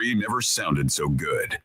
He never sounded so good.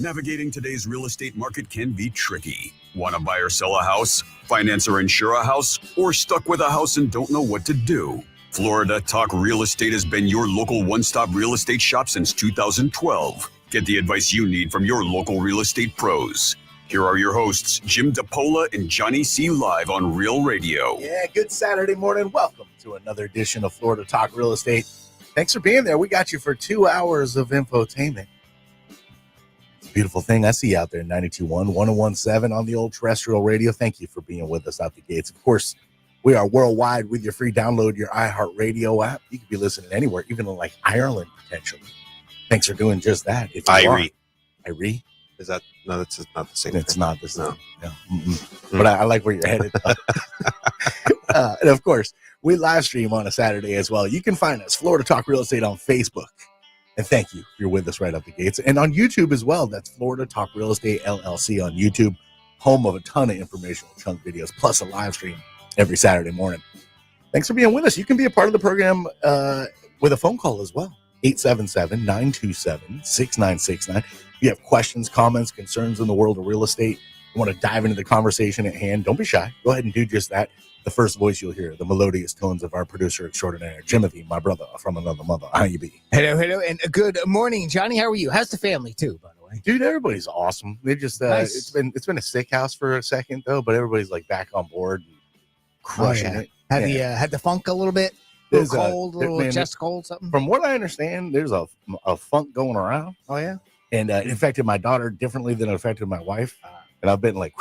Navigating today's real estate market can be tricky. Want to buy or sell a house, finance or insure a house, or stuck with a house and don't know what to do? Florida Talk Real Estate has been your local one-stop real estate shop since 2012. Get the advice you need from your local real estate pros. Here are your hosts, Jim DePola and Johnny C. live on Real Radio. Yeah, good Saturday morning. Welcome to another edition of Florida Talk Real Estate. Thanks for being there. We got you for 2 hours of infotainment. Beautiful thing I see out there, 92.1, 101.7 on the old terrestrial radio. Thank you for being with us out the gates. Of course, we are worldwide with your free download, your iHeartRadio app. You can be listening anywhere, even in like Ireland, potentially. Thanks for doing just that. Irie. Is that, no, that's not the same. It's thing. not the same. No. But I like where you're headed. And of course, we live stream on a Saturday as well. You can find us, Florida Talk Real Estate, on Facebook. And thank you. You're with us right up the gates. And on YouTube as well. That's Florida Talk Real Estate LLC on YouTube. Home of a ton of informational chunk videos, plus a live stream every Saturday morning. Thanks for being with us. You can be a part of the program with a phone call as well. 877-927-6969. If you have questions, comments, concerns in the world of real estate, you want to dive into the conversation at hand, don't be shy. Go ahead and do just that. The first voice you'll hear, the melodious tones of our producer extraordinaire, Jimothy, my brother from another mother. How you be? Hello, and good morning, Johnny. How are you? How's the family, too, by the way? Dude, everybody's awesome. They just Nice. it's been a sick house for a second, though, but everybody's like back on board and crushing it. Have you had the funk a little bit? A There's little cold, a little chest cold, something? From what I understand, there's a funk going around. Oh, yeah? And it affected my daughter differently than it affected my wife. And I've been like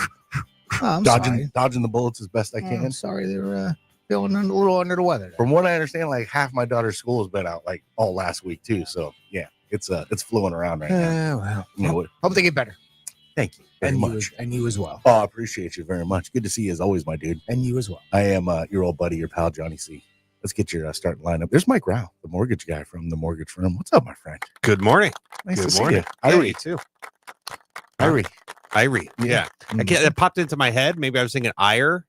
I'm dodging the bullets as best I can. I'm sorry they're feeling a little under the weather. From what I understand, like half my daughter's school has been out like all last week too. So yeah, it's flowing around right now. Well, You know what? hope they get better. Thank you very And much. you as well. Oh, I appreciate you very much. Good to see you as always, my dude. And you as well. I am your old buddy, your pal, Johnny C. Let's get your starting lineup. There's Mike Rauch, the mortgage guy from the mortgage firm. What's up, my friend? Good morning. Nice Good to see morning. you. Yeah, Irie. you too. Irie. Yeah. It popped into my head. Maybe I was thinking ire.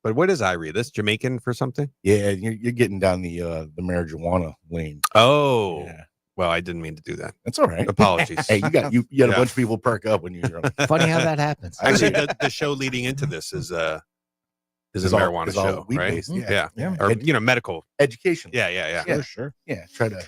But what is Irie? This Jamaican for something? Yeah, you're getting down the marijuana lane. Oh. Yeah. Well, I didn't mean to do that. That's all right. Apologies. Hey, you got a Yeah. bunch of people perk up when you're drunk. Funny how that happens. Actually, the show leading into this is a marijuana It's all show, right? weed-based. Mm. Yeah. Or medical. Education. Yeah. Yeah. Sure. Yeah, try to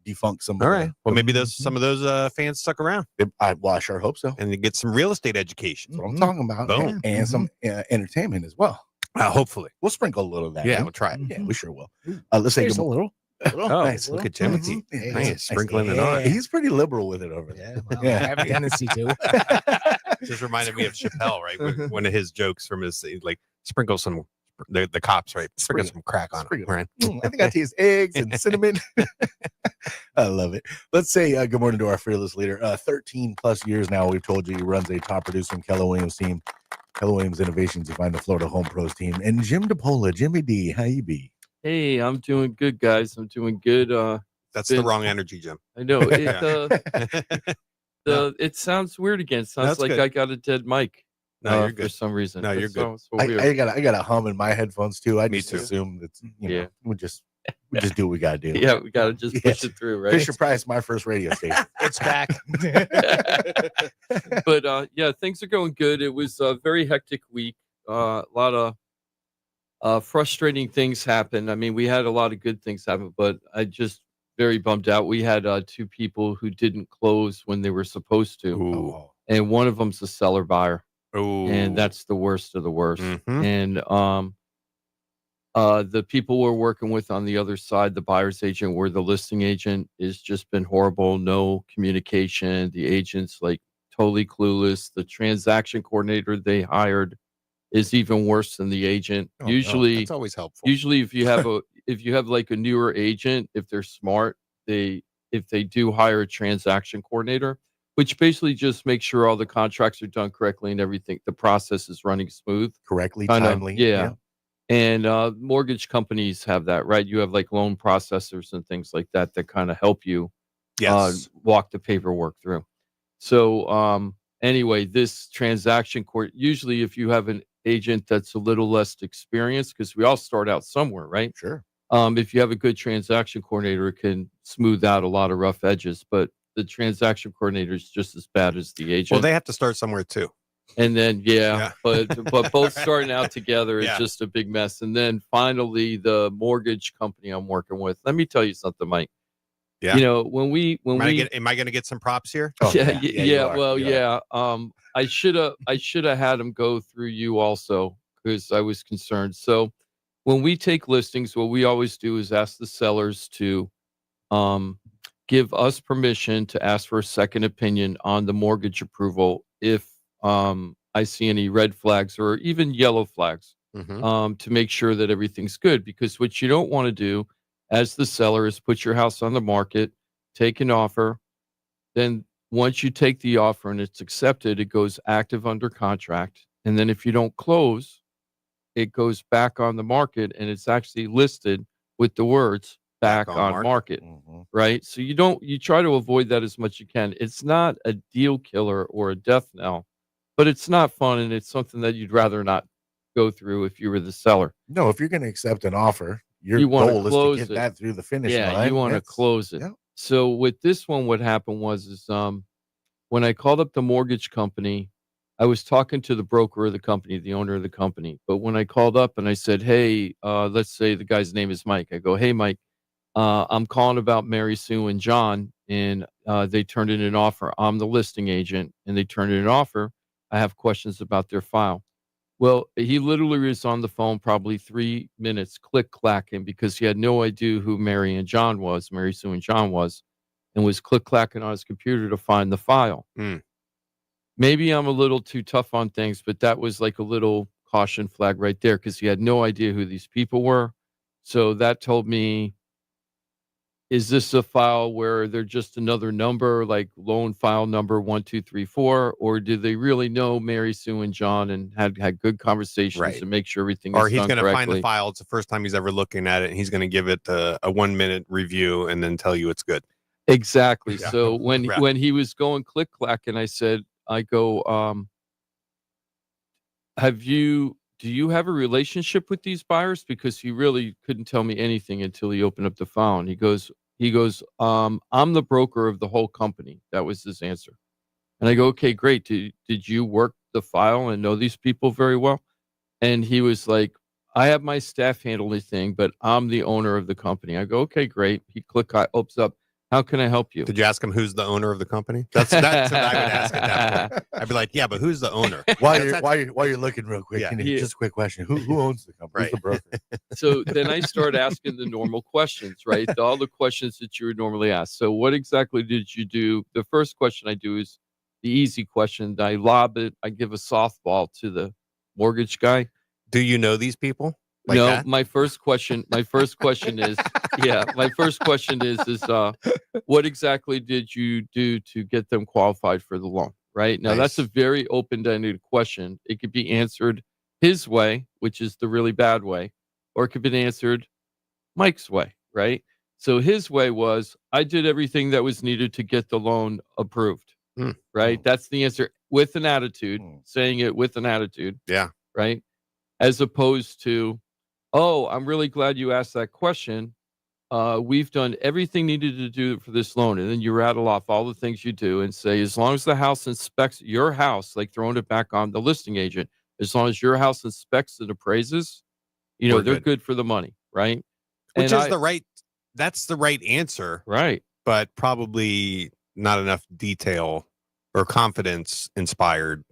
defunk some. All right. Well, maybe some of those fans stuck around I sure hope so. and you get some real estate education. That's what I'm talking about. Boom. And some entertainment as well. Hopefully. We'll sprinkle a little of that. Yeah, in. we'll try it. Yeah, we sure will. Let's say There's good a little. Oh, nice. look at Timothy. Mhm. Yeah, Nice, sprinkling it on. He's pretty liberal with it over there. Yeah, well, Yeah. I have a tendency to. Just reminded me of Chappelle, right? One of his jokes from his like sprinkle some the cops, right? Sprinkle some crack on it, Sprinkle. right? I think I taste eggs and cinnamon. I love it. Let's say good morning to our fearless leader. 13 plus years now, we've told you he runs a top producing Keller Williams team. Keller Williams Innovations, you find the Florida Home Pros team. And Jim DePola, Jimmy D, how you be? Hey, I'm doing good, guys. I'm doing good. That's the wrong energy, Jim. I know it sounds weird again. Sounds That's like good. I got a dead mic. No, you're for good. some reason. No, you're That's good. So weird. I got a hum in my headphones too. I Me just too. assume that Yeah. we just do what we gotta do. Yeah, we gotta just push it through, right? Fisher Price, my first radio station. It's back. But yeah, things are going good. It was a very hectic week. A lot of frustrating things happened. I mean, we had a lot of good things happen, but I just very bummed out. We had 2 people who didn't close when they were supposed to, Ooh. and one of them's a seller buyer, Ooh. and that's the worst of the worst. Mhm. And the people we're working with on the other side, the buyer's agent, where the listing agent, is just been horrible. No communication. The agent's like totally clueless. The transaction coordinator they hired is even worse than the agent. Oh, no, Usually, that's always helpful. if you have like a newer agent, if they're smart, if they do hire a transaction coordinator, which basically just makes sure all the contracts are done correctly and everything, the process is running smooth. Correctly, Kinda, timely. yeah. And mortgage companies have that, right? You have like loan processors and things like that that kind of help you. Yes. walk the paperwork through. So anyway, this transaction court, usually if you have an agent that's a little less experienced, because we all start out somewhere, right? Sure. If you have a good transaction coordinator, it can smooth out a lot of rough edges, but the transaction coordinator is just as bad as the agent. Well, they have to start somewhere too. And then, but both starting out together is Yeah. just a big mess. And then finally, the mortgage company I'm working with. Let me tell you something, Mike. Yeah. You know, when we Am I going to get some props here? Oh, yeah, you are. well, You are. yeah. I should have had him go through you also because I was concerned. So when we take listings, what we always do is ask the sellers to give us permission to ask for a second opinion on the mortgage approval if I see any red flags or even yellow flags, Mm-hmm. to make sure that everything's good. Because what you don't want to do as the seller is put your house on the market, take an offer. Then once you take the offer and it's accepted, it goes active under contract. And then if you don't close, it goes back on the market and it's actually listed with the words back on market. Mhm. Right. So you try to avoid that as much as you can. It's not a deal killer or a death knell, but it's not fun. And it's something that you'd rather not go through if you were the seller. No, if you're going to accept an offer, your You wanna goal is to close get it. that through the finish Yeah, line. you want to Yes. close it. Yeah. So with this one, what happened is when I called up the mortgage company, I was talking to the broker of the company, the owner of the company. But when I called up and I said, "Hey, let's say the guy's name is Mike," I go, "Hey, Mike, I'm calling about Mary Sue and John, and they turned in an offer. I'm the listing agent, and they turned in an offer. I have questions about their file." Well, he literally was on the phone probably 3 minutes, click clacking, because he had no idea who Mary Sue and John was, and was click clacking on his computer to find the file. Mm. Maybe I'm a little too tough on things, but that was like a little caution flag right there because he had no idea who these people were. So that told me, is this a file where they're just another number, like loan file number 1234, or do they really know Mary Sue and John and had good conversations Right. and make sure everything Or is he's done going to find correctly? the file. It's the first time he's ever looking at it, and he's going to give it a 1-minute review and then tell you it's good. Exactly. Yeah. So when Right. when he was going click clack, and I go, do you have a relationship with these buyers? Because he really couldn't tell me anything until he opened up the file. And he goes, I'm the broker of the whole company. That was his answer. And I go, okay, great. Did you work the file and know these people very well? And he was like, I have my staff handle the thing, but I'm the owner of the company. I go, okay, great. He opens up. How can I help you? Did you ask him who's the owner of the company? That's what I would ask at that point. I'd be like, yeah, but who's the owner? While you're looking real quick, Yeah. just a quick question: Who owns the company? Right. Who's the broker? So then I start asking the normal questions, right? All the questions that you would normally ask. So what exactly did you do? The first question I do is the easy question. I lob it. I give a softball to the mortgage guy. Do you know these people? Like no, that? my first question is, what exactly did you do to get them qualified for the loan? Right now, that's a Nice. very open-ended question. It could be answered his way, which is the really bad way, or it could be answered Mike's way, right? So his way was, I did everything that was needed to get the loan approved, Mm. right? Mm. That's the answer with an attitude, Mm. saying it with an attitude, Yeah. right? As opposed to, oh, I'm really glad you asked that question. We've done everything needed to do for this loan. And then you rattle off all the things you do and say, as long as the house inspects your house, like throwing it back on the listing agent, as long as your house inspects and appraises, We're they're good. good for the money, right? Which And is that's the right answer, right. but probably not enough detail or confidence inspired,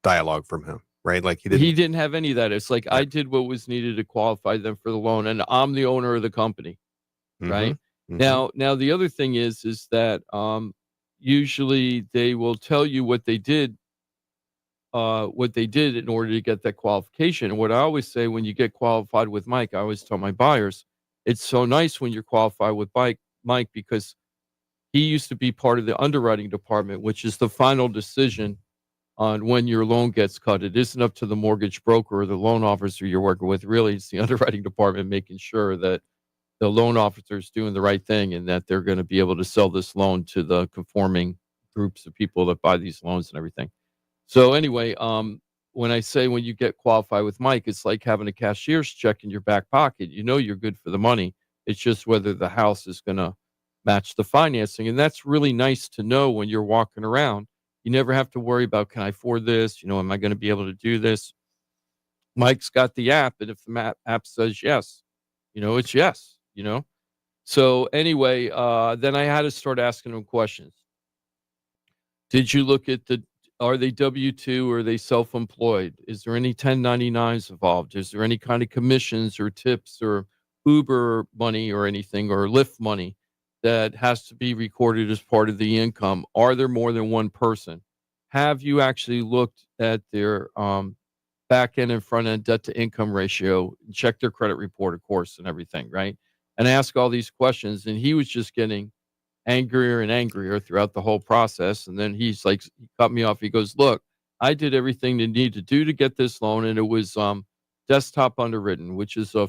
dialogue from him, right? Like he didn't have any of that. It's like, I did what was needed to qualify them for the loan, and I'm the owner of the company, right? Mhm. Now the other thing is that usually they will tell you what they did in order to get that qualification. And what I always say, when you get qualified with Mike, I always tell my buyers, it's so nice when you're qualified with Mike, because he used to be part of the underwriting department, which is the final decision on when your loan gets cut. It isn't up to the mortgage broker or the loan officer you're working with. Really, it's the underwriting department making sure that the loan officer is doing the right thing and that they're going to be able to sell this loan to the conforming groups of people that buy these loans and everything. So anyway, when I say when you get qualified with Mike, it's like having a cashier's check in your back pocket. You know you're good for the money. It's just whether the house is going to match the financing. And that's really nice to know when you're walking around. You never have to worry about, can I afford this? You know, am I going to be able to do this? Mike's got the app, and if the app says yes, you know, it's yes, you know? So anyway, then I had to start asking him questions. Did you look at are they W-2 or are they self-employed? Is there any 1099s involved? Is there any kind of commissions or tips or Uber money or anything or Lyft money that has to be recorded as part of the income? Are there more than one person? Have you actually looked at their back end and front end debt to income ratio, check their credit report, of course, and everything, right? And ask all these questions. And he was just getting angrier and angrier throughout the whole process. And then he's like, he cut me off. He goes, look, I did everything they need to do to get this loan. And it was desktop underwritten, which is a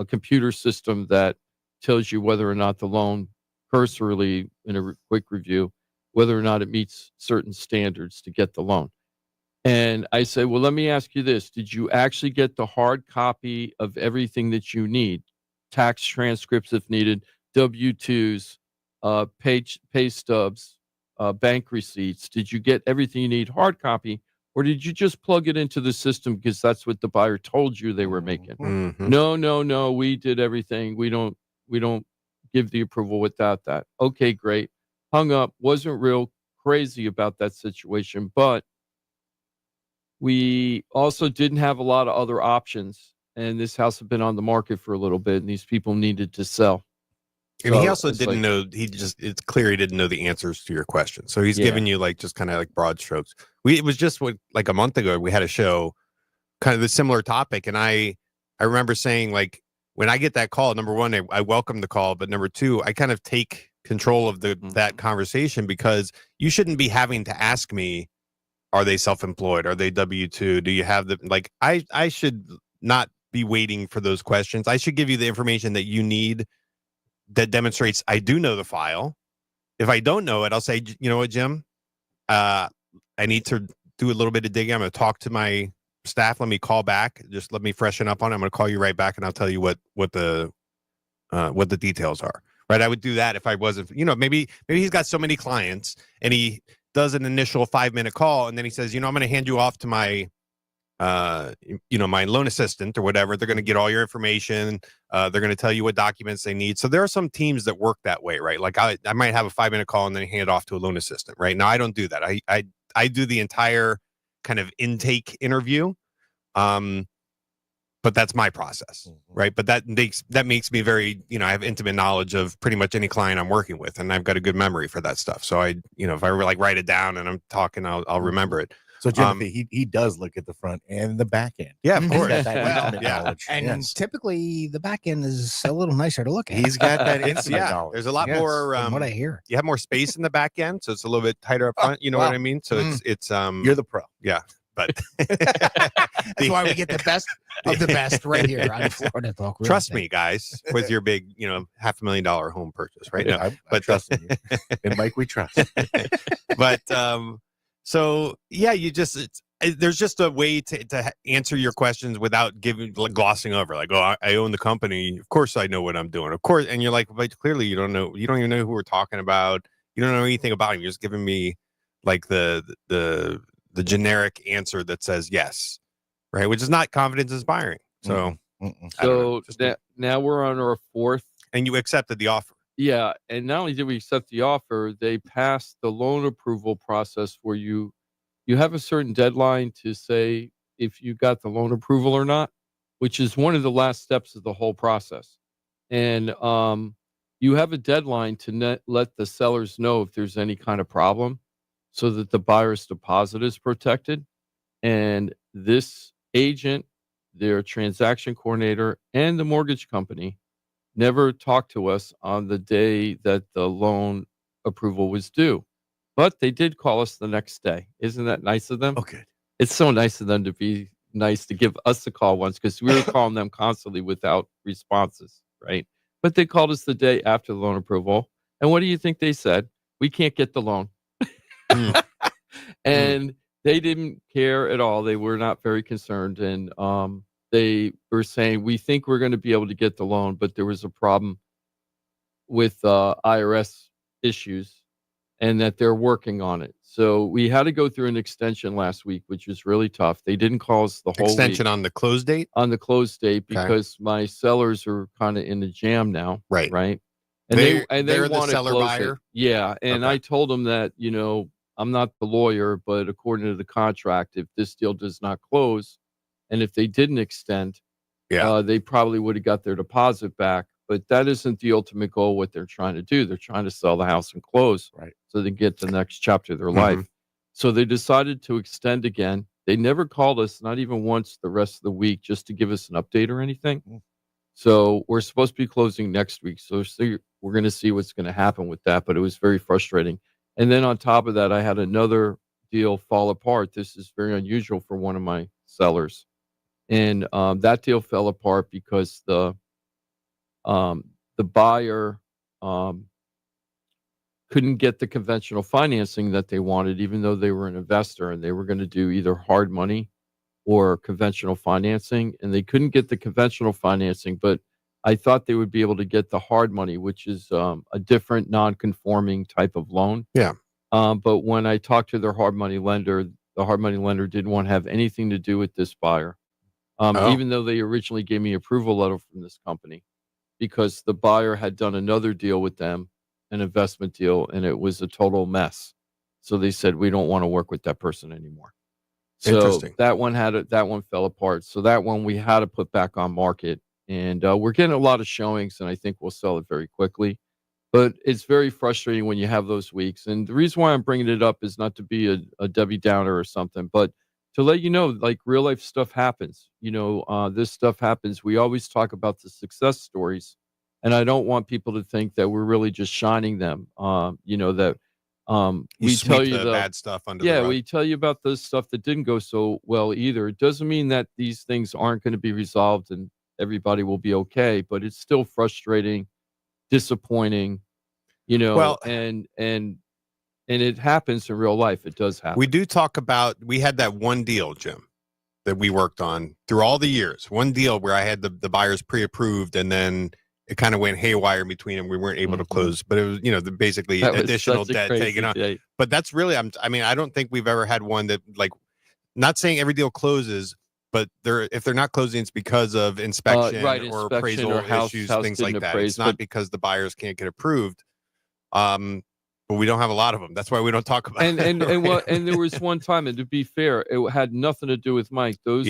computer system that tells you whether or not the loan, cursorily in a quick review, whether or not it meets certain standards to get the loan. And I said, well, let me ask you this. Did you actually get the hard copy of everything that you need? Tax transcripts if needed, W-2s, pay stubs, bank receipts. Did you get everything you need hard copy, or did you just plug it into the system because that's what the buyer told you they were making? Mhm. No, we did everything. We don't give the approval without that. Okay, great. Hung up. Wasn't real crazy about that situation, but we also didn't have a lot of other options, and this house had been on the market for a little bit, and these people needed to sell. And he So also it's didn't like- know, it's clear he didn't know the answers to your question. So he's Yeah. giving you like just kind of like broad strokes. It was just like a month ago, we had a show kind of the similar topic. And I remember saying, like, when I get that call, number one, I welcome the call, but number two, I kind of take control of that conversation, because you shouldn't be having to ask me, are they self-employed? Are they W-2? Do you have the, like, I should not be waiting for those questions. I should give you the information that you need that demonstrates I do know the file. If I don't know it, I'll say, you know what, Jim, I need to do a little bit of digging. I'm going to talk to my staff. Let me call back. Just let me freshen up on it. I'm going to call you right back, and I'll tell you what the details are. Right? I would do that if I wasn't, maybe he's got so many clients and he does an initial 5-minute call, and then he says, I'm going to hand you off to my my loan assistant or whatever. They're going to get all your information. They're going to tell you what documents they need. So there are some teams that work that way, right? Like I might have a 5-minute call and then hand it off to a loan assistant, right? Now I don't do that. I do the entire kind of intake interview. But that's my process, right? But that makes me very, I have intimate knowledge of pretty much any client I'm working with, and I've got a good memory for that stuff. So if I like write it down and I'm talking, I'll remember it. So Timothy, he does look at the front and the back end. Yeah, of He's course. got that Well, intimate yeah. knowledge. And Yes. typically the back end is a little nicer to look at. He's got that intimate Yeah, knowledge. there's a lot Yes. more. from what I hear. You have more space in the back end, so it's a little bit tighter up front. You know wow. what I mean? So it's You're the pro. but That's why we get the best of the best right here on Florida Talk Real trust Estate. me, guys, with your big, $500,000 home purchase, right? No, I but trust in you. And Mike, we trust. but so yeah, there's just a way to answer your questions without glossing over, like, oh, I own the company, of course I know what I'm doing, of course. And you're like, but clearly you don't even know who we're talking about. You don't know anything about him. You're just giving me like the generic answer that says yes, right? Which is not confidence inspiring. So I don't know, So now we're on our fourth. and you accepted the offer. Yeah, and not only did we accept the offer, they passed the loan approval process where you have a certain deadline to say if you got the loan approval or not, which is one of the last steps of the whole process. And you have a deadline to let the sellers know if there's any kind of problem so that the buyer's deposit is protected. And this agent, their transaction coordinator, and the mortgage company never talked to us on the day that the loan approval was due. But they did call us the next day. Isn't that nice of them? Oh, good. It's so nice of them to be nice to give us a call once, because we were calling them constantly without responses, right? But they called us the day after the loan approval. And what do you think they said? We can't get the loan. Mm. And they didn't care at all. They were not very concerned. And they were saying, we think we're going to be able to get the loan, but there was a problem with IRS issues and that they're working on it. So we had to go through an extension last week, which was really tough. They didn't call us the whole Extension week on the close date? on the close date Okay. because my sellers are kind of in the jam now. Right. Right. They're they the want to seller close buyer? it. Yeah. And Okay. I told them that, I'm not the lawyer, but according to the contract, if this deal does not close and if they didn't extend, they probably would have got their deposit back. But that isn't the ultimate goal, what they're trying to do. They're trying to sell the house and close so they get to the next chapter of their life. So they decided to extend again. They never called us, not even once the rest of the week, just to give us an update or anything. So we're supposed to be closing next week. So we're going to see what's going to happen with that. But it was very frustrating. And then on top of that, I had another deal fall apart. This is very unusual for one of my sellers. And that deal fell apart because the buyer couldn't get the conventional financing that they wanted, even though they were an investor and they were going to do either hard money or conventional financing. And they couldn't get the conventional financing, but I thought they would be able to get the hard money, which is a different non-conforming type of loan. Yeah. But when I talked to their hard money lender, the hard money lender didn't want to have anything to do with this buyer, even though they originally gave me approval letter from this company, because the buyer had done another deal with them, an investment deal, and it was a total mess. So they said, we don't want to work with that person anymore. So Interesting. that one fell apart. So that one we had to put back on market. And we're getting a lot of showings, and I think we'll sell it very quickly. But it's very frustrating when you have those weeks. And the reason why I'm bringing it up is not to be a Debbie Downer or something, but to let you know, like, real life stuff happens. This stuff happens. We always talk about the success stories, and I don't want people to think that we're really just shining them. That we tell you the bad stuff under the rug. we tell you about the stuff that didn't go so well either. It doesn't mean that these things aren't going to be resolved and everybody will be okay, but it's still frustrating, disappointing, Well, and it happens in real life. It does happen. we do talk about, we had that one deal, Jim, that we worked on through all the years. One deal where I had the buyers pre-approved, and then it kind of went haywire between them. We weren't able to close, but it was, basically That was additional such a debt crazy taken on. day. But that's really, I don't think we've ever had one that, like, not saying every deal closes, but if they're not closing, it's because of inspection or inspection appraisal or house issues, didn't things like that. appraise, It's not because the buyers can't get approved. But we don't have a lot of them. That's why we don't talk about and it. and there was one time, and to be fair, it had nothing to do with Mike. Those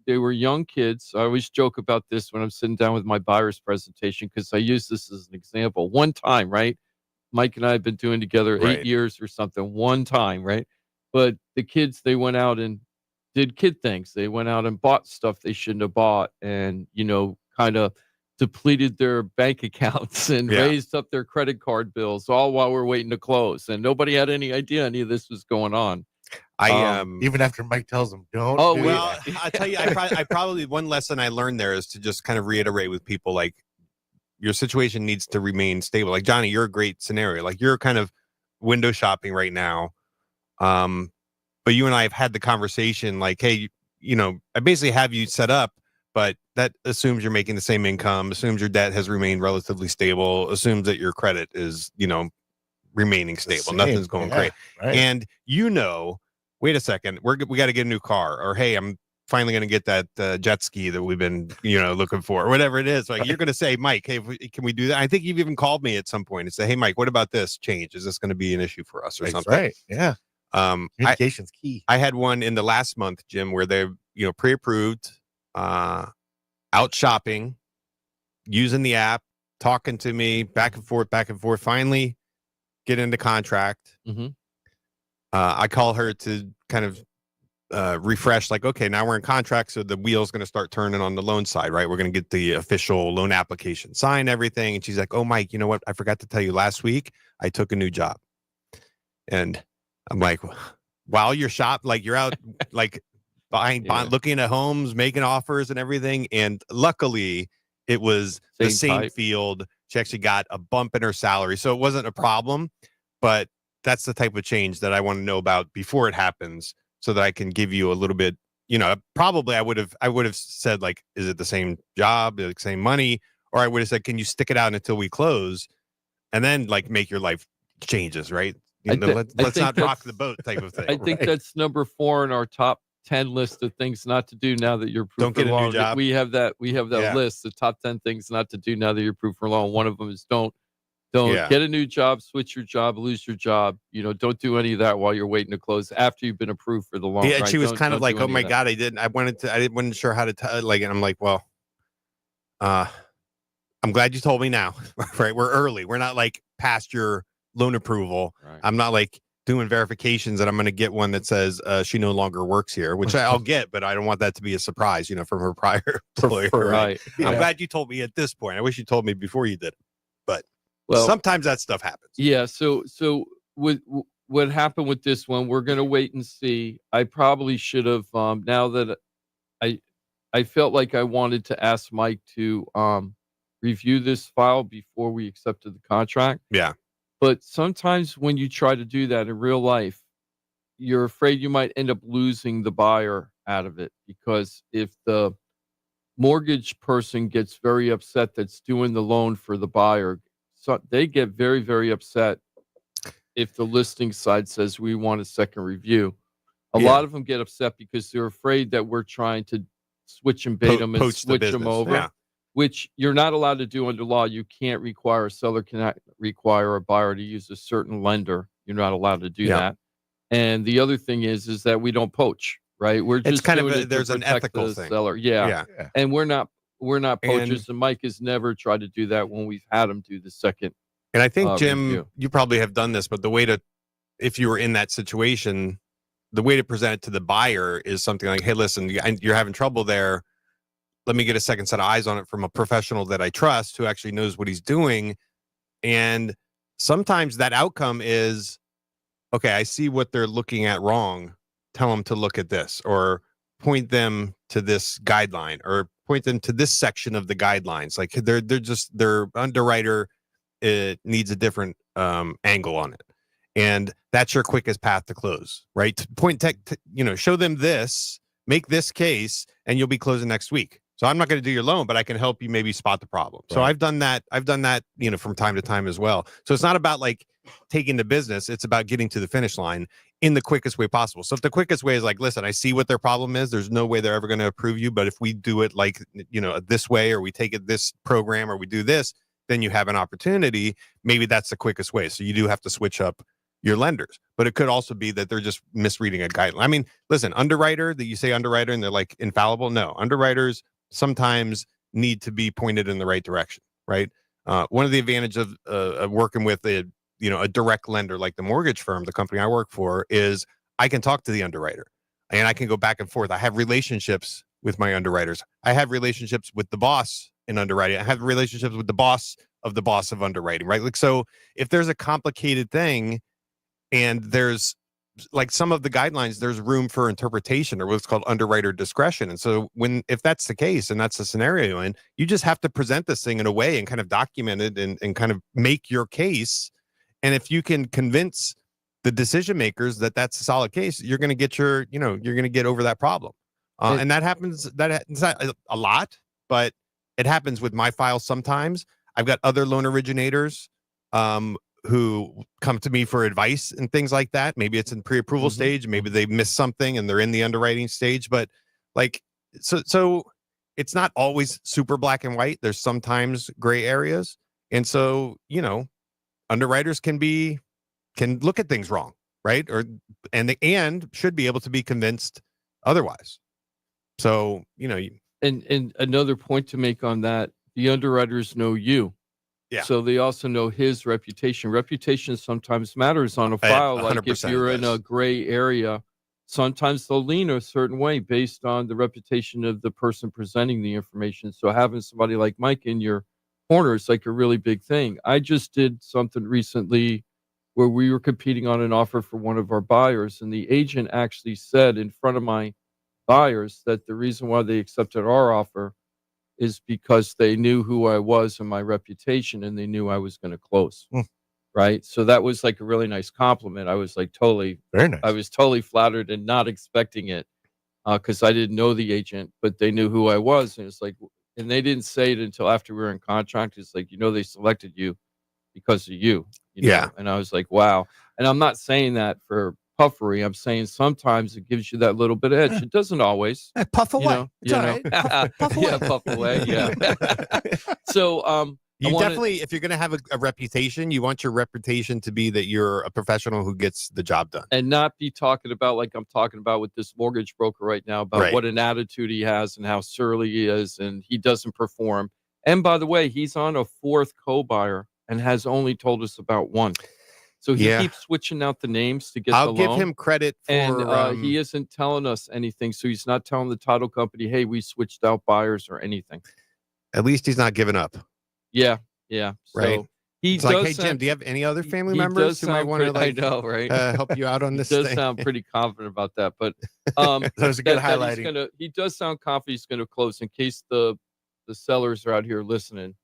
they were young kids. I always joke about this when I'm sitting down with my buyer's presentation, because I use this as an example. One time, right? Mike and I have been doing together 8 years or something. One time, right? But the kids, they went out and did kid things. They went out and bought stuff they shouldn't have bought, and kind of depleted their bank accounts and raised up their credit card bills, all while we're waiting to close. And nobody had any idea any of this was going on. Even after Mike tells them, don't. Oh, do Well, that. I tell you, I probably, one lesson I learned there is to just kind of reiterate with people, like, your situation needs to remain stable. Like, Johnny, you're a great scenario. Like, you're kind of window shopping right now. But you and I have had the conversation, like, hey, I basically have you set up, but that assumes you're making the same income, assumes your debt has remained relatively stable, assumes that your credit is, remaining stable. Nothing's going great. Right. And wait a second, we got to get a new car, or hey, I'm finally going to get that jet ski that we've been, looking for, or whatever it is. Like, you're going to say, Mike, hey, can we do that? I think you've even called me at some point and say, hey, Mike, what about this change? Is this going to be an issue for us or something? Right. Yeah. Communication's key. I had one in the last month, Jim, where they're, pre-approved, out shopping, using the app, talking to me back and forth, finally get into contract. I call her to kind of refresh, like, okay, now we're in contract, so the wheel's going to start turning on the loan side, right? We're going to get the official loan application, sign everything. And she's like, oh, Mike, you know what? I forgot to tell you, last week I took a new job. And I'm like, while you're you're out, like, buying, looking at homes, making offers and everything. And luckily, it was the same type. field. She actually got a bump in her salary. So it wasn't a problem, but that's the type of change that I want to know about before it happens so that I can give you a little bit, probably I would have said, like, is it the same job, the same money? Or I would have said, can you stick it out until we close and then like make your life changes, right? Let's not rock the boat type of thing. I think that's number 4 in our top 10 list of things not to do now that you're approved Don't for get a loan. new job. We have that list, the top 10 things not to do now that you're approved for loan. One of them is don't get a new job, switch your job, lose your job. Don't do any of that while you're waiting to close after you've been approved for the loan. Yeah, and right? she was kind of like, oh my God, I wasn't sure how to tell, and I'm like, well, I'm glad you told me now, right? We're early. We're not like past your loan approval. Right. I'm not like doing verifications and I'm going to get one that says she no longer works here, which I'll get, but I don't want that to be a surprise, from her prior employer. Right. I'm glad you told me at this point. I wish you told me before you did it, but well, sometimes that stuff happens. Yeah. So with what happened with this one, we're going to wait and see. I probably should have, now that I felt like I wanted to ask Mike to review this file before we accepted the contract. Yeah. But sometimes when you try to do that in real life, you're afraid you might end up losing the buyer out of it, because if the mortgage person gets very upset that's doing the loan for the buyer, so they get very, very upset if the listing side says we want a second review. A lot of them get upset because they're afraid that we're trying to switch and bait them and switch them over, which you're not allowed to do under law. You can't require, a seller cannot require a buyer to use a certain lender. You're not allowed to do that. And the other thing is that we don't poach, right? We're just kind of there's an ethical thing. Seller. Yeah. And we're not poachers, and Mike has never tried to do that when we've had him do the second. And I think, Jim, you probably have done this, but the way to, if you were in that situation, the way to present it to the buyer is something like, hey, listen, you're having trouble there. Let me get a second set of eyes on it from a professional that I trust who actually knows what he's doing. And sometimes that outcome is, okay, I see what they're looking at wrong. Tell them to look at this, or point them to this guideline, or point them to this section of the guidelines. Like their underwriter, it needs a different angle on it. And that's your quickest path to close, right? Show them this, make this case, and you'll be closing next week. So I'm not going to do your loan, but I can help you maybe spot the problem. Right. So I've done that, from time to time as well. So it's not about like taking the business. It's about getting to the finish line in the quickest way possible. So if the quickest way is like, listen, I see what their problem is. There's no way they're ever going to approve you. But if we do it like, this way, or we take it this program, or we do this, then you have an opportunity. Maybe that's the quickest way. So you do have to switch up your lenders, but it could also be that they're just misreading a guideline. I mean, listen, underwriter, that you say underwriter and they're like infallible. No, underwriters sometimes need to be pointed in the right direction, right? One of the advantages of working with a direct lender like the mortgage firm, the company I work for, is I can talk to the underwriter and I can go back and forth. I have relationships with my underwriters. I have relationships with the boss in underwriting. I have relationships with the boss of underwriting, right? Like, so if there's a complicated thing and there's like some of the guidelines, there's room for interpretation, or what's called underwriter discretion. And so if that's the case and that's the scenario, and you just have to present this thing in a way and kind of document it and kind of make your case. And if you can convince the decision makers that that's a solid case, you're going to get you're going to get over that problem. And that happens, it's not a lot, but it happens with my files sometimes. I've got other loan originators who come to me for advice and things like that. Maybe it's in pre-approval stage. Maybe they missed something and they're in the underwriting stage. But like, so it's not always super black and white. There's sometimes gray areas. And so, underwriters can look at things wrong, right? And should be able to be convinced otherwise. So, and another point to make on that, the underwriters know you. Yeah. So they also know his reputation. Reputation sometimes matters on a file. Like if you're in a gray area, sometimes they'll lean a certain way based on the reputation of the person presenting the information. So having somebody like Mike in your corner is like a really big thing. I just did something recently where we were competing on an offer for one of our buyers, and the agent actually said in front of my buyers that the reason why they accepted our offer is because they knew who I was and my reputation, and they knew I was going to close. Right. So that was like a really nice compliment. I was like Very nice. I was totally flattered and not expecting it because I didn't know the agent, but they knew who I was. And it's like, and they didn't say it until after we were in contract. It's like, they selected you because of you. Yeah. And I was like, wow. And I'm not saying that for puffery. I'm saying sometimes it gives you that little bit of edge. It doesn't always. Puff away. You It's know, all right. Puff away. Yeah, puff away. Yeah. So, You I wanna- definitely, if you're going to have a reputation, you want your reputation to be that you're a professional who gets the job done. and not be talking about like I'm talking about with this mortgage broker right now about Right. what an attitude he has and how surly he is and he doesn't perform. And by the way, he's on a fourth co-buyer and has only told us about one. So he Yeah. keeps switching out the names to get I'll the give loan. him credit for. And he isn't telling us anything. So he's not telling the title company, hey, we switched out buyers or anything. At least he's not giving up. Yeah. Yeah. Right. So he It's does like, hey, sound- Jim, do you have any other family he members does who might sound want to pretty- like I know, right? help you out on He this does thing? sound pretty confident about that. But There's a good that highlighting. he does sound confident he's going to close in case the sellers are out here listening.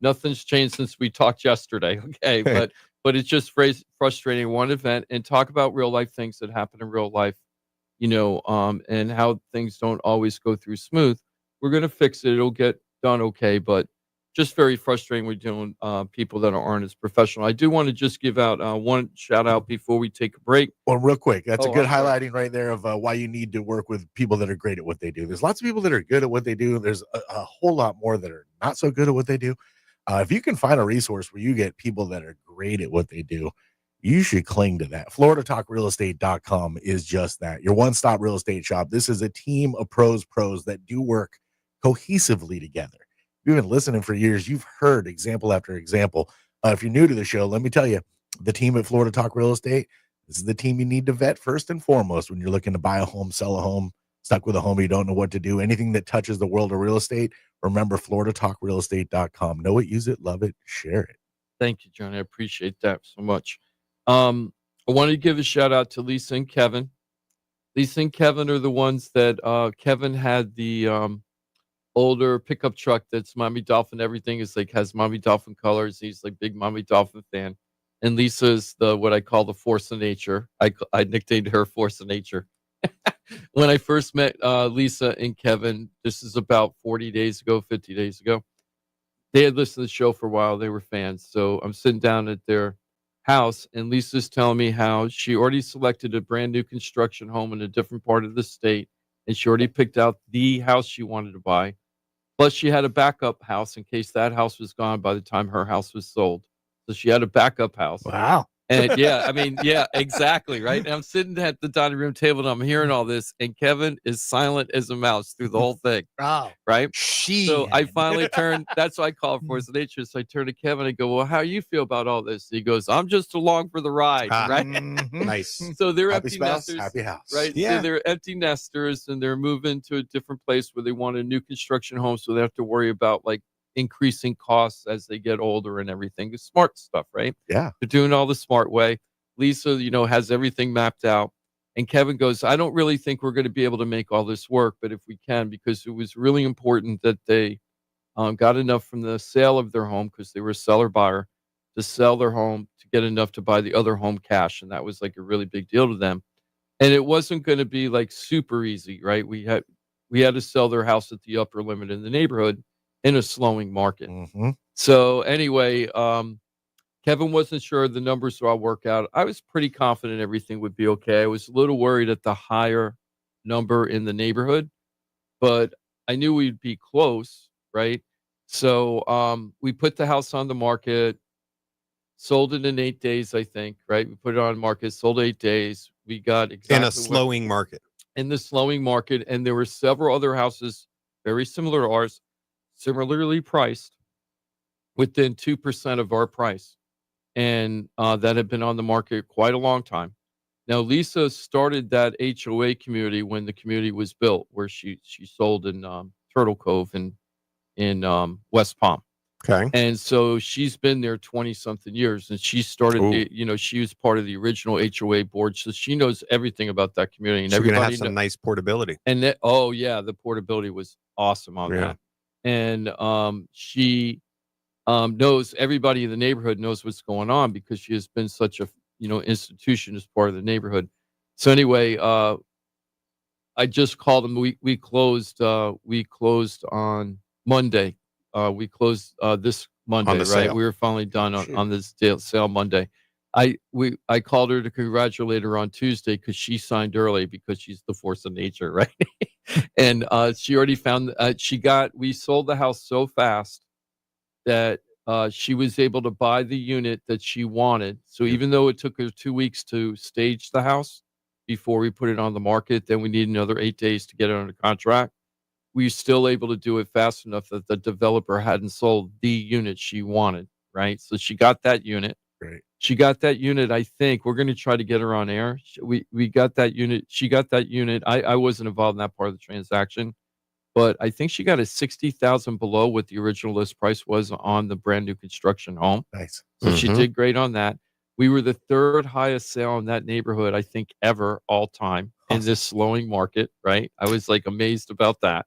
Nothing's changed since we talked yesterday. Okay. But it's just frustrating one event and talk about real life things that happen in real life, and how things don't always go through smooth. We're going to fix it. It'll get done. Okay. But just very frustrating. We're doing people that aren't as professional. I do want to just give out one shout out before we take a break. Well, real quick, that's a Oh, good I'm sorry. highlighting right there of why you need to work with people that are great at what they do. There's lots of people that are good at what they do. There's a whole lot more that are not so good at what they do. If you can find a resource where you get people that are great at what they do, you should cling to that. FloridaTalkRealEstate.com is just that. Your one-stop real estate shop. This is a team of pros that do work cohesively together. If you've been listening for years, you've heard example after example. If you're new to the show, let me tell you, the team at Florida Talk Real Estate, this is the team you need to vet first and foremost when you're looking to buy a home, sell a home, stuck with a home, you don't know what to do. Anything that touches the world of real estate, remember FloridaTalkRealEstate.com. Know it, use it, love it, share it. Thank you, John. I appreciate that so much. I wanted to give a shout out to Lisa and Kevin. Lisa and Kevin are the ones that Kevin had the older pickup truck that's Miami Dolphin. Everything is like has Miami Dolphin colors. He's like big Miami Dolphin fan. And Lisa's what I call the force of nature. I nicknamed her Force of Nature. When I first met Lisa and Kevin, this is about 40 days ago, 50 days ago. They had listened to the show for a while. They were fans. So I'm sitting down at their house, and Lisa's telling me how she already selected a brand new construction home in a different part of the state, and she already picked out the house she wanted to buy. Plus, she had a backup house in case that house was gone by the time her house was sold. So she had a backup house. Wow. And yeah, exactly, right? And I'm sitting at the dining room table and I'm hearing all this, and Kevin is silent as a mouse through the whole thing, Oh, right? she. So I finally turned, that's why I call it Force of Nature. So I turn to Kevin and go, well, how you feel about all this? He goes, I'm just along for the ride, Ah. right? Nice. So they're Happy empty spouse, nesters, happy house. right? Yeah. So they're empty nesters and they're moving to a different place where they want a new construction home. So they have to worry about like increasing costs as they get older and everything. The smart stuff, right? Yeah. They're doing all the smart way. Lisa, has everything mapped out. And Kevin goes, I don't really think we're going to be able to make all this work, but if we can, because it was really important that they got enough from the sale of their home because they were a seller buyer to sell their home to get enough to buy the other home cash. And that was like a really big deal to them. And it wasn't going to be like super easy, right? We had to sell their house at the upper limit in the neighborhood in a slowing market. Mm-hmm. So anyway, Kevin wasn't sure the numbers would all work out. I was pretty confident everything would be okay. I was a little worried at the higher number in the neighborhood, but I knew we'd be close, right? So we put the house on the market, sold it in 8 days, I think, right? We put it on the market, sold 8 days. We got exactly In a slowing market. in the slowing market, and there were several other houses very similar to ours, similarly priced, within 2% of our price. And that had been on the market quite a long time. Now, Lisa started that HOA community when the community was built, where she sold in Turtle Cove in West Palm. Okay. And so she's been there 20-something years, and she started, Ooh. she was part of the original HOA board, so she knows everything about that community. And So you're going to everybody have some nice portability. and that, oh, yeah, the portability was awesome on Yeah. that. and she knows everybody in the neighborhood knows what's going on because she has been such a institution as part of the neighborhood. So anyway, I just called them. We closed on Monday. We closed this Monday, right? sale. We were finally done Shit. on this sale Monday. I called her to congratulate her on Tuesday because she signed early because she's the force of nature, right? And she already found we sold the house so fast that she was able to buy the unit that she wanted. So even though it took her 2 weeks to stage the house before we put it on the market, then we need another 8 days to get it under contract. We were still able to do it fast enough that the developer hadn't sold the unit she wanted, right? So she got that unit. Great. She got that unit. I think we're going to try to get her on air. We got that unit. She got that unit. I wasn't involved in that part of the transaction, but I think she got a 60,000 below what the original list price was on the brand new construction home. Nice. So she did great on that. We were the third highest sale in that neighborhood, I think, ever all time in this slowing market, right? I was like amazed about that.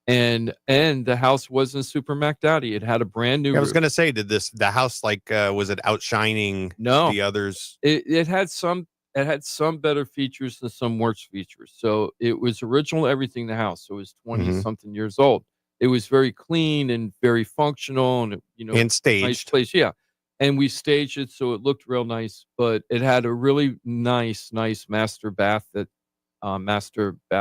And the house wasn't super maxed out. It had a brand new I was roof. going to say, the house was it outshining No. the others? It had some better features and some worse features. So it was original everything in the house. So it was 20 something years old. It was very clean and very functional and And staged. nice place. Yeah. And we staged it so it looked real nice, but it had a really nice master bath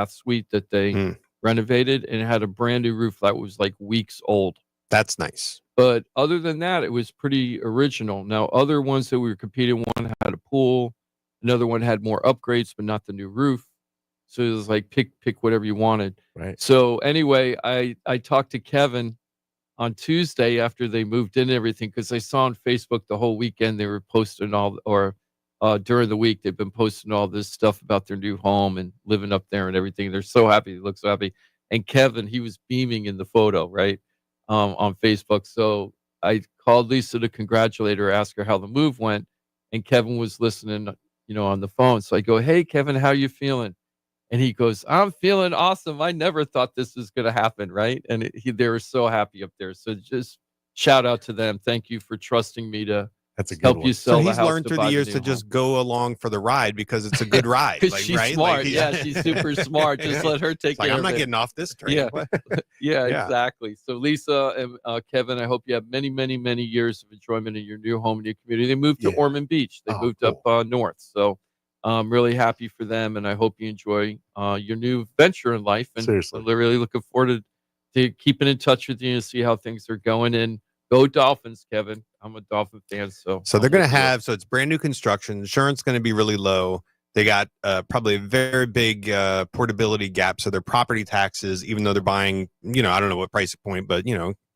suite that they renovated, and it had a brand new roof that was like weeks old. That's nice. But other than that, it was pretty original. Now, other ones that we were competing, one had a pool, another one had more upgrades, but not the new roof. So it was like pick whatever you wanted. Right. So anyway, I talked to Kevin on Tuesday after they moved in and everything, because I saw on Facebook the whole weekend they were posting during the week they've been posting all this stuff about their new home and living up there and everything. They're so happy. They look so happy. And Kevin, he was beaming in the photo, right? On Facebook. So I called Lisa to congratulate her, ask her how the move went. And Kevin was listening, on the phone. So I go, "Hey, Kevin, how you feeling?" And he goes, "I'm feeling awesome. I never thought this was going to happen." Right. And they were so happy up there. So just shout out to them. Thank you for trusting me to That's a good help one. you sell So the he's house. learned through the years to just go along for the ride because it's a good ride. Because she's right? smart. Like, yeah, she's super smart. Just let her take It's like, care I'm of not it. getting off this train. Yeah. What? Yeah, Yeah. exactly. So Lisa and Kevin, I hope you have many, many, many years of enjoyment in your new home and your community. They moved to Yeah. Ormond Beach. They Oh, moved cool. up north. So I'm really happy for them, and I hope you enjoy your new venture in life. And Seriously. I'm really looking forward to keeping in touch with you and see how things are going. And go Dolphins, Kevin. I'm a Dolphin fan. So So they're I'm going to with you. have, so it's brand new construction. Insurance going to be really low. They got probably a very big portability gap. So their property taxes, even though they're buying, I don't know what price point, but,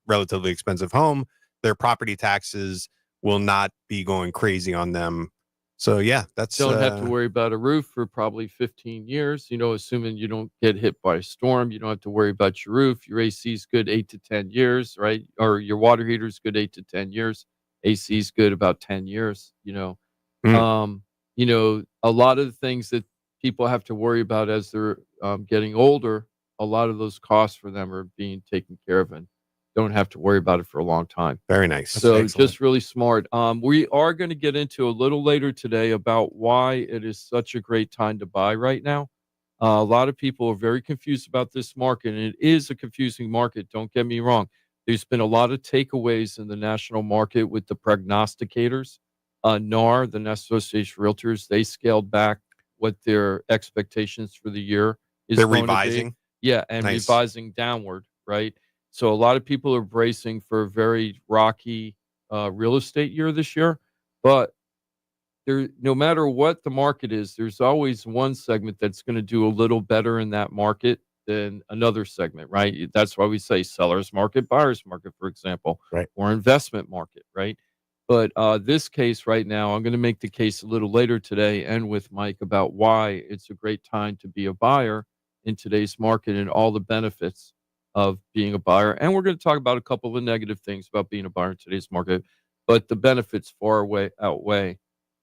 relatively expensive home, their property taxes will not be going crazy on them. So, yeah, that's. Don't have to worry about a roof for probably 15 years, assuming you don't get hit by a storm. You don't have to worry about your roof. Your AC is good 8 to 10 years, right? Or your water heater is good 8 to 10 years. AC is good about 10 years, a lot of the things that people have to worry about as they're getting older, a lot of those costs for them are being taken care of and don't have to worry about it for a long time. Very nice. So excellent. just really smart. We are going to get into a little later today about why it is such a great time to buy right now. A lot of people are very confused about this market, and it is a confusing market. Don't get me wrong. There's been a lot of takeaways in the national market with the prognosticators. NAR, the National Association of Realtors, they scaled back what their expectations for the year is. They're going to be. revising. Yeah, and Nice. revising downward, right? So a lot of people are bracing for a very rocky real estate year this year, but no matter what the market is, there's always one segment that's going to do a little better in that market than another segment, right? That's why we say seller's market, buyer's market, for example, Right. or investment market, right? But this case right now, I'm going to make the case a little later today and with Mike about why it's a great time to be a buyer in today's market and all the benefits of being a buyer. And we're going to talk about a couple of negative things about being a buyer in today's market, but the benefits far outweigh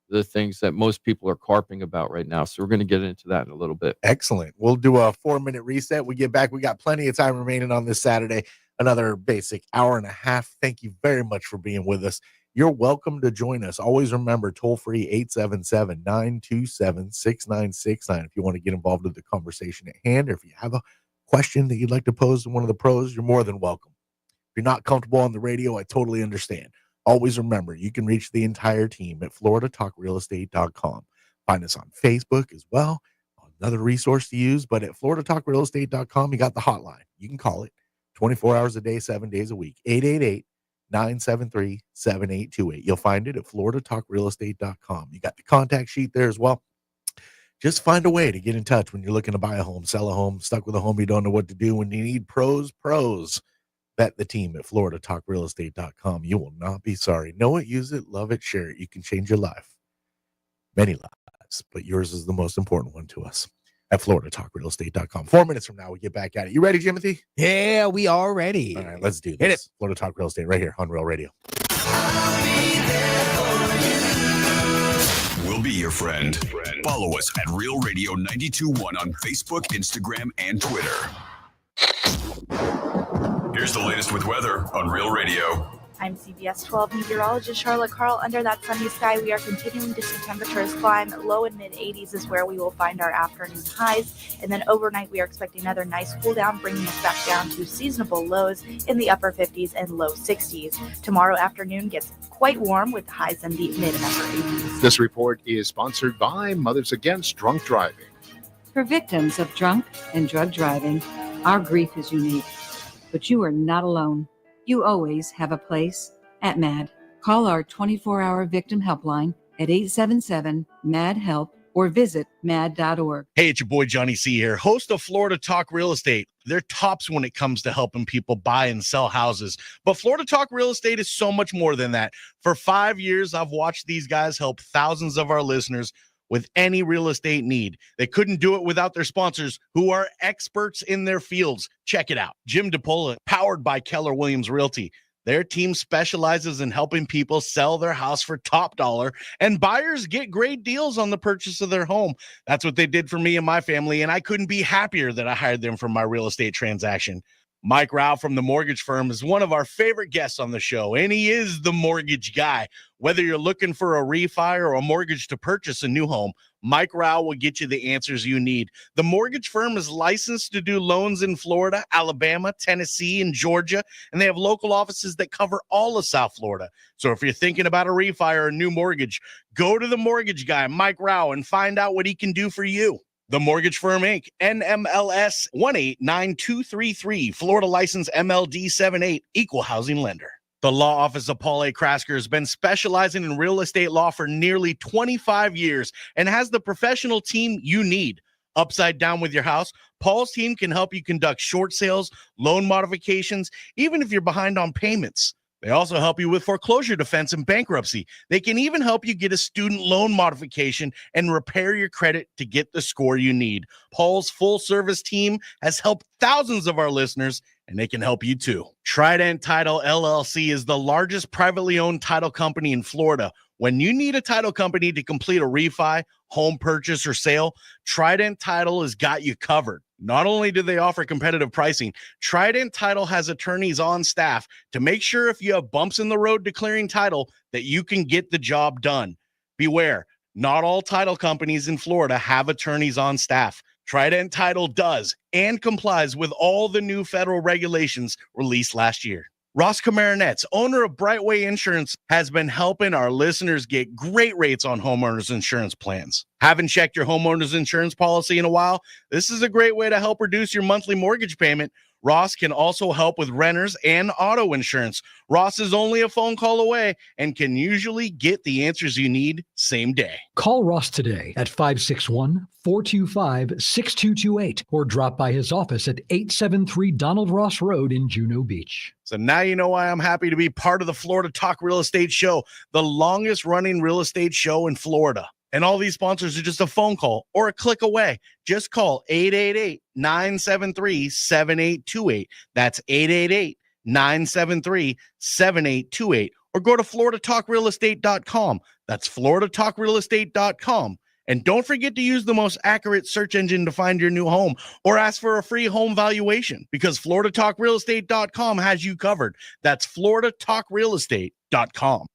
the things that most people are carping about right now. So we're going to get into that in a little bit. Excellent. We'll do a 4-minute reset. We get back. We got plenty of time remaining on this Saturday. another basic hour and a half. Thank you very much for being with us. You're welcome to join us. Always remember, toll free 877-927-6969 if you want to get involved with the conversation at hand, or if you have a question that you'd like to pose to one of the pros, you're more than welcome. If you're not comfortable on the radio, I totally understand. Always remember, you can reach the entire team at floridatalkrealestate.com. Find us on Facebook as well. Another resource to use, but at floridatalkrealestate.com, you got the hotline. You can call it 24 hours a day, 7 days a week, 888-973-7828. You'll find it at floridatalkrealestate.com. You got the contact sheet there as well. Just find a way to get in touch when you're looking to buy a home, sell a home, stuck with a home you don't know what to do. When you need pros, bet the team at floridatalkrealestate.com. You will not be sorry. Know it, use it, love it, share it. You can change your life. Many lives, but yours is the most important one to us at floridatalkrealestate.com. 4 minutes from now, we get back at it. You ready, Jimothy? Yeah, we are ready. All right, let's do this. Hit it. Florida Talk Real Estate right here on Real Radio. We'll be your friend. Follow us at Real Radio 92.1 on Facebook, Instagram, and Twitter. Here's the latest with weather on Real Radio. I'm CBS 12 meteorologist Charlotte Carl. Under that sunny sky, we are continuing to see temperatures climb. Low and mid 80s is where we will find our afternoon highs. And then overnight, we are expecting another nice cool down, bringing us back down to seasonable lows in the upper 50s and low 60s. Tomorrow afternoon gets quite warm with highs in the mid and upper 80s. This report is sponsored by Mothers Against Drunk Driving. For victims of drunk and drug driving, our grief is unique, but you are not alone. You always have a place at MAD. Call our 24-hour victim helpline at 877-MAD-HELP or visit mad.org. Hey, it's your boy Johnny C here, host of Florida Talk Real Estate. They're tops when it comes to helping people buy and sell houses. But Florida Talk Real Estate is so much more than that. For 5 years, I've watched these guys help thousands of our listeners with any real estate need. They couldn't do it without their sponsors, who are experts in their fields. Check it out. Jim DePola, powered by Keller Williams Realty. Their team specializes in helping people sell their house for top dollar, and buyers get great deals on the purchase of their home. That's what they did for me and my family, and I couldn't be happier that I hired them for my real estate transaction. Mike Rauch from the mortgage firm is one of our favorite guests on the show, and he is the mortgage guy. Whether you're looking for a refi or a mortgage to purchase a new home, Mike Rauch will get you the answers you need. The mortgage firm is licensed to do loans in Florida, Alabama, Tennessee, and Georgia, and they have local offices that cover all of South Florida. So if you're thinking about a refi or a new mortgage, go to the mortgage guy, Mike Rauch, and find out what he can do for you. The Mortgage Firm, Inc., NMLS 189233, Florida license MLD 78, equal housing lender. The law office of Paul A. Krasker has been specializing in real estate law for nearly 25 years and has the professional team you need. Upside down with your house, Paul's team can help you conduct short sales, loan modifications, even if you're behind on payments. They also help you with foreclosure defense and bankruptcy. They can even help you get a student loan modification and repair your credit to get the score you need. Paul's full-service team has helped thousands of our listeners, and they can help you too. Trident Title LLC is the largest privately owned title company in Florida. When you need a title company to complete a refi, home purchase, or sale, Trident Title has got you covered. Not only do they offer competitive pricing, Trident Title has attorneys on staff to make sure if you have bumps in the road declaring title that you can get the job done. Beware, not all title companies in Florida have attorneys on staff. Trident Title does and complies with all the new federal regulations released last year. Ross Camaronets, owner of Brightway Insurance, has been helping our listeners get great rates on homeowners insurance plans. Haven't checked your homeowners insurance policy in a while? This is a great way to help reduce your monthly mortgage payment. Ross can also help with renters and auto insurance. Ross is only a phone call away and can usually get the answers you need same day. Call Ross today at 561-425-6228 or drop by his office at 873 Donald Ross Road in Juno Beach. So now you know why I'm happy to be part of the Florida Talk Real Estate Show, the longest running real estate show in Florida. And all these sponsors are just a phone call or a click away. Just call 888-973-7828. That's 888-973-7828. Or go to floridatalkrealestate.com. That's floridatalkrealestate.com And don't forget to use the most accurate search engine to find your new home or ask for a free home valuation because FloridaTalkRealEstate.com has you covered. That's FloridaTalkRealEstate.com.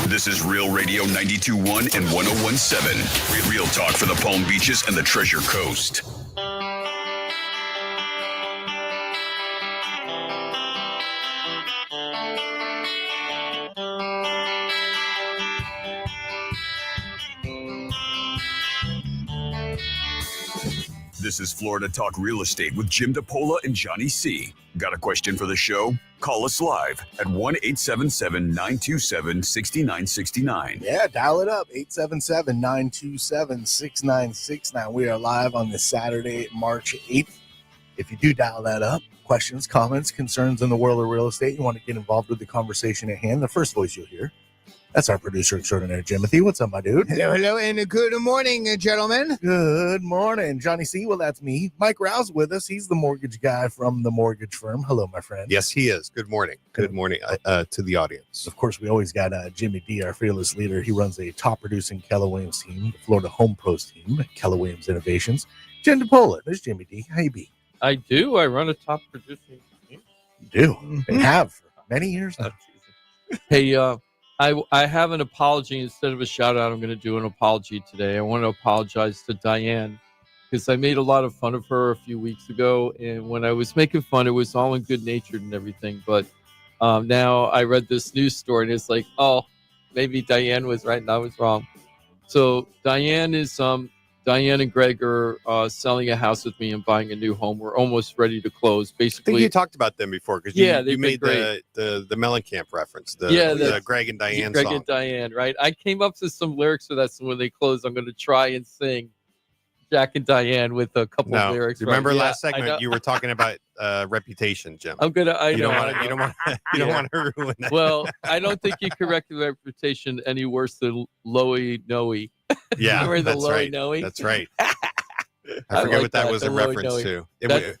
This is Real Radio 92.1 and 101.7. Real talk for the Palm Beaches and the Treasure Coast. This is Florida Talk Real Estate with Jim DePola and Johnny C. Got a question for the show? Call us live at 1-877-927-6969. Yeah, dial it up, 877-927-6969. We are live on this Saturday, March 8th. If you do dial that up, questions, comments, concerns in the world of real estate, you want to get involved with the conversation at hand, the first voice you'll hear, that's our producer extraordinaire, Jimothy. What's up, my dude? Hello, and good morning, gentlemen. Good morning. Johnny C, well, that's me. Mike Rouse with us. He's the mortgage guy from the mortgage firm. Hello, my friend. Yes, he is. Good morning. Good morning to the audience. Of course, we always got Jimmy D, our fearless leader. He runs a top-producing Keller Williams team, the Florida Home Pros team, Keller Williams Innovations. Jim DePola, there's Jimmy D. How you be? I do. I run a top producing team. You do. And have for many years now. Hey, I have an apology. Instead of a shout out, I'm going to do an apology today. I want to apologize to Diane because I made a lot of fun of her a few weeks ago. And when I was making fun, it was all in good natured and everything. But now I read this news story and it's like, oh, maybe Diane was right and I was wrong. So Diane and Greg are selling a house with me and buying a new home. We're almost ready to close. I Basically, think you talked about them before because you made the Mellencamp reference. The Greg and Diane Greg song. and Diane, right? I came up with some lyrics for that. So when they close, I'm going to try and sing Jack and Diane with a couple lyrics. Remember right? last segment you were talking about reputation, Jim. I'm gonna. You don't want to ruin that. Well, I don't think you corrected the reputation any worse than Loey Noe. Yeah, Remember the that's Loey right. Noe? That's right. I forget what that was a reference to.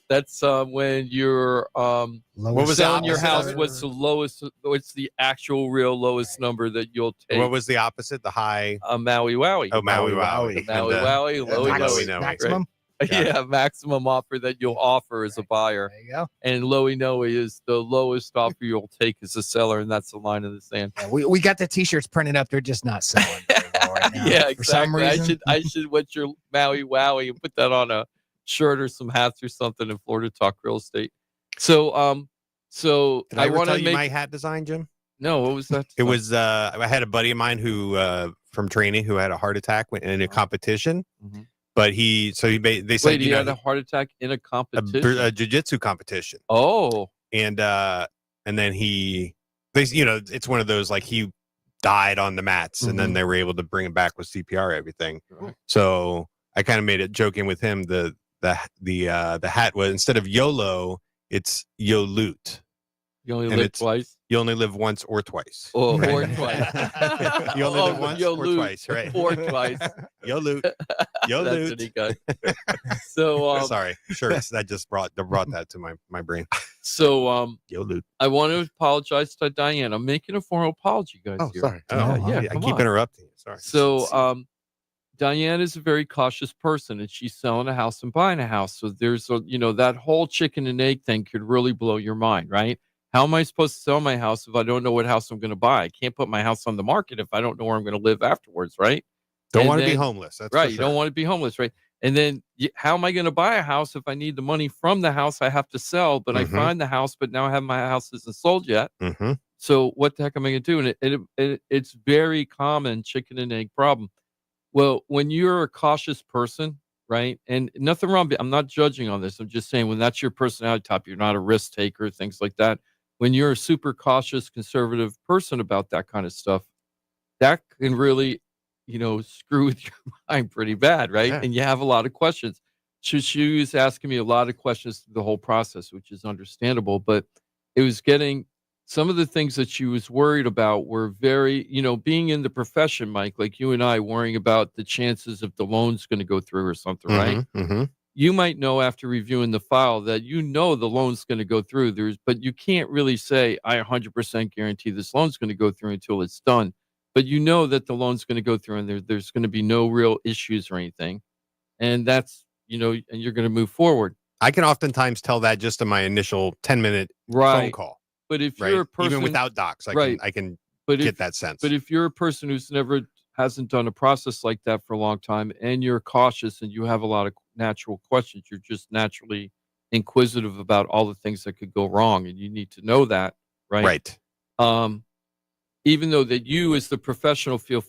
That's when you're what was selling the your house. opposite? What's the lowest? What's the actual real lowest number that you'll take? What was the opposite? The high Maui Wowie. Oh, Maui Wowie. Maui Wowie. Loey Noe. Maximum. Yeah, maximum offer that you'll offer as a buyer. There you go. And Loey Noe is the lowest offer you'll take as a seller, and that's the line in the sand. Yeah, we got the T-shirts printed up. They're just not selling very well right now. Yeah, For some exactly. reason. I should wet your Maui Wowie and put that on a shirt or some hats or something in Florida Talk Real Estate. So Did I want tell to you make my hat design, Jim? No, what was that? It was I had a buddy of mine who from training who had a heart attack in a competition. Mm-hmm. But they said Wait, he had a heart attack in a competition, a jiu-jitsu competition. Oh, and then it's one of those like he died on the mats, and then they were able to bring him back with CPR, everything. Right. So I kind of made it joking with him. The hat was, instead of YOLO, it's YOLUT. You only live twice. You only live once or twice. Oh, right? or twice. You only live once or twice, right? Or twice. YOLUT. That's what he got. So sorry, shirts. That just brought that to my brain. So YOLUT. I want to apologize to Diane. I'm making a formal apology, guys. Oh, here. sorry. I keep interrupting. Sorry. So Diane is a very cautious person, and she's selling a house and buying a house. So there's that whole chicken and egg thing could really blow your mind, right? How am I supposed to sell my house if I don't know what house I'm going to buy? I can't put my house on the market if I don't know where I'm going to live afterwards, right? Don't want to be homeless. That's right. For You sure. don't want to be homeless, right? And then how am I going to buy a house if I need the money from the house I have to sell, but I find the house, but now I have my house isn't sold yet. So what the heck am I going to do? And it's very common chicken and egg problem. Well, when you're a cautious person, right? And nothing wrong. I'm not judging on this. I'm just saying when that's your personality type, you're not a risk taker, things like that. When you're a super cautious, conservative person about that kind of stuff, that can really, screw with your mind pretty bad, right? Yeah. And you have a lot of questions. She was asking me a lot of questions through the whole process, which is understandable, but it was getting some of the things that she was worried about were very, being in the profession, Mike, like you and I, worrying about the chances of the loan's going to go through or something, right? You might know after reviewing the file that the loan's going to go through. But you can't really say, I 100% guarantee this loan's going to go through until it's done. but you know that the loan's going to go through and there's going to be no real issues or anything. And that's, and you're going to move forward. I can oftentimes tell that just in my initial 10-minute phone call. But if you're a person, even without docs, I can get that sense. But if you're a person who's hasn't done a process like that for a long time, and you're cautious and you have a lot of natural questions, you're just naturally inquisitive about all the things that could go wrong, and you need to know that, right? Even though that you as the professional feel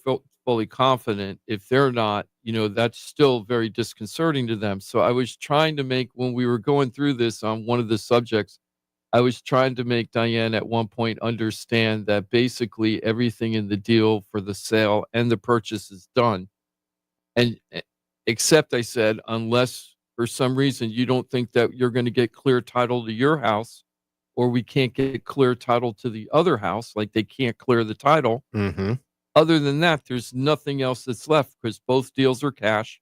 fully confident, if they're not, that's still very disconcerting to them. So I was trying to make, when we were going through this on one of the subjects, I was trying to make Diane at one point understand that basically everything in the deal for the sale and the purchase is done. And except, I said, unless for some reason you don't think that you're going to get clear title to your house, or we can't get clear title to the other house, like they can't clear the title. Mm-hmm. Other than that, there's nothing else that's left because both deals are cash.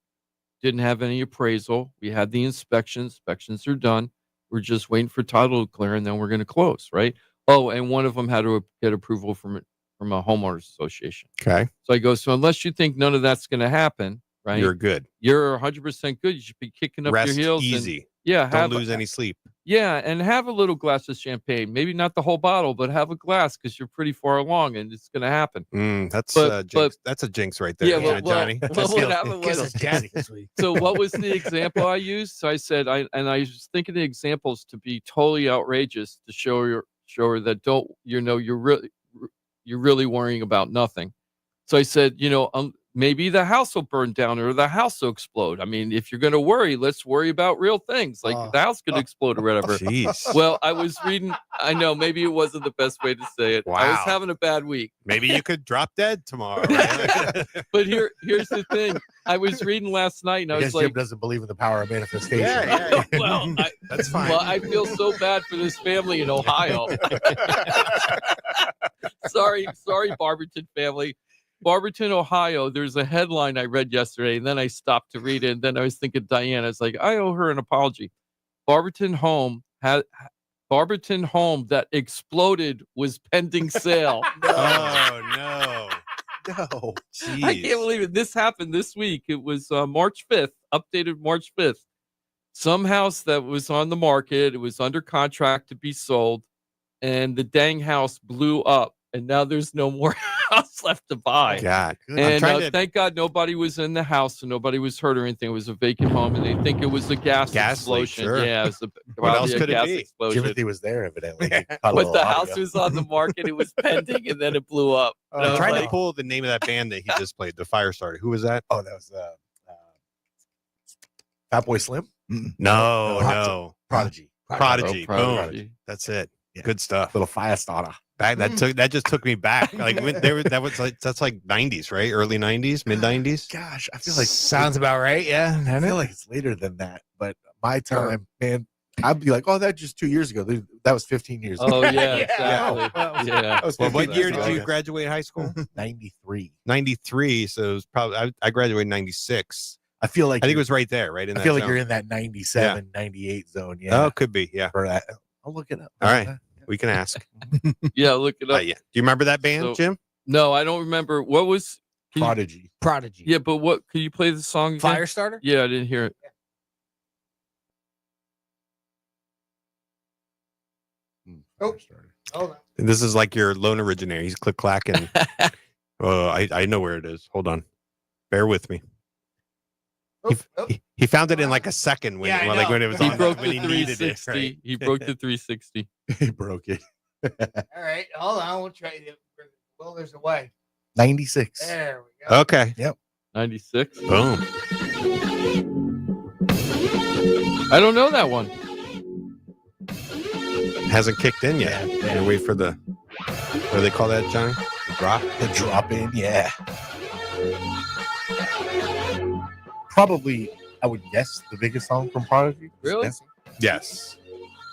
Didn't have any appraisal. We had the inspections. Inspections are done. We're just waiting for title to clear, and then we're going to close, right? Oh, and one of them had to get approval from a homeowners association. Okay. So I go, so unless you think none of that's going to happen, right? You're good. You're 100% good. You should be kicking up Rest your heels. easy. And, don't lose any sleep. Yeah, and have a little glass of champagne. Maybe not the whole bottle, but have a glass because you're pretty far along, and it's going to happen. That's a jinx right there. Yeah, Johnny. What happened was, so what was the example I used? So I said, I was thinking the examples to be totally outrageous to show her that you're really worrying about nothing. So I said, maybe the house will burn down or the house will explode. I mean, if you're going to worry, let's worry about real things like the house could explode or whatever. Jeez. Well, I was reading. I know maybe it wasn't the best way to say it. Wow. I was having a bad week. Maybe you could drop dead tomorrow. But here's the thing. I was reading last night and I was Jim like, doesn't believe in the power of manifestation. well, that's fine. Well, I feel so bad for this family in Ohio. Sorry, Barberton family. Barberton, Ohio, there's a headline I read yesterday, and then I stopped to read it, and then I was thinking, Diane, I was like, I owe her an apology. Barberton home that exploded was pending sale. Oh, no. No. Jeez. I can't believe it. This happened this week. It was March 5th, updated March 5th. Some house that was on the market, it was under contract to be sold, and the dang house blew up, and now there's no more house left to buy. God. And thank God nobody was in the house and nobody was hurt or anything. It was a vacant home, and they think it was a gas explosion. Leak, sure. Yeah, it was what else could gas it be? explosion. Timothy was there, evidently. But the house was on the market. It was pending, and then it blew up. I'm trying to pull the name of that band that he just played, the Firestarter. Who was that? Oh, that was Fatboy Slim? No. Prodigy. Prodigy. Prodigy. Boom. That's it. Yeah. Good stuff. Little Firestarter. That just took me back. Like that's like 90s, right? Early 90s, mid 90s. Gosh, I feel like Sounds about right. Yeah. I feel like it's later than that. But my time, man, I'd be like, oh, that's just 2 years ago. That was 15 years ago. Oh yeah, exactly. Yeah. That was Well, 15 what year years did ago. you graduate high school? 93. 93. So it was probably I graduated in 96. I feel like I think it was right there, right in I that feel like zone. you're in that 97, 98 zone. Yeah. Oh, could be. Yeah. For that. I'll look it up. All right. We can ask. Yeah, look it up. Yeah. Do you remember that band, So- Jim? No, I don't remember. What was? Prodigy. Prodigy. Yeah, but what? Can you play the song again? Firestarter? Yeah, I didn't hear it. Oh. This is like your lone originator. He's click clacking. I know where it is. Hold on. Bear with me. He found it in like a second when it was He on broke when the he needed it. 360. Right? He broke the 360. He broke it. All right. Hold on. We'll try it. Well, there's a way. 96. There we go. Okay. 96. Boom. I don't know that one. Hasn't kicked in yet. Yeah. Wait for the what do they call that, Johnny? The drop in, yeah. Probably, I would guess, the biggest song from Prodigy. Really? Yes.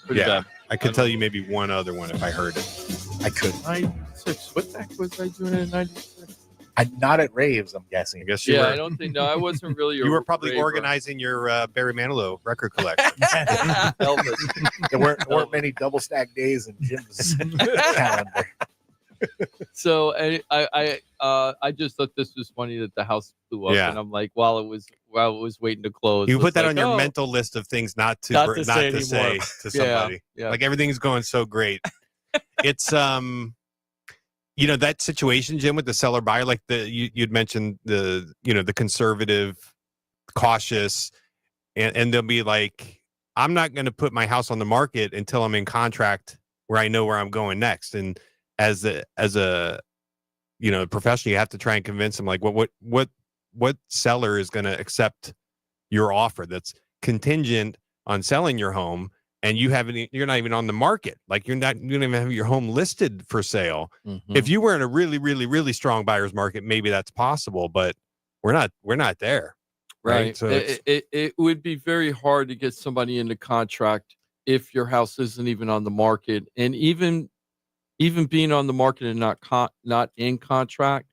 Pretty bad. I could tell you maybe one other one if I heard it. I could. 96. What the heck was I doing in 96? I'm not at raves, I'm guessing. I guess you Yeah, were. I don't think. No, I wasn't really. You were probably raver. organizing your Barry Manilow record collection. Elvis. There weren't many double stack days in Jim's calendar. So I just thought this was funny that the house blew up, Yeah. and I'm like, while it was waiting to close, You I put was that like, on your "Oh, mental list of things not to not to say say anymore." to somebody. Yeah. Like everything's going so great. It's you know, that situation, Jim, with the seller buyer, like you'd mentioned the, you know, the conservative, cautious, and they'll be like, I'm not going to put my house on the market until I'm in contract where I know where I'm going next. And as a you know, professional, you have to try and convince them, like, what seller is going to accept your offer that's contingent on selling your home, and you're not even on the market. Like you don't even have your home listed for sale. Mhm. If you were in a really, really, really strong buyer's market, maybe that's possible, but we're not there. Right. So It would be very hard to get somebody into contract if your house isn't even on the market, and even being on the market and not in contract,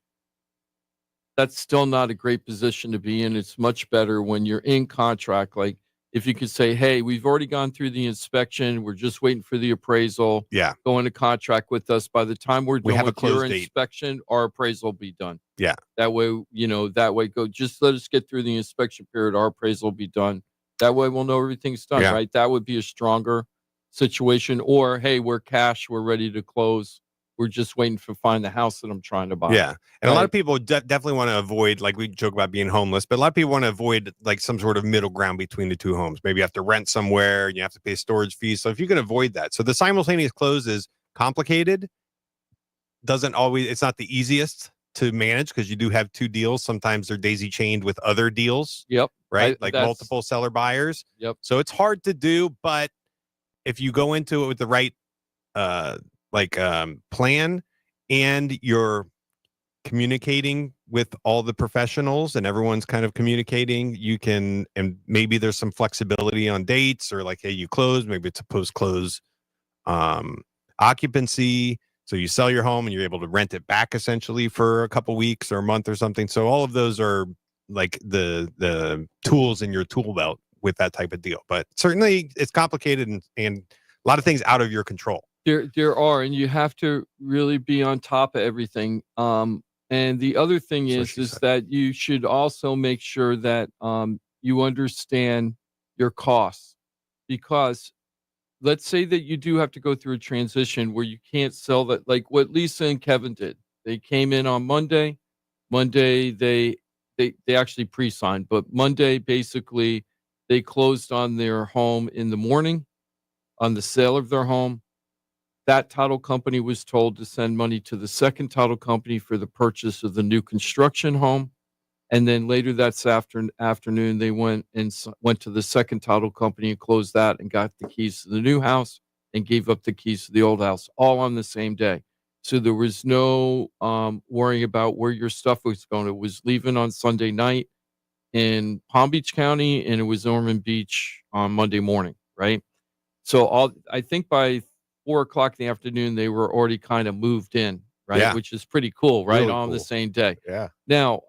that's still not a great position to be in. It's much better when you're in contract. Like if you could say, "Hey, we've already gone through the inspection. We're just waiting for the appraisal. yeah, Go into contract with us. By the time we're we done have a with your close date. inspection, our appraisal will be done." Yeah. That way, go. Just let us get through the inspection period. Our appraisal will be done. That way, we'll know everything's done. Yeah. Right. That would be a stronger situation. Or, hey, we're cash. We're ready to close. We're just waiting to find the house that I'm trying to buy. Yeah. And a lot Right. of people definitely want to avoid, like we joke about being homeless, but a lot of people want to avoid like some sort of middle ground between the two homes. Maybe you have to rent somewhere and you have to pay storage fees. So if you can avoid that. So the simultaneous close is complicated. It's not the easiest to manage because you do have two deals. Sometimes they're daisy chained with other deals, Yep. right? Like multiple seller buyers. Yep. So it's hard to do, but if you go into it with the right plan, and you're communicating with all the professionals and everyone's kind of communicating, and maybe there's some flexibility on dates, or like, hey, you close, maybe it's a post-close occupancy. So you sell your home and you're able to rent it back essentially for a couple weeks or a month or something. So all of those are like the tools in your tool belt with that type of deal. But certainly it's complicated and a lot of things out of your control. There are, and you have to really be on top of everything. And the other thing So is she said. that you should also make sure that you understand your costs, because let's say that you do have to go through a transition where you can't sell that, like what Lisa and Kevin did. They came in on Monday. Monday they actually pre-signed, but Monday basically they closed on their home in the morning on the sale of their home. That title company was told to send money to the second title company for the purchase of the new construction home. And then later that afternoon, they went to the second title company and closed that and got the keys to the new house and gave up the keys to the old house, all on the same day. So there was no worrying about where your stuff was going. It was leaving on Sunday night in Palm Beach County, and it was Ormond Beach on Monday morning, right? So I think by 4 o'clock in the afternoon, they were already kind of moved in, right? Yeah. Which is pretty cool, right? Really On the cool. same day. Yeah. Now,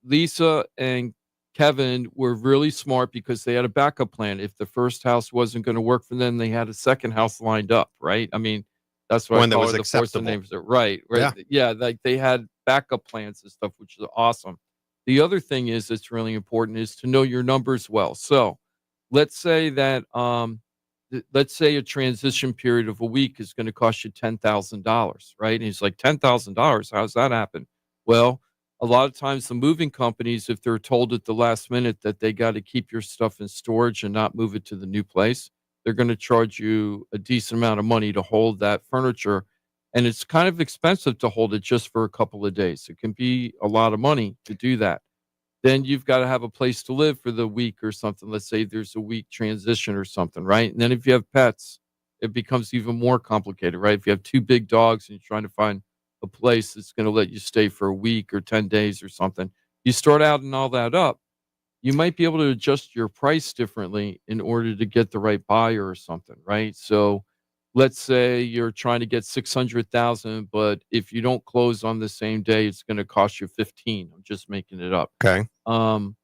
Lisa and Kevin were really smart because they had a backup plan. If the first house wasn't going to work for them, they had a second house lined up, right? I mean, that's what One I that call was it, the force of acceptable. names. Right. Yeah, like they had backup plans and stuff, which is awesome. The other thing is that's really important is to know your numbers well. So let's say that let's say a transition period of a week is going to cost you $10,000, right? And he's like, $10,000? How's that happen? Well, a lot of times the moving companies, if they're told at the last minute that they got to keep your stuff in storage and not move it to the new place, they're going to charge you a decent amount of money to hold that furniture. And it's kind of expensive to hold it just for a couple of days. It can be a lot of money to do that. Then you've got to have a place to live for the week or something. Let's say there's a week transition or something, right? And then if you have pets, it becomes even more complicated, right? If you have two big dogs and you're trying to find a place that's going to let you stay for a week or 10 days or something, you start out and all that up, you might be able to adjust your price differently in order to get the right buyer or something, right? So let's say you're trying to get 600,000, but if you don't close on the same day, it's going to cost you 15. I'm just making it up. Okay. Um,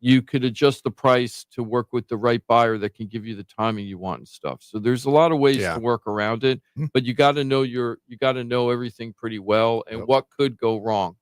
you could adjust the price to work with the right buyer that can give you the timing you want and stuff. So there's a lot of ways to work around it, but you got to know everything pretty well and what could go wrong.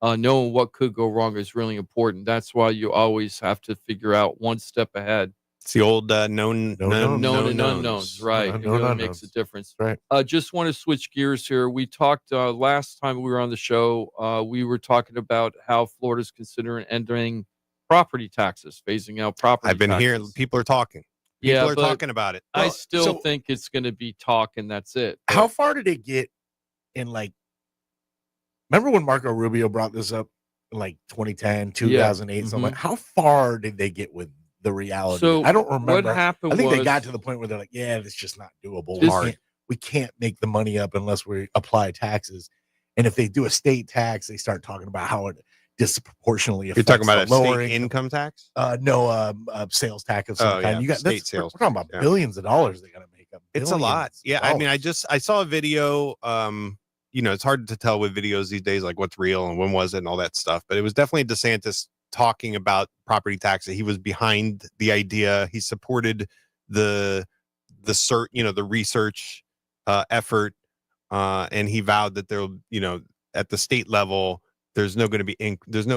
Knowing what could go wrong is really important. That's why you always have to figure out one step ahead. It's the old known and unknowns, right? It really makes a difference. Right. Just want to switch gears here. We talked last time we were on the show. We were talking about how Florida's considering ending property taxes, phasing out property. I've been taxes. hearing people are talking. People are talking about it. I still think it's going to be talk, and that's it. But How far did it get in remember when Marco Rubio brought this up in 2010, 2008, something like how far did they get with the reality? So I don't remember. what happened I think they was- got to the point where they're like, yeah, it's just not doable. This- We can't make the money up unless we apply taxes. And if they do a state tax, they start talking about how it disproportionately affects You're talking about the a lower state income tax? No, sales tax of some kind. You got state sales. We're talking about billions of dollars they got to make up. It's a lot. Yeah, I mean, I saw a video. It's hard to tell with videos these days, like what's real and when was it and all that stuff. But it was definitely DeSantis talking about property taxes. He was behind the idea. He supported the research effort, and he vowed that there'll, at the state level, there's no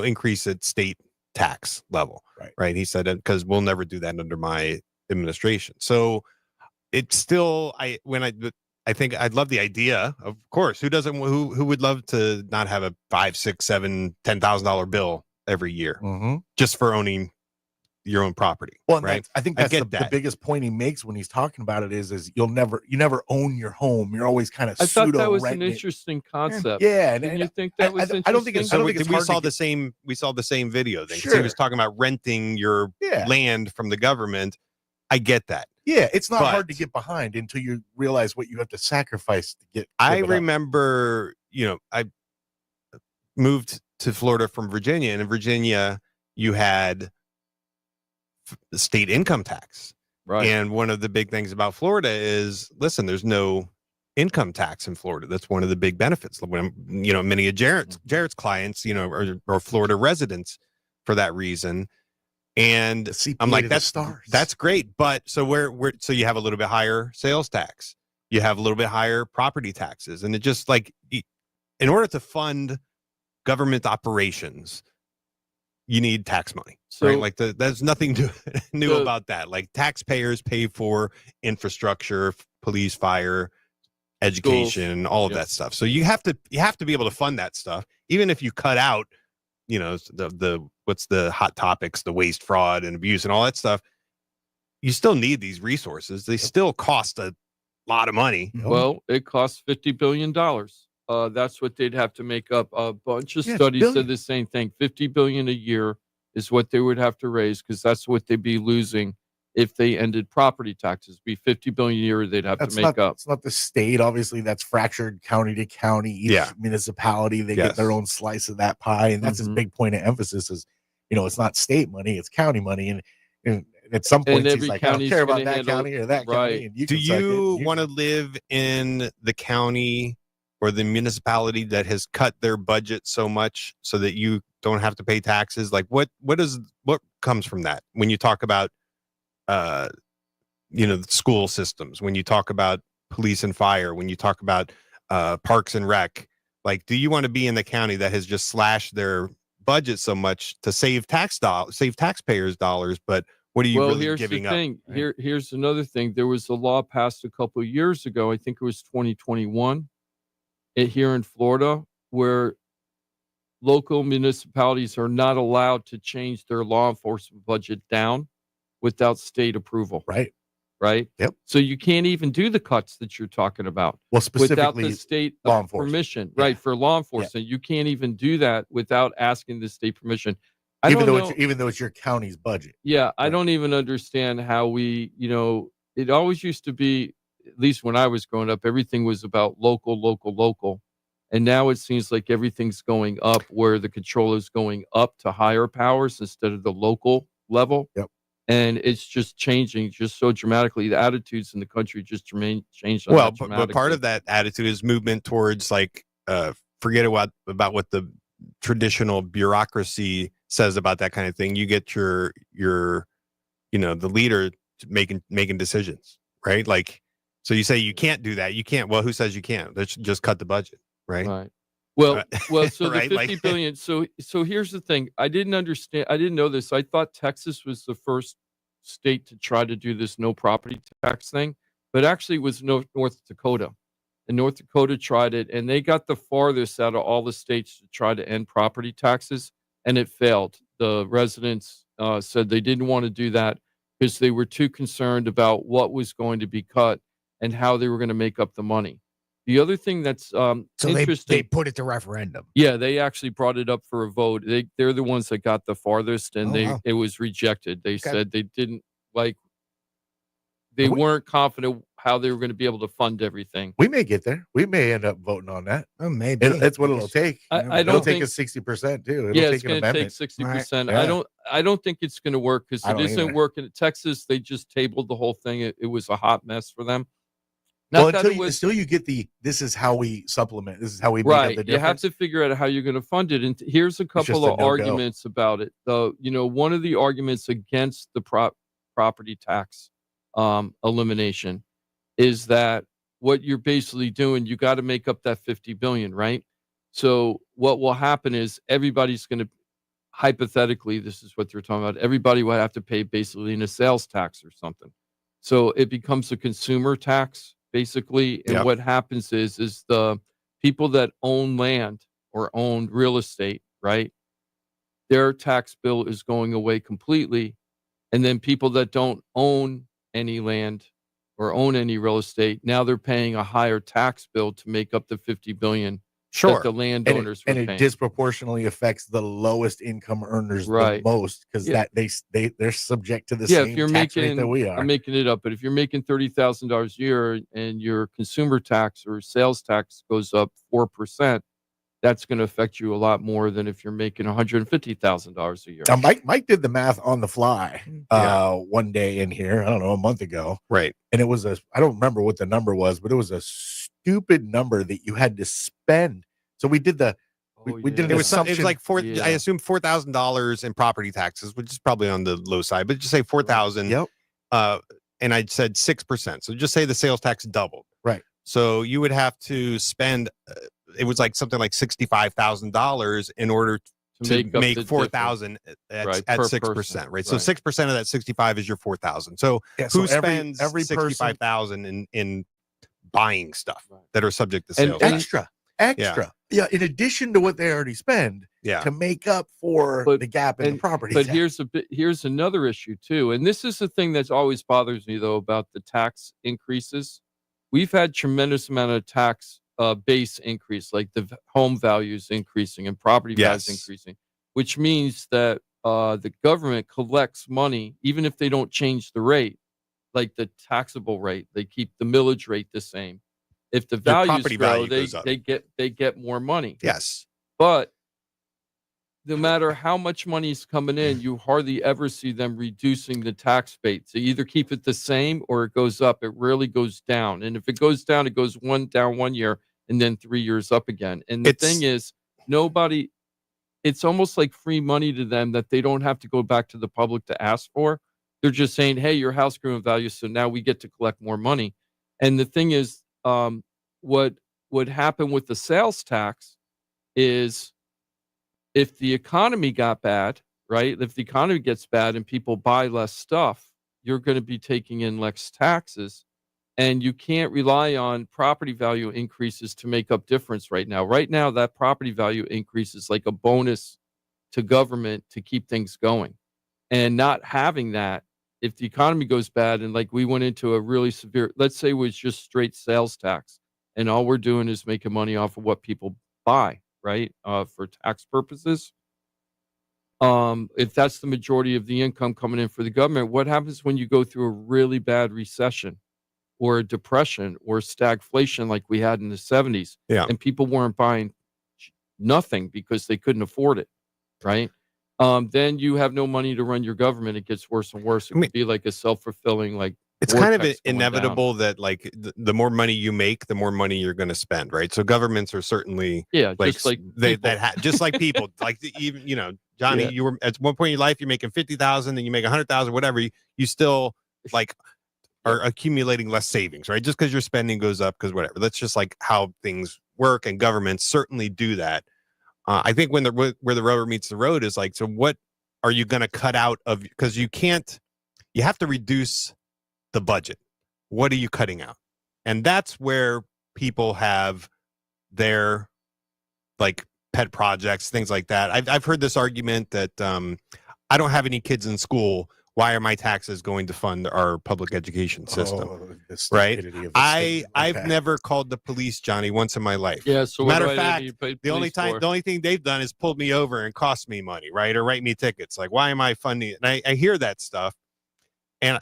increase at state tax level. Right. He said, because we'll never do that under my administration. So it's still, I think I'd love the idea. Of course, who would love to not have a $5,000, $6,000, $7,000, $10,000 bill every year just for owning your own property? Well, right? I think that's the biggest point he makes when he's talking about it is you never own your home. You're always kind of I thought that was an pseudo-renting it. interesting concept. Yeah, Didn't you think that was interesting? I don't think it's. we saw the same video thing. He was talking about renting your land from the government. I get that. Yeah, it's not hard to get behind until you realize what you have to sacrifice to get. I remember, I moved to Florida from Virginia, and in Virginia you had the state income tax. Right. And one of the big things about Florida is, listen, there's no income tax in Florida. That's one of the big benefits. When many of Jared's clients, are Florida residents for that reason. And I'm like, that's great. But so so you have a little bit higher sales tax, you have a little bit higher property taxes, and it just in order to fund government operations, you need tax money. So, right? There's nothing new about that. Like, taxpayers pay for infrastructure, police, fire, education, all of that stuff. So you have to be able to fund that stuff, even if you cut out, what's the hot topics, the waste, fraud, and abuse, and all that stuff. You still need these resources. They still cost a lot of money. Well, it costs $50 billion. That's what they'd have to make up. A bunch of studies said the same thing. $50 billion a year is what they would have to raise, because that's what they'd be losing if they ended property taxes. Be $50 billion a year they'd have to make up. It's not the state. Obviously, that's fractured county to county. Each municipality, they get their own slice of that pie, and that's his big point of emphasis. Is it's not state money, it's county money, and at some point he's like, I don't care about that county or that county. And do you want to live in the county or the municipality that has cut their budget so much so that you don't have to pay taxes? Like, what comes from that when you talk about school systems, when you talk about police and fire, when you talk about parks and rec? Like, do you want to be in the county that has just slashed their budget so much to save taxpayers' dollars, but what are you really giving up? Right? Here's another thing. There was a law passed a couple of years ago, I think it was 2021, here in Florida, where local municipalities are not allowed to change their law enforcement budget down without state approval. Right. Yep. So you can't even do the cuts that you're talking about. Well, specifically without the state law enforcement permission. Right. For law enforcement, you can't even do that without asking the state permission. Even though it's your county's budget. Yeah. I don't even understand how we, it always used to be, at least when I was growing up, everything was about local. And now it seems like everything's going up, where the control is going up to higher powers instead of the local level. Yep. And it's just changing just so dramatically. The attitudes in the country just changed. Well, but part of that attitude is movement towards forget about what the traditional bureaucracy says about that kind of thing. You get your the leader making decisions, right? Like, so you say you can't do that. You can't. Well, who says you can't? Let's just cut the budget, right? Right. Well, so the right? 50 billion. So here's the thing. I didn't understand. I didn't know this. I thought Texas was the first state to try to do this no property tax thing, but actually it was North Dakota. And North Dakota tried it, and they got the farthest out of all the states to try to end property taxes, and it failed. The residents said they didn't want to do that because they were too concerned about what was going to be cut and how they were going to make up the money. The other thing that's So interesting, they put it to referendum. yeah, they actually brought it up for a vote. They're the ones that got the farthest, and wow. it was rejected. They Okay. said they didn't like. They weren't confident how they were going to be able to fund everything. We may get there. We may end up voting on that. Oh, maybe That's what it'll take. I It'll don't take think us 60% too. It'll yeah, take it's an going to take amendment. 60%. Right. Yeah. I don't think it's going to work because I it don't isn't either. working. In Texas, they just tabled the whole thing. It was a hot mess for them. Well, Not that until it you, was until you get this is how we supplement. This is how we make up right. the You have difference. to figure out how you're going to fund it. And here's a just couple a of no-go. arguments about it. One of the arguments against the property tax elimination is that what you're basically doing, you got to make up that 50 billion, right? So what will happen is everybody's going to, hypothetically, this is what they're talking about. Everybody will have to pay basically in a sales tax or something. So it becomes a consumer tax basically. And Yep. what happens is the people that own land or own real estate, right? Their tax bill is going away completely. And then people that don't own any land or own any real estate, now they're paying a higher tax bill to make up the 50 billion that the landowners and were it paying. disproportionately affects the lowest income earners Right. the most because Yeah. they're subject to the Yeah, same if you're tax rate making, that we are. I'm making it up, but if you're making $30,000 a year and your consumer tax or sales tax goes up 4%, that's going to affect you a lot more than if you're making $150,000 a year. Now, Mike did the math on the fly Yeah. one day in here, I don't know, a month ago. Right. And it was I don't remember what the number was, but it was a stupid number that you had to spend. So we did we did an It was assumption. like Yeah. I assume $4,000 in property taxes, which is probably on the low side, but just say 4,000. Yep. And I said 6%. So just say the sales tax doubled. Right. So you would have to spend. It was like something like $65,000 in order to make up make the 4,000 Right, at per 6%. person. Right. So Right. 6% of that 65 is your 4,000. So Yeah, so who spends every person 65,000 in buying stuff Right. that are subject to And- sales? and- tax? extra. Yeah, in addition to what they already spend Yeah. to make up for But- the gap in the property But tax. here's another issue too, and this is the thing that's always bothers me though about the tax increases. We've had tremendous amount of tax base increase, like the home values increasing and property values Yes. increasing, which means that the government collects money even if they don't change the rate, like the taxable rate. They keep the millage rate the same. If the Their values property grow, value goes up. they get more money. Yes. But no matter how much money is coming in, you hardly ever see them reducing the tax base. They either keep it the same or it goes up. It rarely goes down. And if it goes down, it goes down 1 year and then 3 years up again. And the thing is, it's almost like free money to them that they don't have to go back to the public to ask for. They're just saying, hey, your house grew in value, so now we get to collect more money. And the thing is, what would happen with the sales tax is if the economy got bad, right? If the economy gets bad and people buy less stuff, you're going to be taking in less taxes. And you can't rely on property value increases to make up difference right now. Right now, that property value increase is like a bonus to government to keep things going. And not having that, if the economy goes bad and like we went into a really severe, let's say it was just straight sales tax, and all we're doing is making money off of what people buy, right? For tax purposes. If that's the majority of the income coming in for the government, what happens when you go through a really bad recession or a depression or stagflation like we had in the 70s? Yeah. And people weren't buying nothing because they couldn't afford it, right? Then you have no money to run your government. It gets worse and worse. It could be like a self-fulfilling, like, it's kind of vortex going down. inevitable that like the more money you make, the more money you're going to spend, right? So governments are certainly Yeah, just like they people. just like people, like even Johnny, Yeah. you were at one point in your life, you're making 50,000, then you make 100,000, whatever. You still like are accumulating less savings, right? Just because your spending goes up, because whatever. That's just like how things work, and governments certainly do that. I think where the rubber meets the road is like, so what are you going to cut out of? Because you have to reduce the budget. What are you cutting out? And that's where people have their like pet projects, things like that. I've heard this argument that I don't have any kids in school. Why are my taxes going to fund our public education system? Right? I've never called the police, Johnny, once in my life. Yeah. So Matter what of do I fact, need to pay the only police for? the only thing they've done is pulled me over and cost me money, right? Or write me tickets. Like, why am I funding it? And I hear that stuff. And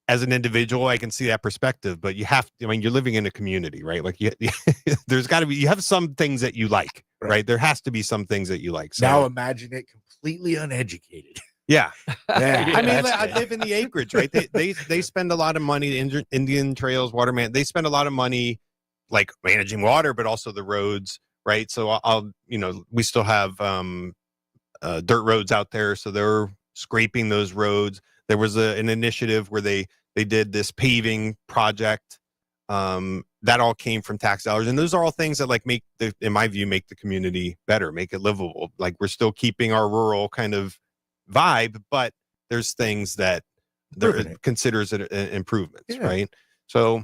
as an individual, I can see that perspective, but you have to, I mean, you're living in a community, right? Like there's got to be, you have some things that you like, right? There has to be some things that you like. So Now imagine it completely uneducated. yeah. Yeah, I mean, I live in the acreage, right? They spend a lot of money, Indian Trails, Waterman. They spend a lot of money like managing water, but also the roads, right? So we still have dirt roads out there. So they're scraping those roads. There was an initiative where they did this paving project. That all came from tax dollars. And those are all things that like in my view, make the community better, make it livable. Like we're still keeping our rural kind of vibe, but there's things that considers it improvements, right? So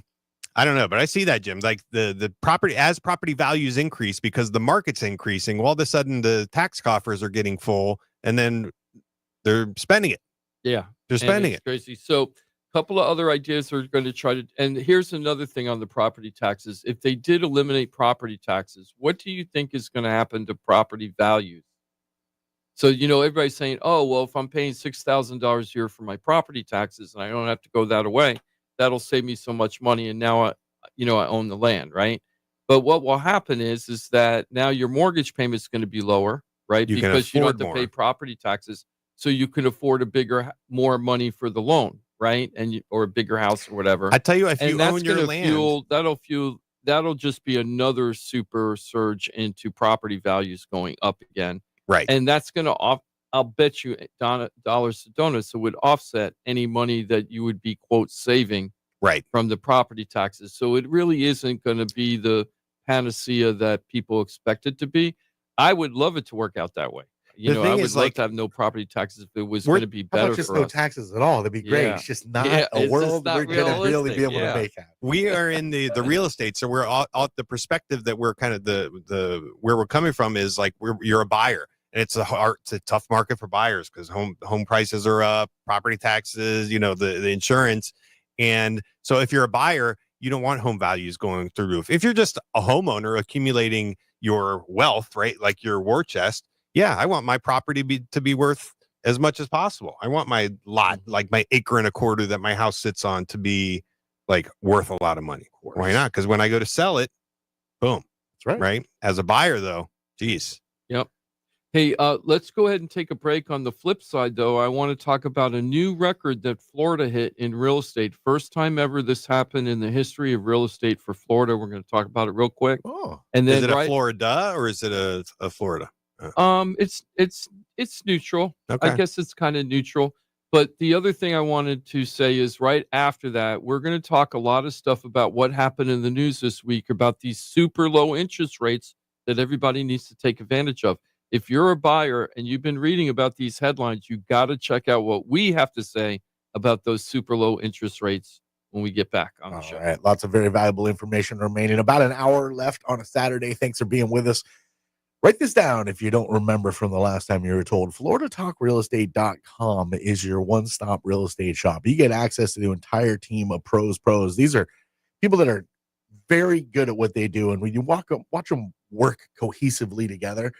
I don't know, but I see that, Jim. Like the property, as property values increase because the market's increasing, well, all of a sudden the tax coffers are getting full, and then they're spending it. Yeah, they're spending it. Crazy. So a couple of other ideas are going to try to, and here's another thing on the property taxes. If they did eliminate property taxes, what do you think is going to happen to property values? So, everybody's saying, oh, well, if I'm paying $6,000 a year for my property taxes and I don't have to go that away, that'll save me so much money. And now, I own the land, right? But what will happen is that now your mortgage payment is going to be lower, right? Because you don't have to pay property taxes. So you can afford more money for the loan, right? Or a bigger house or whatever. I tell you, if you own your land, that'll just be another super surge into property values going up again. Right. And that's going to I'll bet you dollars to donuts, it would offset any money that you would be, quote, saving from the property taxes. So it really isn't going to be the panacea that people expect it to be. I would love it to work out that way. I would love to have no property taxes if it was going to be better for no us. taxes at all. That'd be great. It's just not a world we're going to really be able to make out. We are in the real estate, so we're all the perspective that we're kind of the where we're coming from is like you're a buyer. And it's a tough market for buyers because home prices are up, property taxes, the insurance. And so if you're a buyer, you don't want home values going through the roof. If you're just a homeowner accumulating your wealth, right, like your war chest, yeah, I want my property to be worth as much as possible. I want my lot, like my acre and a quarter that my house sits on, to be like worth a lot of money. Why not? Because when I go to sell it, boom. That's right. Right. As a buyer, though, geez. Yep. Hey, let's go ahead and take a break. On the flip side, though, I want to talk about a new record that Florida hit in real estate. First time ever this happened in the history of real estate for Florida. We're going to talk about it real quick. Oh, and then is it a Florida or is it a Florida? It's neutral. Okay. I guess it's kind of neutral. But the other thing I wanted to say is right after that, we're going to talk a lot of stuff about what happened in the news this week about these super low interest rates that everybody needs to take advantage of. If you're a buyer and you've been reading about these headlines, you got to check out what we have to say about those super low interest rates when we get back on the show. All right. Lots of very valuable information remaining. About an hour left on a Saturday. Thanks for being with us. Write this down if you don't remember from the last time you were told. FloridaTalkRealEstate.com is your one-stop real estate shop. You get access to the entire team of pros. These are people that are very good at what they do. And when you watch them work cohesively together, it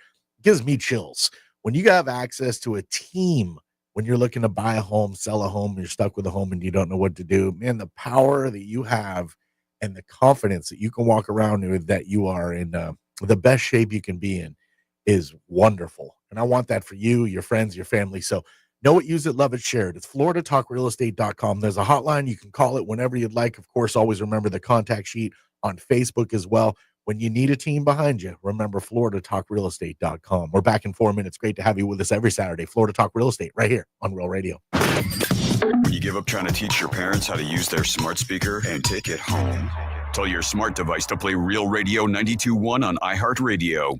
gives me chills. When you have access to a team, when you're looking to buy a home, sell a home, you're stuck with a home and you don't know what to do, man, the power that you have and the confidence that you can walk around with that you are in the best shape you can be in is wonderful. And I want that for you, your friends, your family. So know it, use it, love it, share it. It's FloridaTalkRealEstate.com. There's a hotline. You can call it whenever you'd like. Of course, always remember the contact sheet on Facebook as well. When you need a team behind you, remember FloridaTalkRealEstate.com. We're back in 4 minutes. Great to have you with us every Saturday. Florida Talk Real Estate right here on Real Radio. When you give up trying to teach your parents how to use their smart speaker and take it home, tell your smart device to play Real Radio 92.1 on iHeartRadio.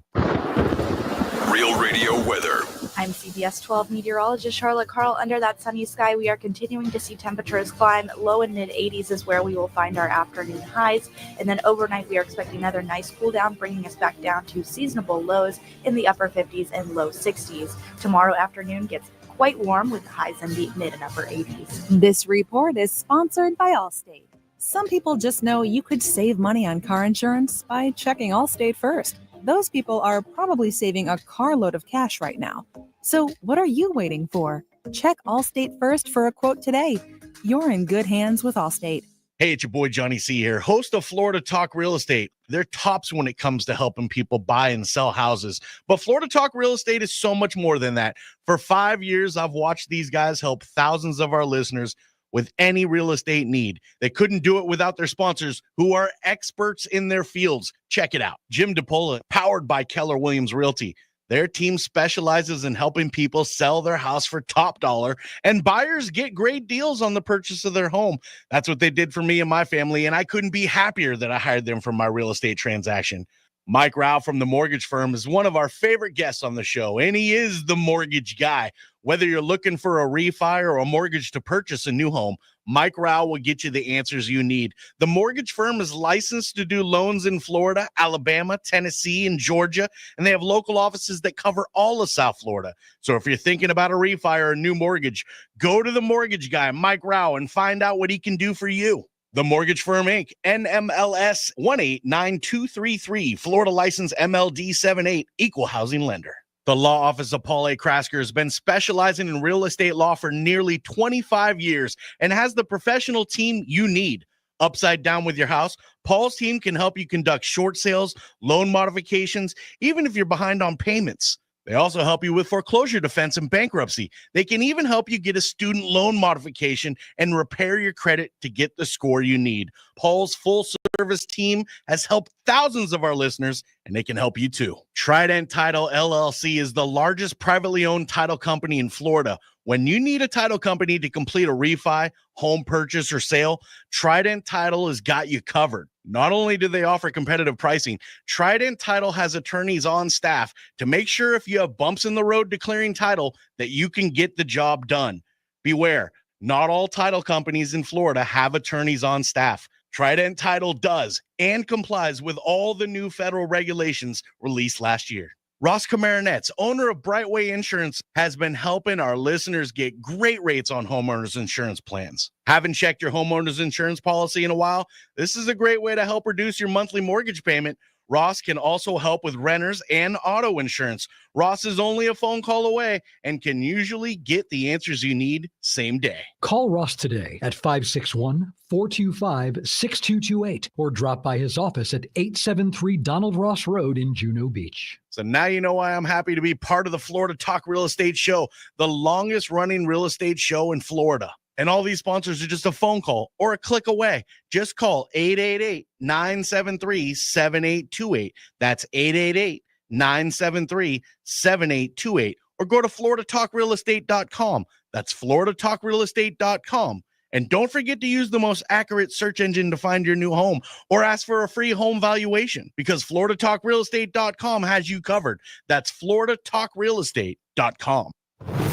Real Radio weather. I'm CBS 12 meteorologist Charlotte Carl. Under that sunny sky, we are continuing to see temperatures climb. Low and mid 80s is where we will find our afternoon highs. And then overnight, we are expecting another nice cool down, bringing us back down to seasonable lows in the upper 50s and low 60s. Tomorrow afternoon gets quite warm with highs in the mid and upper 80s. This report is sponsored by Allstate. Some people just know you could save money on car insurance by checking Allstate first. Those people are probably saving a carload of cash right now. So what are you waiting for? Check Allstate first for a quote today. You're in good hands with Allstate. Hey, it's your boy Johnny C here, host of Florida Talk Real Estate. They're tops when it comes to helping people buy and sell houses. But Florida Talk Real Estate is so much more than that. For 5 years, I've watched these guys help thousands of our listeners with any real estate need. They couldn't do it without their sponsors, who are experts in their fields. Check it out. Jim DePola, powered by Keller Williams Realty. Their team specializes in helping people sell their house for top dollar, and buyers get great deals on the purchase of their home. That's what they did for me and my family, and I couldn't be happier that I hired them for my real estate transaction. Mike Rauch from the mortgage firm is one of our favorite guests on the show, and he is the mortgage guy. Whether you're looking for a refi or a mortgage to purchase a new home, Mike Rauch will get you the answers you need. The mortgage firm is licensed to do loans in Florida, Alabama, Tennessee, and Georgia, and they have local offices that cover all of South Florida. So if you're thinking about a refi or a new mortgage, go to the mortgage guy, Mike Rauch, and find out what he can do for you. The Mortgage Firm, Inc., NMLS 189233, Florida license MLD 78, equal housing lender. The law office of Paul A. Krasker has been specializing in real estate law for nearly 25 years and has the professional team you need. Upside down with your house, Paul's team can help you conduct short sales, loan modifications, even if you're behind on payments. They also help you with foreclosure defense and bankruptcy. They can even help you get a student loan modification and repair your credit to get the score you need. Paul's full-service team has helped thousands of our listeners, and they can help you too. Trident Title LLC is the largest privately owned title company in Florida. When you need a title company to complete a refi, home purchase, or sale, Trident Title has got you covered. Not only do they offer competitive pricing, Trident Title has attorneys on staff to make sure if you have bumps in the road declaring title that you can get the job done. Beware, not all title companies in Florida have attorneys on staff. Trident Title does and complies with all the new federal regulations released last year. Ross Camaronets, owner of Brightway Insurance, has been helping our listeners get great rates on homeowners insurance plans. Haven't checked your homeowners insurance policy in a while? This is a great way to help reduce your monthly mortgage payment. Ross can also help with renters and auto insurance. Ross is only a phone call away and can usually get the answers you need same day. Call Ross today at 561-425-6228 or drop by his office at 873 Donald Ross Road in Juno Beach. So now you know why I'm happy to be part of the Florida Talk Real Estate Show, the longest running real estate show in Florida. And all these sponsors are just a phone call or a click away. Just call 888-973-7828. That's 888-973-7828. Or go to FloridaTalkRealEstate.com. That's FloridaTalkRealEstate.com. And don't forget to use the most accurate search engine to find your new home or ask for a free home valuation because FloridaTalkRealEstate.com has you covered. That's FloridaTalkRealEstate.com.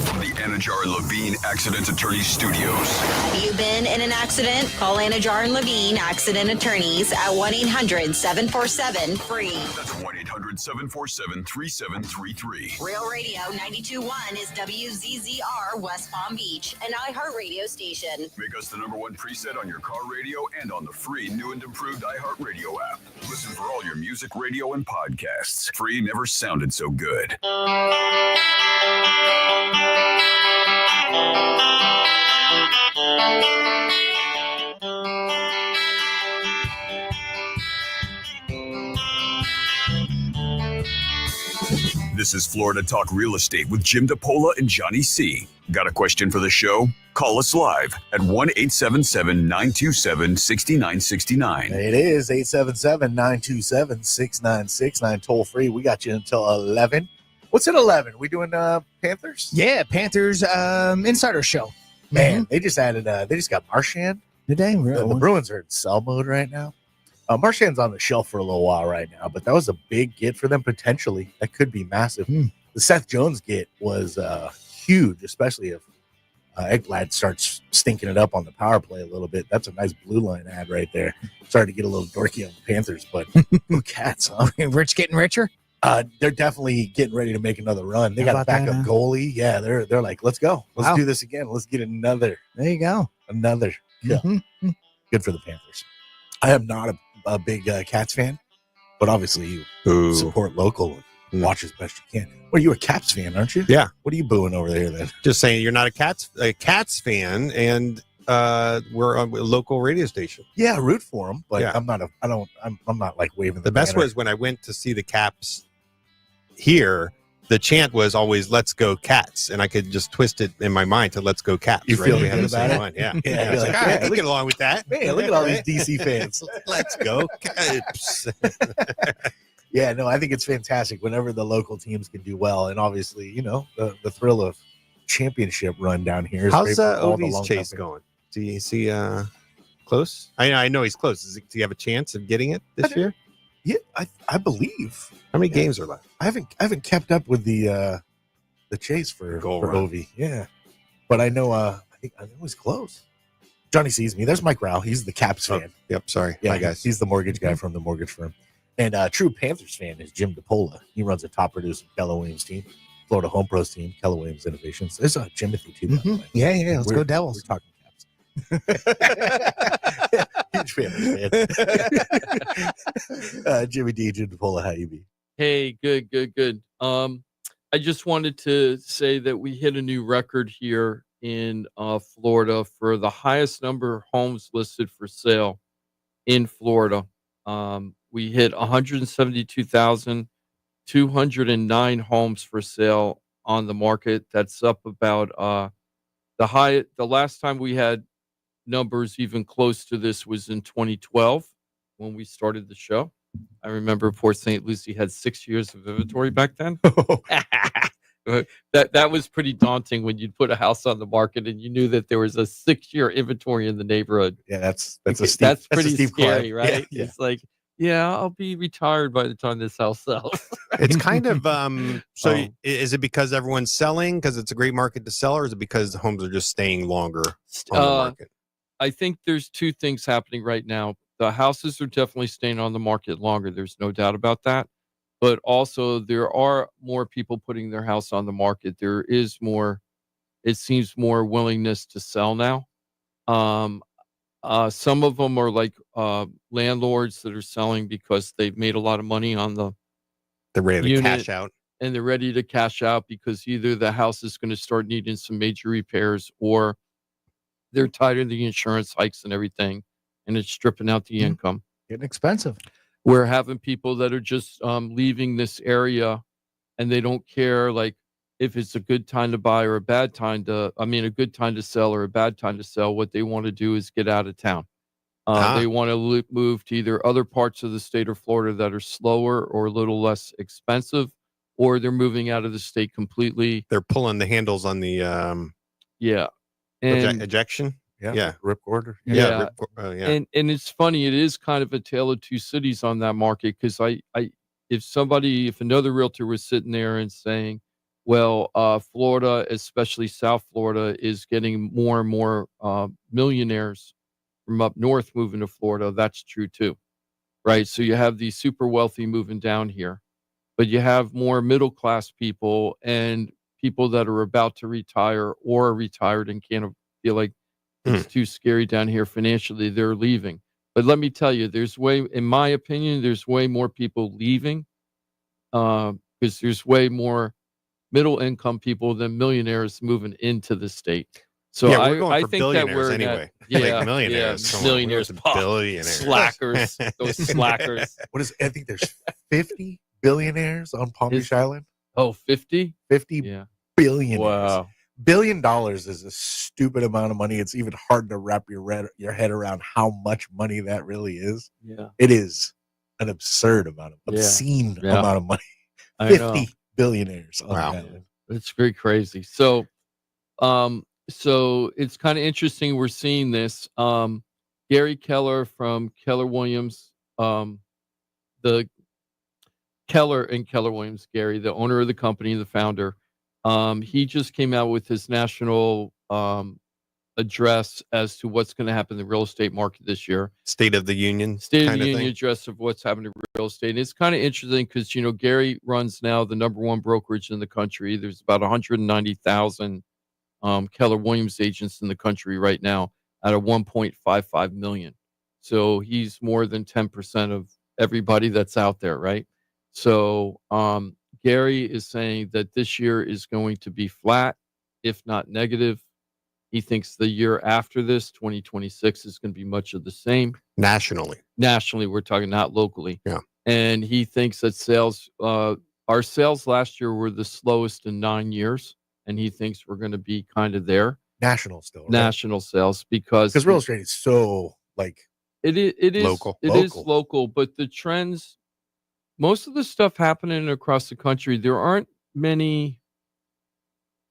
From the Anajar and Levine Accident Attorney Studios. Have you been in an accident? Call Anajar and Levine Accident Attorneys at 1-800-747-FREE. That's 1-800-747-3733. Real Radio 92.1 is WZZR West Palm Beach, an iHeartRadio station. Make us the #1 preset on your car radio and on the free new and improved iHeartRadio app. Listen for all your music, radio, and podcasts. Free never sounded so good. This is Florida Talk Real Estate with Jim DePola and Johnny C. Got a question for the show? Call us live at 1-877-927-6969. It is 877-927-6969. Toll free. We got you until 11. What's at 11? We doing Panthers? Yeah, Panthers Insider Show. Man, they just added, they just got Marchand. Did they? The Bruins are in sell mode right now. Marchand's on the shelf for a little while right now, but that was a big get for them potentially. That could be massive. The Seth Jones get was huge, especially if Ekblad starts stinking it up on the power play a little bit. That's a nice blue line ad right there. Started to get a little dorky on the Panthers, but who cats? Huh? Rich getting richer? They're definitely getting ready to make another run. They got a backup goalie. Yeah, they're like, let's go. Let's do this again. Let's get another. There you go. Another. Yeah. Good for the Panthers. I am not a big Cats fan, but obviously you support local and watch as best you can. Well, you're a Caps fan, aren't you? Yeah. What are you booing over there then? Just saying you're not a Cats fan, and we're a local radio station. Yeah, root for them, but Yeah. I'm not like waving The best banner. was when I went to see the Caps here. The chant was always "Let's go Cats," and I could just twist it in my mind to "Let's go Caps." You feel We had good the about same it? one. Yeah, Yeah, I you're was like, like, all right, I yeah, can get along with that. Man, look at all these DC fans. Let's go Caps. Yeah, no, I think it's fantastic whenever the local teams can do well, and obviously, the thrill of championship run down here is great How's for all the Ovi's long chase company. going? Do you see close? I know he's close. Do you have a chance of getting it this year? Yeah, I believe. How many games are left? I haven't kept up with the chase for run. Ovi. Yeah, but I know I think he's close. Johnny sees me. There's Mike Rauch. He's the Caps fan. Yep. Sorry. Yeah, Bye, guys. He's the mortgage guy from the mortgage firm. And true Panthers fan is Jim DePola. He runs a top producing Keller Williams team, Florida Home Pros team, Keller Williams Innovations. There's a Jimothy too. By the way. Yeah. Let's go Devils. We're talking Caps. Huge fan. Jimmy D, Jim DePola, how you be? Hey, good. I just wanted to say that we hit a new record here in Florida for the highest number of homes listed for sale in Florida. We hit 172,209 homes for sale on the market. That's up about the last time we had numbers even close to this was in 2012 when we started the show. I remember Port St. Lucie had 6 years of inventory back then. That was pretty daunting when you'd put a house on the market and you knew that there was a 6-year inventory in the neighborhood. Yeah, that's pretty scary, right? Yeah. It's like, yeah, I'll be retired by the time this house sells. It's kind of is it because everyone's selling because it's a great market to sell, or is it because the homes are just staying longer on the market? I think there's two things happening right now. The houses are definitely staying on the market longer. There's no doubt about that. But also there are more people putting their house on the market. There is more, it seems, more willingness to sell now. Some of them are like landlords that are selling because they've made a lot of money on They're ready to unit, cash out. and they're ready to cash out because either the house is going to start needing some major repairs or they're tired of the insurance hikes and everything, and it's stripping out the income. Getting expensive. We're having people that are just leaving this area and they don't care like if it's a good time to buy or a bad time to, a good time to sell or a bad time to sell. What they want to do is get out of town. They want to move to either other parts of the state of Florida that are slower or a little less expensive, or they're moving out of the state completely. They're pulling the handles on the And ejection. Yeah. Rip order. Yeah. Yeah. And it's funny, it is kind of a tale of two cities on that market, because if another realtor was sitting there and saying, well, Florida, especially South Florida, is getting more and more millionaires from up north moving to Florida, that's true too, right? So you have these super wealthy moving down here, but you have more middle class people and people that are about to retire or are retired and can't feel like it's too scary down here financially. They're leaving. But let me tell you, in my opinion, there's way more people leaving because there's way more middle income people than millionaires moving into the state. So yeah, we're going I for think that we're anyway. like millionaires. Yeah, millionaires, Billionaires. slackers, those slackers. I think there's 50 billionaires on Palm Beach Island. Oh, 50? 50 Yeah. billionaires. Wow. $1 billion is a stupid amount of money. It's even hard to wrap your head around how much money that really is. Yeah. It is an absurd amount of obscene Yeah. amount of money. I 50 know. billionaires on Wow. the island. It's very crazy. So it's kind of interesting we're seeing this. Gary Keller from Keller Williams, the Keller and Keller Williams, Gary, the owner of the company, the founder, he just came out with his national address as to what's going to happen in the real estate market this year. State of the Union. State of kind the of Union thing. address of what's happening in real estate. And it's kind of interesting because, Gary runs now the number one brokerage in the country. There's about 190,000 Keller Williams agents in the country right now out of 1.55 million. So he's more than 10% of everybody that's out there, right? So Gary is saying that this year is going to be flat, if not negative. He thinks the year after this, 2026, is going to be much of the same. Nationally. Nationally, we're talking, not locally. Yeah. And he thinks that sales, our sales last year were the slowest in 9 years. And he thinks we're going to be kind of there. National still, right? National sales, because real estate is so it is local. It is local, but the trends, most of the stuff happening across the country, there aren't many.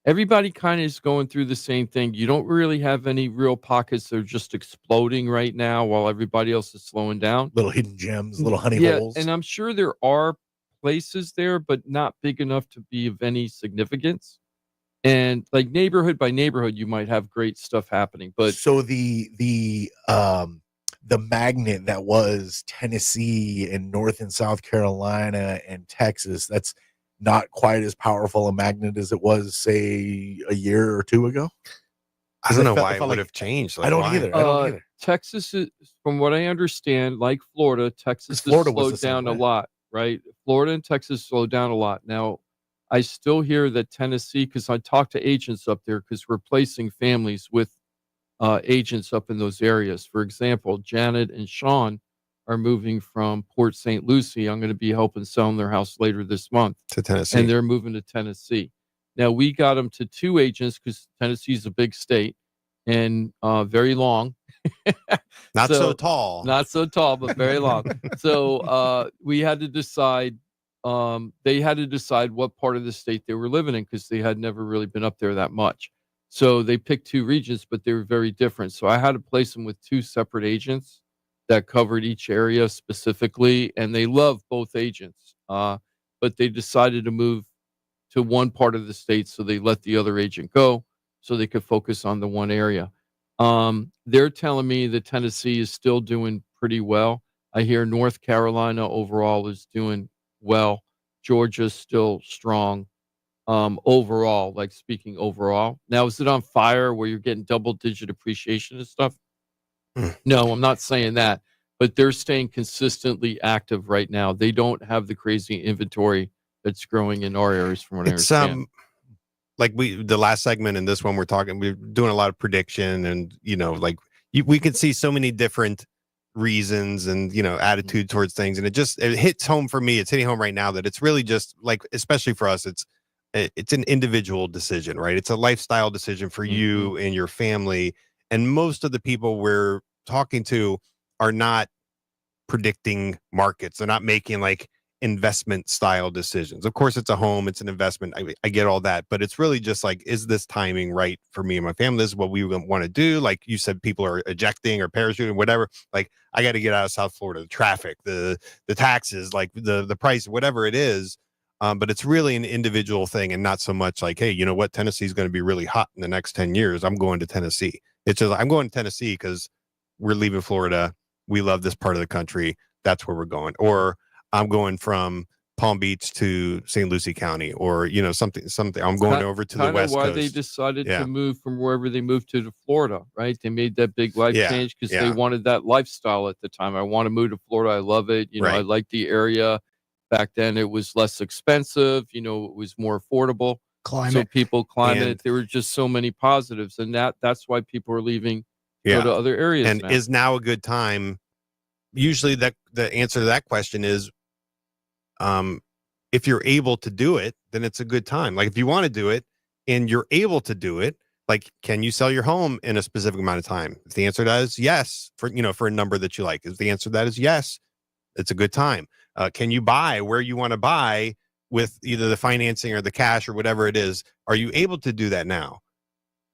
Everybody kind of is going through the same thing. You don't really have any real pockets that are just exploding right now while everybody else is slowing down. Little hidden gems, little honey holes. And I'm sure there are places there, but not big enough to be of any significance. And like neighborhood by neighborhood, you might have great stuff happening. But so the magnet that was Tennessee and North and South Carolina and Texas, that's not quite as powerful a magnet as it was, say, a year or two ago. I don't know why it would have changed. I don't either. Texas is, from what I understand, like Florida, Texas has slowed down a lot, right? Florida and Texas slowed down a lot. Now, I still hear that Tennessee, because I talk to agents up there, because we're placing families with agents up in those areas. For example, Janet and Sean are moving from Port St. Lucie. I'm going to be helping sell their house later this month to Tennessee. And they're moving to Tennessee. Now, we got them to 2 agents because Tennessee is a big state and very long. Not so tall. Not so tall, but very long. So we had to decide, they had to decide what part of the state they were living in because they had never really been up there that much. So they picked 2 regions, but they were very different. So I had to place them with 2 separate agents that covered each area specifically, and they love both agents. But they decided to move to one part of the state, so they let the other agent go so they could focus on the one area. They're telling me that Tennessee is still doing pretty well. I hear North Carolina overall is doing well. Georgia's still strong overall, like speaking overall. Now, is it on fire where you're getting double-digit appreciation and stuff? No, I'm not saying that, but they're staying consistently active right now. They don't have the crazy inventory that's growing in our areas, from what I understand. Like the last segment and this one, we're doing a lot of prediction, and we can see so many different reasons and attitude towards things, and it hits home for me. It's hitting home right now that it's really just like, especially for us, it's an individual decision, right? It's a lifestyle decision for you and your family. And most of the people we're talking to are not predicting markets. They're not making like investment style decisions. Of course, it's a home, it's an investment. I get all that, but it's really just like, is this timing right for me and my family? This is what we want to do. Like you said, people are ejecting or parachuting, whatever. Like, I got to get out of South Florida, the traffic, the taxes, like the price, whatever it is. But it's really an individual thing, and not so much like, hey, you know what? Tennessee is going to be really hot in the next 10 years. I'm going to Tennessee. It's just, I'm going to Tennessee because we're leaving Florida. We love this part of the country. That's where we're going. Or I'm going from Palm Beach to St. Lucie County, or, something. I'm going over to the West Coast. Why they decided to move from wherever they moved to Florida, right? They made that big life change because they wanted that lifestyle at the time. I want to move to Florida. I love it. I like the area. Back then, it was less expensive. It was more affordable. Climate. There were just so many positives, and that's why people are leaving to go to other areas. And now. Is now a good time? Usually, the answer to that question is, if you're able to do it, then it's a good time. Like if you want to do it and you're able to do it, like, can you sell your home in a specific amount of time? If the answer to that is yes, for a number that you like, if the answer to that is yes, it's a good time. Can you buy where you want to buy with either the financing or the cash or whatever it is? Are you able to do that now?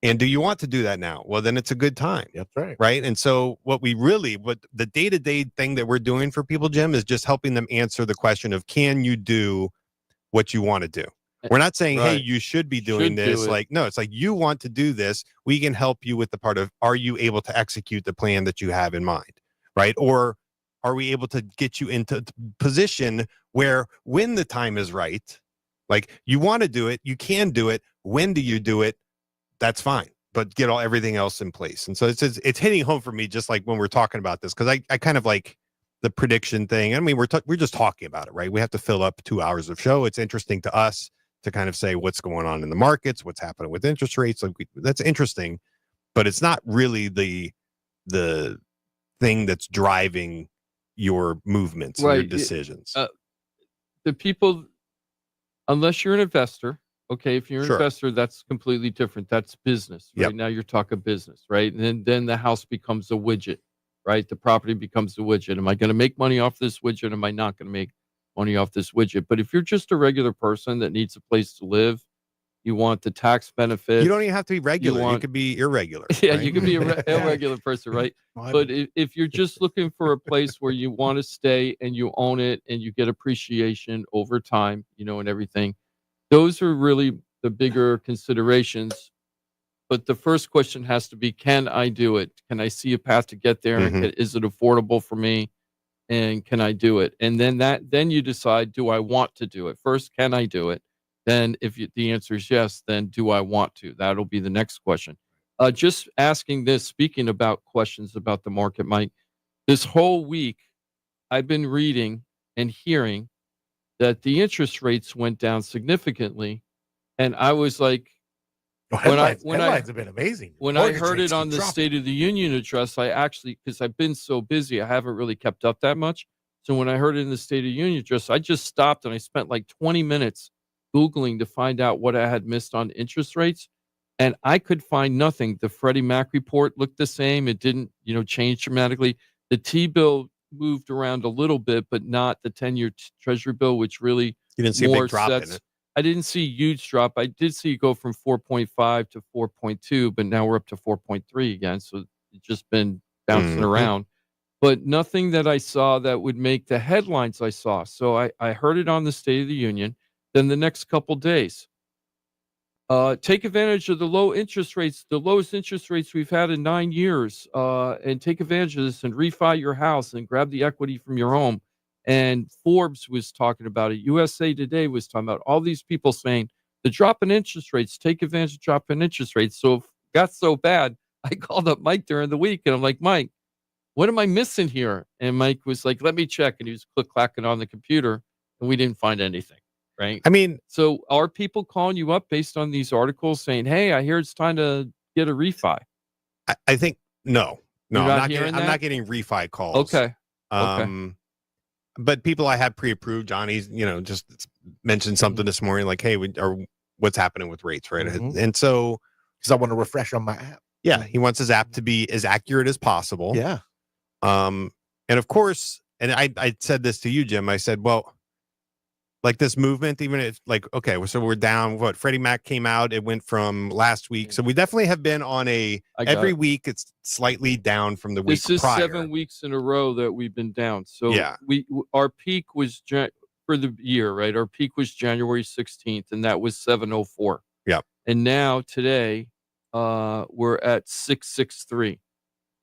And do you want to do that now? Well, then it's a good time. That's right. Right. And so what the day-to-day thing that we're doing for people, Jim, is just helping them answer the question of, can you do what you want to do? We're not saying, hey, you should be doing this. Like, no, it's like, you want to do this. We can help you with the part of, are you able to execute the plan that you have in mind? Right. Or are we able to get you into position where when the time is right, like you want to do it, you can do it. When do you do it? That's fine. But get everything else in place. And so it's hitting home for me, just like when we're talking about this, because I kind of like the prediction thing. I mean, we're just talking about it, right? We have to fill up 2 hours of show. It's interesting to us to kind of say what's going on in the markets, what's happening with interest rates. Like that's interesting, but it's not really the thing that's driving your movements, and your decisions. The people, unless you're an investor, okay, if you're an investor, that's completely different. That's business. Right now you're talking business, right? And then the house becomes a widget, right? The property becomes a widget. Am I going to make money off this widget? Am I not going to make money off this widget? But if you're just a regular person that needs a place to live, you want the tax benefit. You don't even have to be regular. You could be irregular. Yeah, right? you could be a irregular person, right? But if you're just looking for a place where you want to stay and you own it and you get appreciation over time, and everything, those are really the bigger considerations. But the first question has to be, can I do it? Can I see a path to get there? Mm-hmm. Is it affordable for me? And can I do it? And then you decide, do I want to do it? First, can I do it? Then if the answer is yes, then do I want to? That'll be the next question. Just asking this, speaking about questions about the market, Mike, this whole week, I've been reading and hearing that the interest rates went down significantly. And I was like, headlines have been amazing. When I heard it on the State of the Union address, I actually, because I've been so busy, I haven't really kept up that much. So when I heard it in the State of the Union address, I just stopped and I spent like 20 minutes Googling to find out what I had missed on interest rates. And I could find nothing. The Freddie Mac report looked the same. It didn't, change dramatically. The T-bill moved around a little bit, but not the 10-year Treasury bill, which really you didn't see a big drop in it. I didn't see a huge drop. I did see it go from 4.5 to 4.2, but now we're up to 4.3 again. So it's just been bouncing around. But nothing that I saw that would make the headlines I saw. So I heard it on the State of the Union. Then the next couple days, take advantage of the low interest rates, the lowest interest rates we've had in 9 years, and take advantage of this and refi your house and grab the equity from your home. And Forbes was talking about it. USA Today was talking about all these people saying the drop in interest rates, take advantage of drop in interest rates. So if it got so bad, I called up Mike during the week and I'm like, Mike, what am I missing here? And Mike was like, let me check. And he was click-clacking on the computer and we didn't find anything. Right. I mean, so are people calling you up based on these articles saying, hey, I hear it's time to get a refi? I think no, I'm not getting refi calls. Okay. But people I have pre-approved, Johnny's, just mentioned something this morning, like, hey, what's happening with rates, right? Mm-hmm. And so, because I want to refresh on my app. Yeah, he wants his app to be as accurate as possible. Yeah. And of course, and I said this to you, Jim. I said, well, like this movement, even if okay, so we're down. What Freddie Mac came out, it went from last week. So we definitely have been on every week. It's slightly down from the week prior. This is 7 weeks in a row that we've been down. So yeah, our peak was for the year, right? Our peak was January 16th, and that was 704. Yeah. And now today, we're at 663.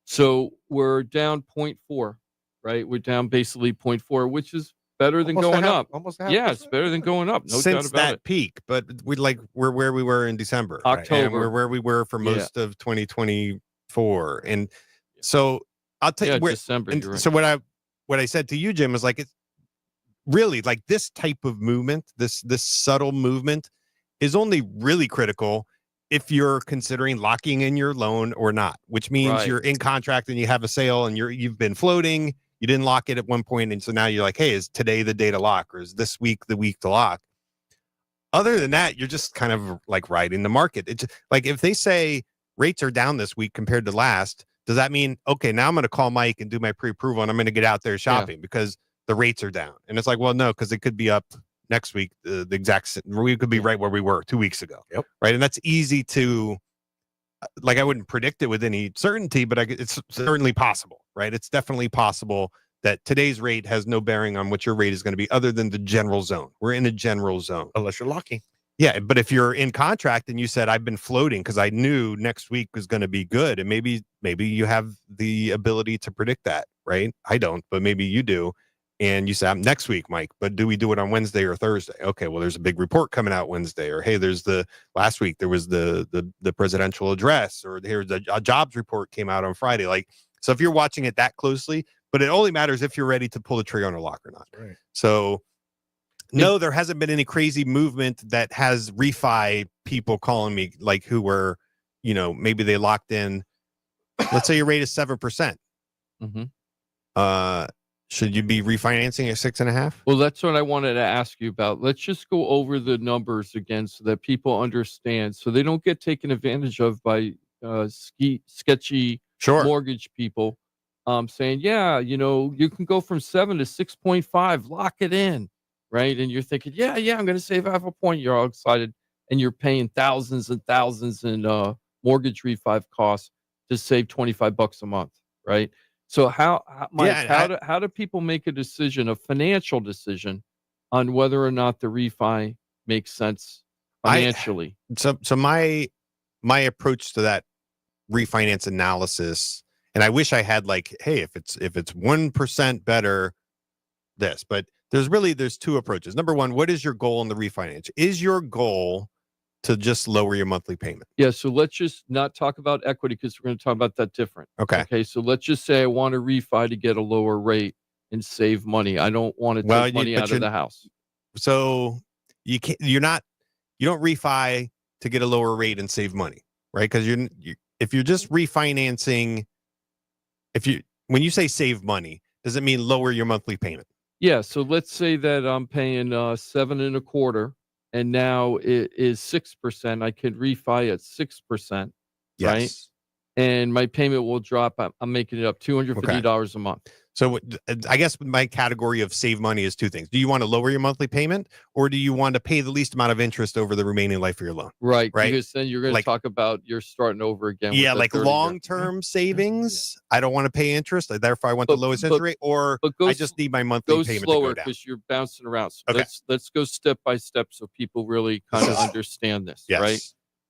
So we're down 0.4, right? We're down basically 0.4, which is better than going up. Yeah, it's better than going up. No doubt about that it. Peak, but we're where we were in December, October. And we're where we were for most of 2024. And so I'll tell you where December. And you're right. so what I said to you, Jim, is like, it's really like this type of movement, this subtle movement is only really critical if you're considering locking in your loan or not, which means you're in contract and you have a sale and you've been floating. You didn't lock it at one point, and so now you're like, hey, is today the day to lock, or is this week the week to lock? Other than that, you're just kind of like riding the market. It's like if they say rates are down this week compared to last, does that mean, okay, now I'm going to call Mike and do my pre-approval and I'm going to get out there shopping because the rates are down? And it's like, well, no, because it could be up next week. We could be right where we were 2 weeks ago. Yep. Right. And that's easy to, like, I wouldn't predict it with any certainty, but it's certainly possible, right? It's definitely possible that today's rate has no bearing on what your rate is going to be other than the general zone. We're in a general zone. Unless you're locking. Yeah, but if you're in contract and you said, I've been floating because I knew next week was going to be good, and maybe you have the ability to predict that, right? I don't, but maybe you do. And you say, next week, Mike, but do we do it on Wednesday or Thursday? Okay, well, there's a big report coming out Wednesday, or hey, there's last week there was the presidential address, or here's a jobs report came out on Friday. Like, so if you're watching it that closely, but it only matters if you're ready to pull the trigger on a lock or not. Right. So no, there hasn't been any crazy movement that has refi people calling me, like, who were, maybe they locked in. Let's say your rate is 7%. Mm-hmm. Should you be refinancing at 6.5? Well, that's what I wanted to ask you about. Let's just go over the numbers again so that people understand, so they don't get taken advantage of by sketchy mortgage people saying, yeah, you can go from 7 to 6.5, lock it in. Right. And you're thinking, yeah, I'm going to save half a point. You're all excited and you're paying thousands and thousands in mortgage refi costs to save $25 a month. Right. So how do people make a decision, a financial decision, on whether or not the refi makes sense financially? So my approach to that refinance analysis, and I wish I had like, hey, if it's 1% better, this, but there's two approaches. Number one, what is your goal in the refinance? Is your goal to just lower your monthly payment? Yeah. So let's just not talk about equity because we're going to talk about that different. Okay. So let's just say I want to refi to get a lower rate and save money. I don't want to take money out of the house. So you don't refi to get a lower rate and save money, right? Because if you're just refinancing, when you say save money, does it mean lower your monthly payment? Yeah, so let's say that I'm paying 7.25, and now it is 6%. I can refi at 6%, right? Yes. And my payment will drop. I'm making it up $250 a month. So I guess my category of save money is two things. Do you want to lower your monthly payment, or do you want to pay the least amount of interest over the remaining life of your loan? Right. Because then you're going to talk about you're starting over again. Yeah, like long-term savings. Yeah. I don't want to pay interest. Therefore, I want the lowest interest rate, or I just need my monthly payment to go down. Because you're bouncing around. So let's go step by step so people really kind of understand this, right?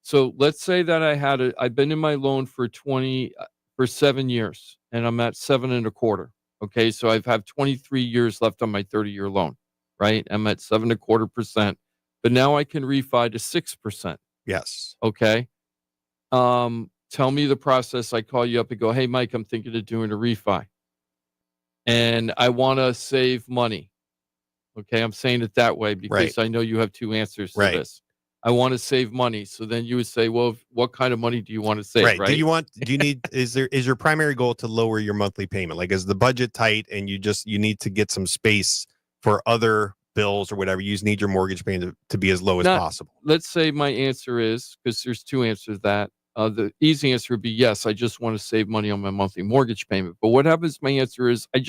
So let's say that I've been in my loan for 7 years, and I'm at 7.25. Okay, so I've had 23 years left on my 30-year loan, right? I'm at 7.25%, but now I can refi to 6%. Yes. Okay. Tell me the process. I call you up and go, hey, Mike, I'm thinking of doing a refi, and I want to save money. Okay, I'm saying it that way because I know you have two answers to this. I want to save money. So then you would say, well, what kind of money do you want to save? Right. Is your primary goal to lower your monthly payment? Like, is the budget tight and you need to get some space for other bills or whatever? You just need your mortgage payment to be as low as possible. Let's say my answer is, because there's two answers to that. The easy answer would be, yes, I just want to save money on my monthly mortgage payment. But what happens, my answer is, I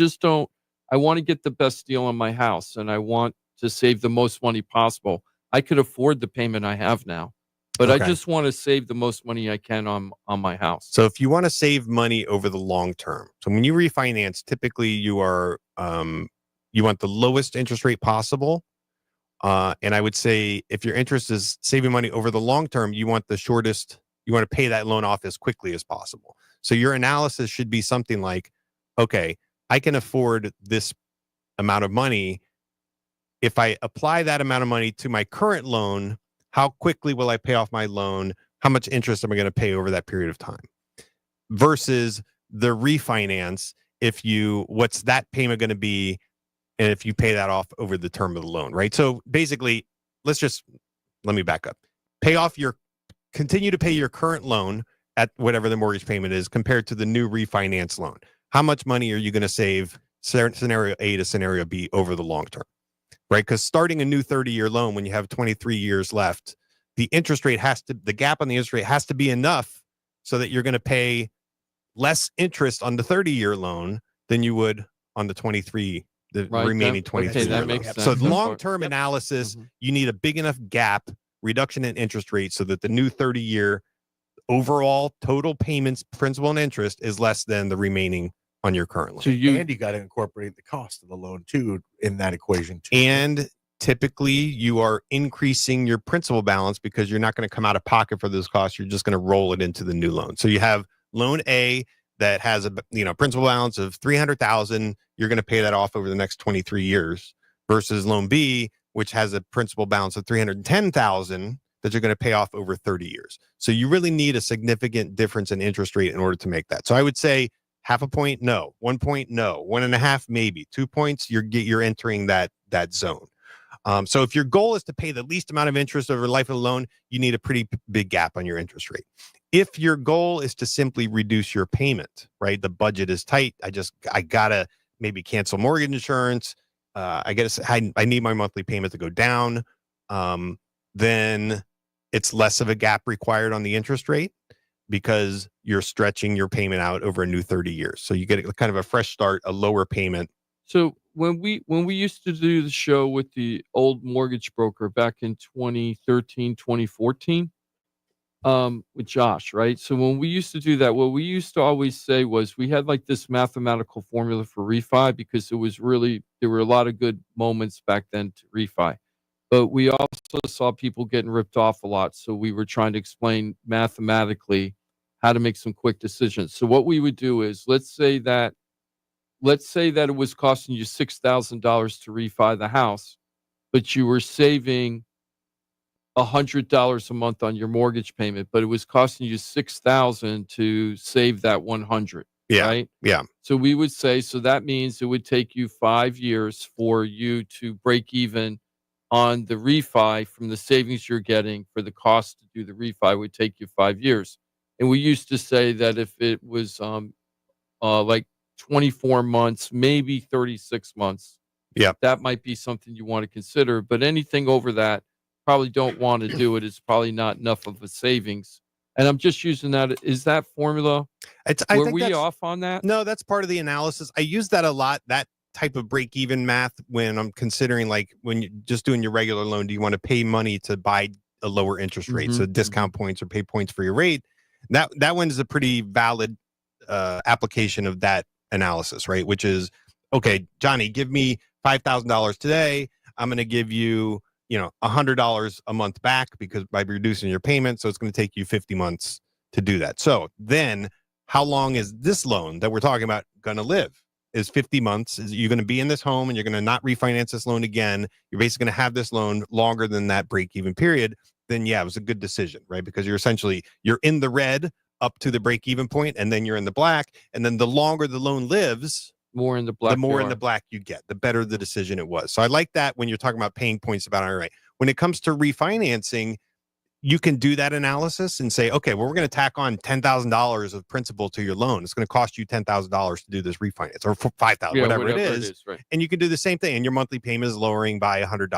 want to get the best deal on my house and I want to save the most money possible. I could afford the payment I have now, but I just want to save the most money I can on my house. So if you want to save money over the long term, so when you refinance, typically you are you want the lowest interest rate possible. And I would say if your interest is saving money over the long term, you want to pay that loan off as quickly as possible. So your analysis should be something like, okay, I can afford this amount of money. If I apply that amount of money to my current loan, how quickly will I pay off my loan? How much interest am I going to pay over that period of time? Versus the refinance, what's that payment going to be? And if you pay that off over the term of the loan, right? So basically, let me back up. Continue to pay your current loan at whatever the mortgage payment is compared to the new refinance loan. How much money are you going to save scenario A to scenario B over the long term, right? Because starting a new 30-year loan when you have 23 years left, the gap on the interest rate has to be enough so that you're going to pay less interest on the 30-year loan than you would on the remaining 23 that year makes loan. sense. So That long-term part. analysis, Mhm. you need a big enough gap reduction in interest rate so that the new 30-year overall total payments, principal and interest, is less than the remaining on your current loan. So And you got to incorporate the cost of the loan too in that equation too. And typically you are increasing your principal balance because you're not going to come out of pocket for those costs. You're just going to roll it into the new loan. So you have loan A that has a principal balance of $300,000. You're going to pay that off over the next 23 years versus loan B, which has a principal balance of $310,000 that you're going to pay off over 30 years. So you really need a significant difference in interest rate in order to make that. So I would say 0.5 point, no. 1 point, no. 1.5, maybe. 2 points, you're entering that zone. So if your goal is to pay the least amount of interest over the life of the loan, you need a pretty big gap on your interest rate. If your goal is to simply reduce your payment, right? The budget is tight. I gotta maybe cancel mortgage insurance. I need my monthly payment to go down. Then it's less of a gap required on the interest rate because you're stretching your payment out over a new 30 years. So you get kind of a fresh start, a lower payment. So when we used to do the show with the old mortgage broker back in 2013, 2014, with Josh, right? So when we used to do that, what we used to always say was we had like this mathematical formula for refi because there were a lot of good moments back then to refi. But we also saw people getting ripped off a lot. So we were trying to explain mathematically how to make some quick decisions. So what we would do is let's say that it was costing you $6,000 to refi the house, but you were saving $100 a month on your mortgage payment, but it was costing you $6,000 to save that $100. Yeah. Right. Yeah. So we would say, so that means it would take you 5 years for you to break even on the refi from the savings you're getting for the cost to do the refi would take you 5 years. And we used to say that if it was like 24 months, maybe 36 months, that might be something you want to consider. But anything over that, probably don't want to do it. It's probably not enough of a savings. And I'm just using that. Is that formula? Were we off on that? No, that's part of the analysis. I use that a lot, that type of break-even math, when I'm considering, like, when you're just doing your regular loan, do you want to pay money to buy a lower interest rate? So discount points or pay points for your rate. That one is a pretty valid application of that analysis, right? Which is, okay, Johnny, give me $5,000 today. I'm going to give you, $100 a month back because by reducing your payment. So it's going to take you 50 months to do that. So then how long is this loan that we're talking about going to live? Is 50 months. You're going to be in this home and you're going to not refinance this loan again. You're basically going to have this loan longer than that break-even period. Then yeah, it was a good decision, right? Because you're in the red up to the break-even point, and then you're in the black. And then the longer the loan lives, more in the black. The more in the black you get, the better the decision it was. So I like that when you're talking about paying points about IRA. When it comes to refinancing, you can do that analysis and say, okay, well, we're going to tack on $10,000 of principal to your loan. It's going to cost you $10,000 to do this refinance, or $5,000, whatever it is. Right. And you can do the same thing, and your monthly payment is lowering by $100.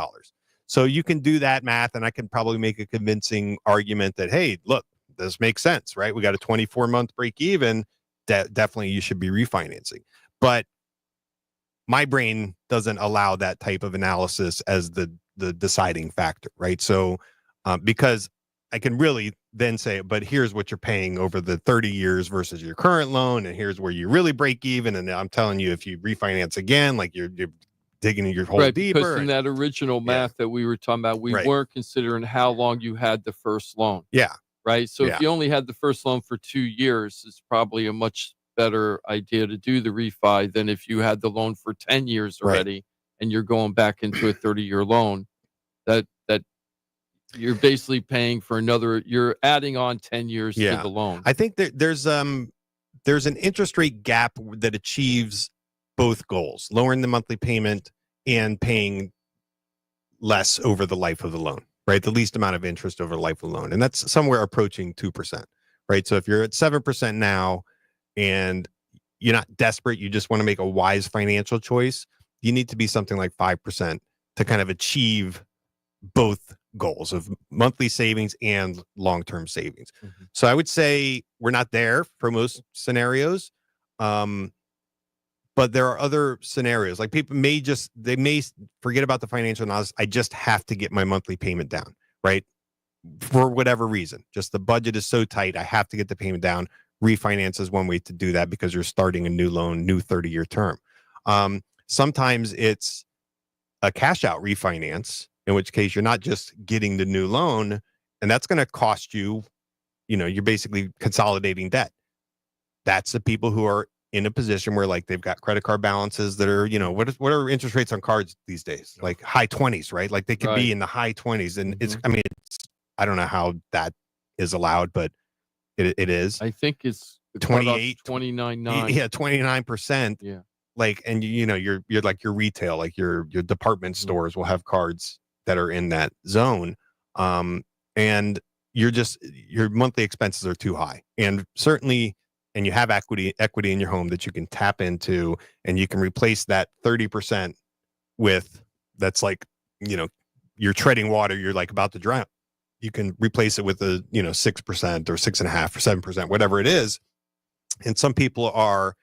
So you can do that math, and I can probably make a convincing argument that, hey, look, this makes sense, right? We got a 24-month break even. Definitely you should be refinancing. But my brain doesn't allow that type of analysis as the deciding factor, right? So because I can really then say, but here's what you're paying over the 30 years versus your current loan, and here's where you really break even. And I'm telling you, if you refinance again, like you're digging your hole deeper. Because in that original math that we were talking about, we weren't considering how long you had the first loan. Yeah. Right. So if you only had the first loan for 2 years, it's probably a much better idea to do the refi than if you had the loan for 10 years already and you're going back into a 30-year loan. That you're basically paying for you're adding on 10 years to the loan. I think there's an interest rate gap that achieves both goals, lowering the monthly payment and paying less over the life of the loan, right? The least amount of interest over the life of the loan. And that's somewhere approaching 2%, right? So if you're at 7% now and you're not desperate, you just want to make a wise financial choice, you need to be something like 5% to kind of achieve both goals of monthly savings and long-term savings. So I would say we're not there for most scenarios. But there are other scenarios, like people may forget about the financial analysis. I just have to get my monthly payment down, right? For whatever reason, just the budget is so tight, I have to get the payment down. Refinance is one way to do that because you're starting a new loan, new 30-year term. Sometimes it's a cash out refinance, in which case you're not just getting the new loan, and that's going to cost you, you're basically consolidating debt. That's the people who are in a position where like they've got credit card balances that are, what are interest rates on cards these days? Like high 20s, right? Like they could be in the high 20s. And I don't know how that is allowed, but it is. I think it's 28, 29.9. Yeah, 29%. Yeah. Like, and you're like your retail, like your department stores will have cards that are in that zone. And your monthly expenses are too high. And certainly, and you have equity in your home that you can tap into, and you can replace that 30% with, that's like, you're treading water, you're like about to drown. You can replace it with a 6% or 6.5% or 7%, whatever it is. And some people are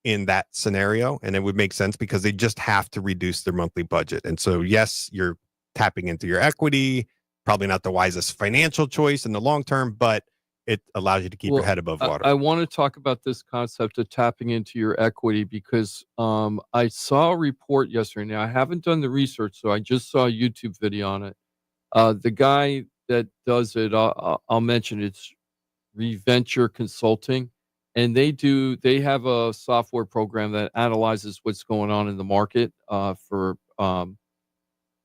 in that scenario, and it would make sense because they just have to reduce their monthly budget. And so, yes, you're tapping into your equity, probably not the wisest financial choice in the long term, but it allows you to keep your head above water. I want to talk about this concept of tapping into your equity because I saw a report yesterday. Now, I haven't done the research, so I just saw a YouTube video on it. The guy that does it, I'll mention it's ReVenture Consulting, and they have a software program that analyzes what's going on in the market for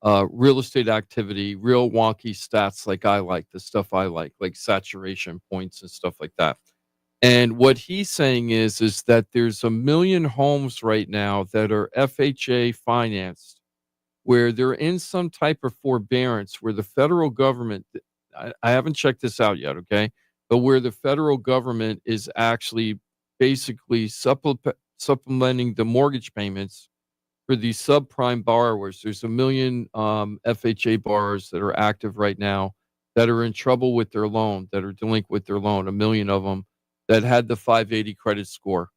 real estate activity, real wonky stats like the stuff I like saturation points and stuff like that. And what he's saying is that there's 1 million homes right now that are FHA financed, where they're in some type of forbearance, where the federal government, I haven't checked this out yet, okay, but where the federal government is actually basically supplementing the mortgage payments for these subprime borrowers. There's 1 million FHA borrowers that are active right now that are in trouble with their loan, that are delinquent with their loan, 1 million of them that had the 580 credit score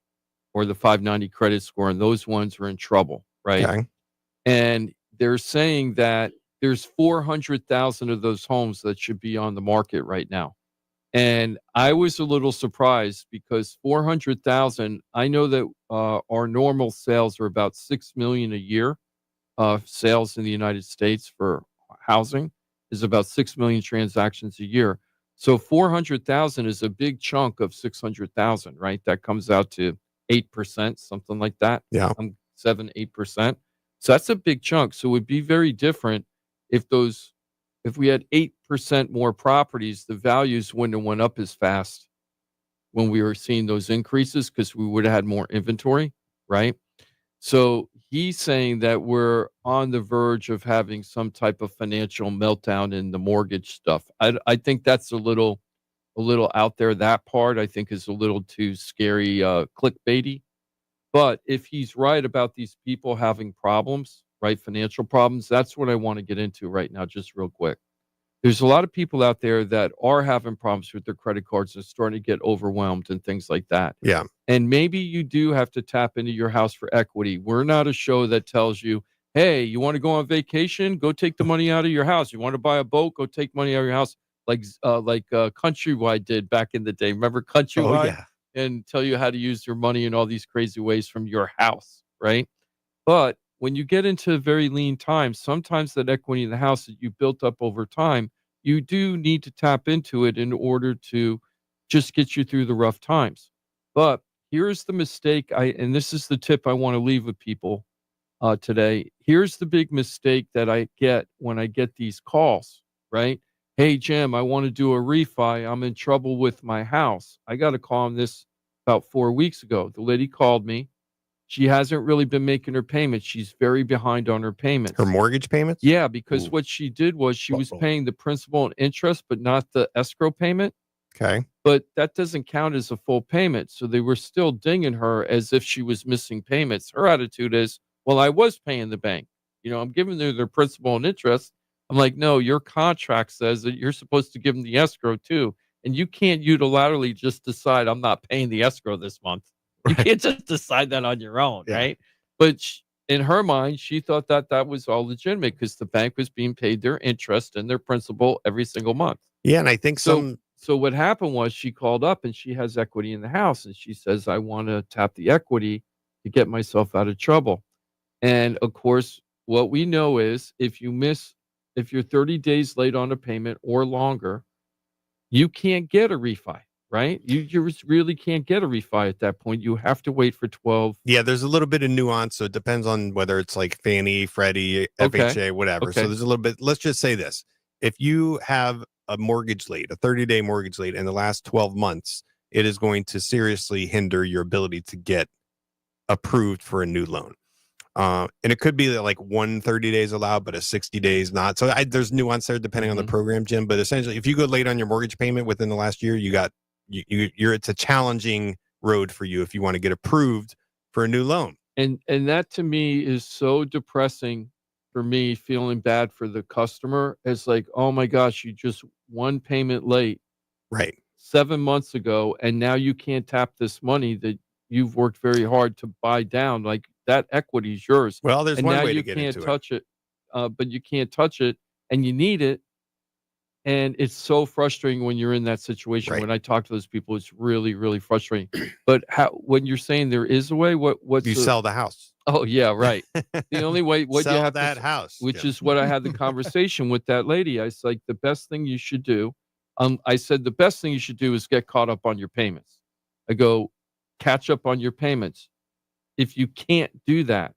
or the 590 credit score, and those ones are in trouble, right? Okay. And they're saying that there's 400,000 of those homes that should be on the market right now. And I was a little surprised because 400,000, I know that our normal sales are about 6 million a year. Sales in the United States for housing is about 6 million transactions a year. So 400,000 is a big chunk of 600,000, right? That comes out to 8%, something like that. Yeah. 7-8%. So that's a big chunk. So it would be very different if we had 8% more properties, the values wouldn't have went up as fast when we were seeing those increases because we would have had more inventory, right? So he's saying that we're on the verge of having some type of financial meltdown in the mortgage stuff. I think that's a little out there. That part I think is a little too scary, clickbaity. But if he's right about these people having problems, right, financial problems, that's what I want to get into right now, just real quick. There's a lot of people out there that are having problems with their credit cards and starting to get overwhelmed and things like that. Yeah. And maybe you do have to tap into your house for equity. We're not a show that tells you, hey, you want to go on vacation? Go take the money out of your house. You want to buy a boat? Go take money out of your house. Like Countrywide did back in the day. Remember Countrywide? Oh, yeah. And tell you how to use your money in all these crazy ways from your house, right? But when you get into very lean times, sometimes that equity in the house that you built up over time, you do need to tap into it in order to just get you through the rough times. But here's the mistake, and this is the tip I want to leave with people today. Here's the big mistake that I get when I get these calls, right? Hey, Jim, I want to do a refi. I'm in trouble with my house. I got a call on this about 4 weeks ago. The lady called me. She hasn't really been making her payments. She's very behind on her payments. Her mortgage payments? Yeah, because what she did was she was paying the principal and interest, but not the escrow payment. Okay. but that doesn't count as a full payment. So they were still dinging her as if she was missing payments. Her attitude is, well, I was paying the bank. I'm giving them their principal and interest. I'm like, no, your contract says that you're supposed to give them the escrow too. And you can't unilaterally just decide I'm not paying the escrow this month. You can't just decide that on your own, right? But in her mind, she thought that that was all legitimate because the bank was being paid their interest and their principal every single month. Yeah, and I think So what happened was she called up and she has equity in the house and she says, I want to tap the equity to get myself out of trouble. And of course, what we know is if you're 30 days late on a payment or longer, you can't get a refi, right? You just really can't get a refi at that point. You have to wait for 12. Yeah, there's a little bit of nuance. So it depends on whether it's like Fannie, Freddie, Okay. FHA, whatever. Okay. So there's a little bit. Let's just say this. If you have a mortgage late, a 30-day mortgage late in the last 12 months, it is going to seriously hinder your ability to get approved for a new loan. And it could be that like 130 days allowed, but a 60 days not. So there's nuance there depending on the program, Jim. But essentially, if you go late on your mortgage payment within the last year, it's a challenging road for you if you want to get approved for a new loan. And that to me is so depressing for me, feeling bad for the customer. It's like, oh my gosh, you just one payment late, right? 7 months ago, and now you can't tap this money that you've worked very hard to buy down. Like that equity is yours. Well, there's and one now way you to get can't into touch it. But you can't touch it, and you need it. And it's so frustrating when you're in that situation. Right. When I talk to those people, it's really, really frustrating. But when you're saying there is a way, what's You sell the house. Oh yeah, right. The only way you Sell have that to, house, which Jim. is what I had the conversation with that lady. I was like, the best thing you should do. I said the best thing you should do is get caught up on your payments. I go, catch up on your payments. If you can't do that,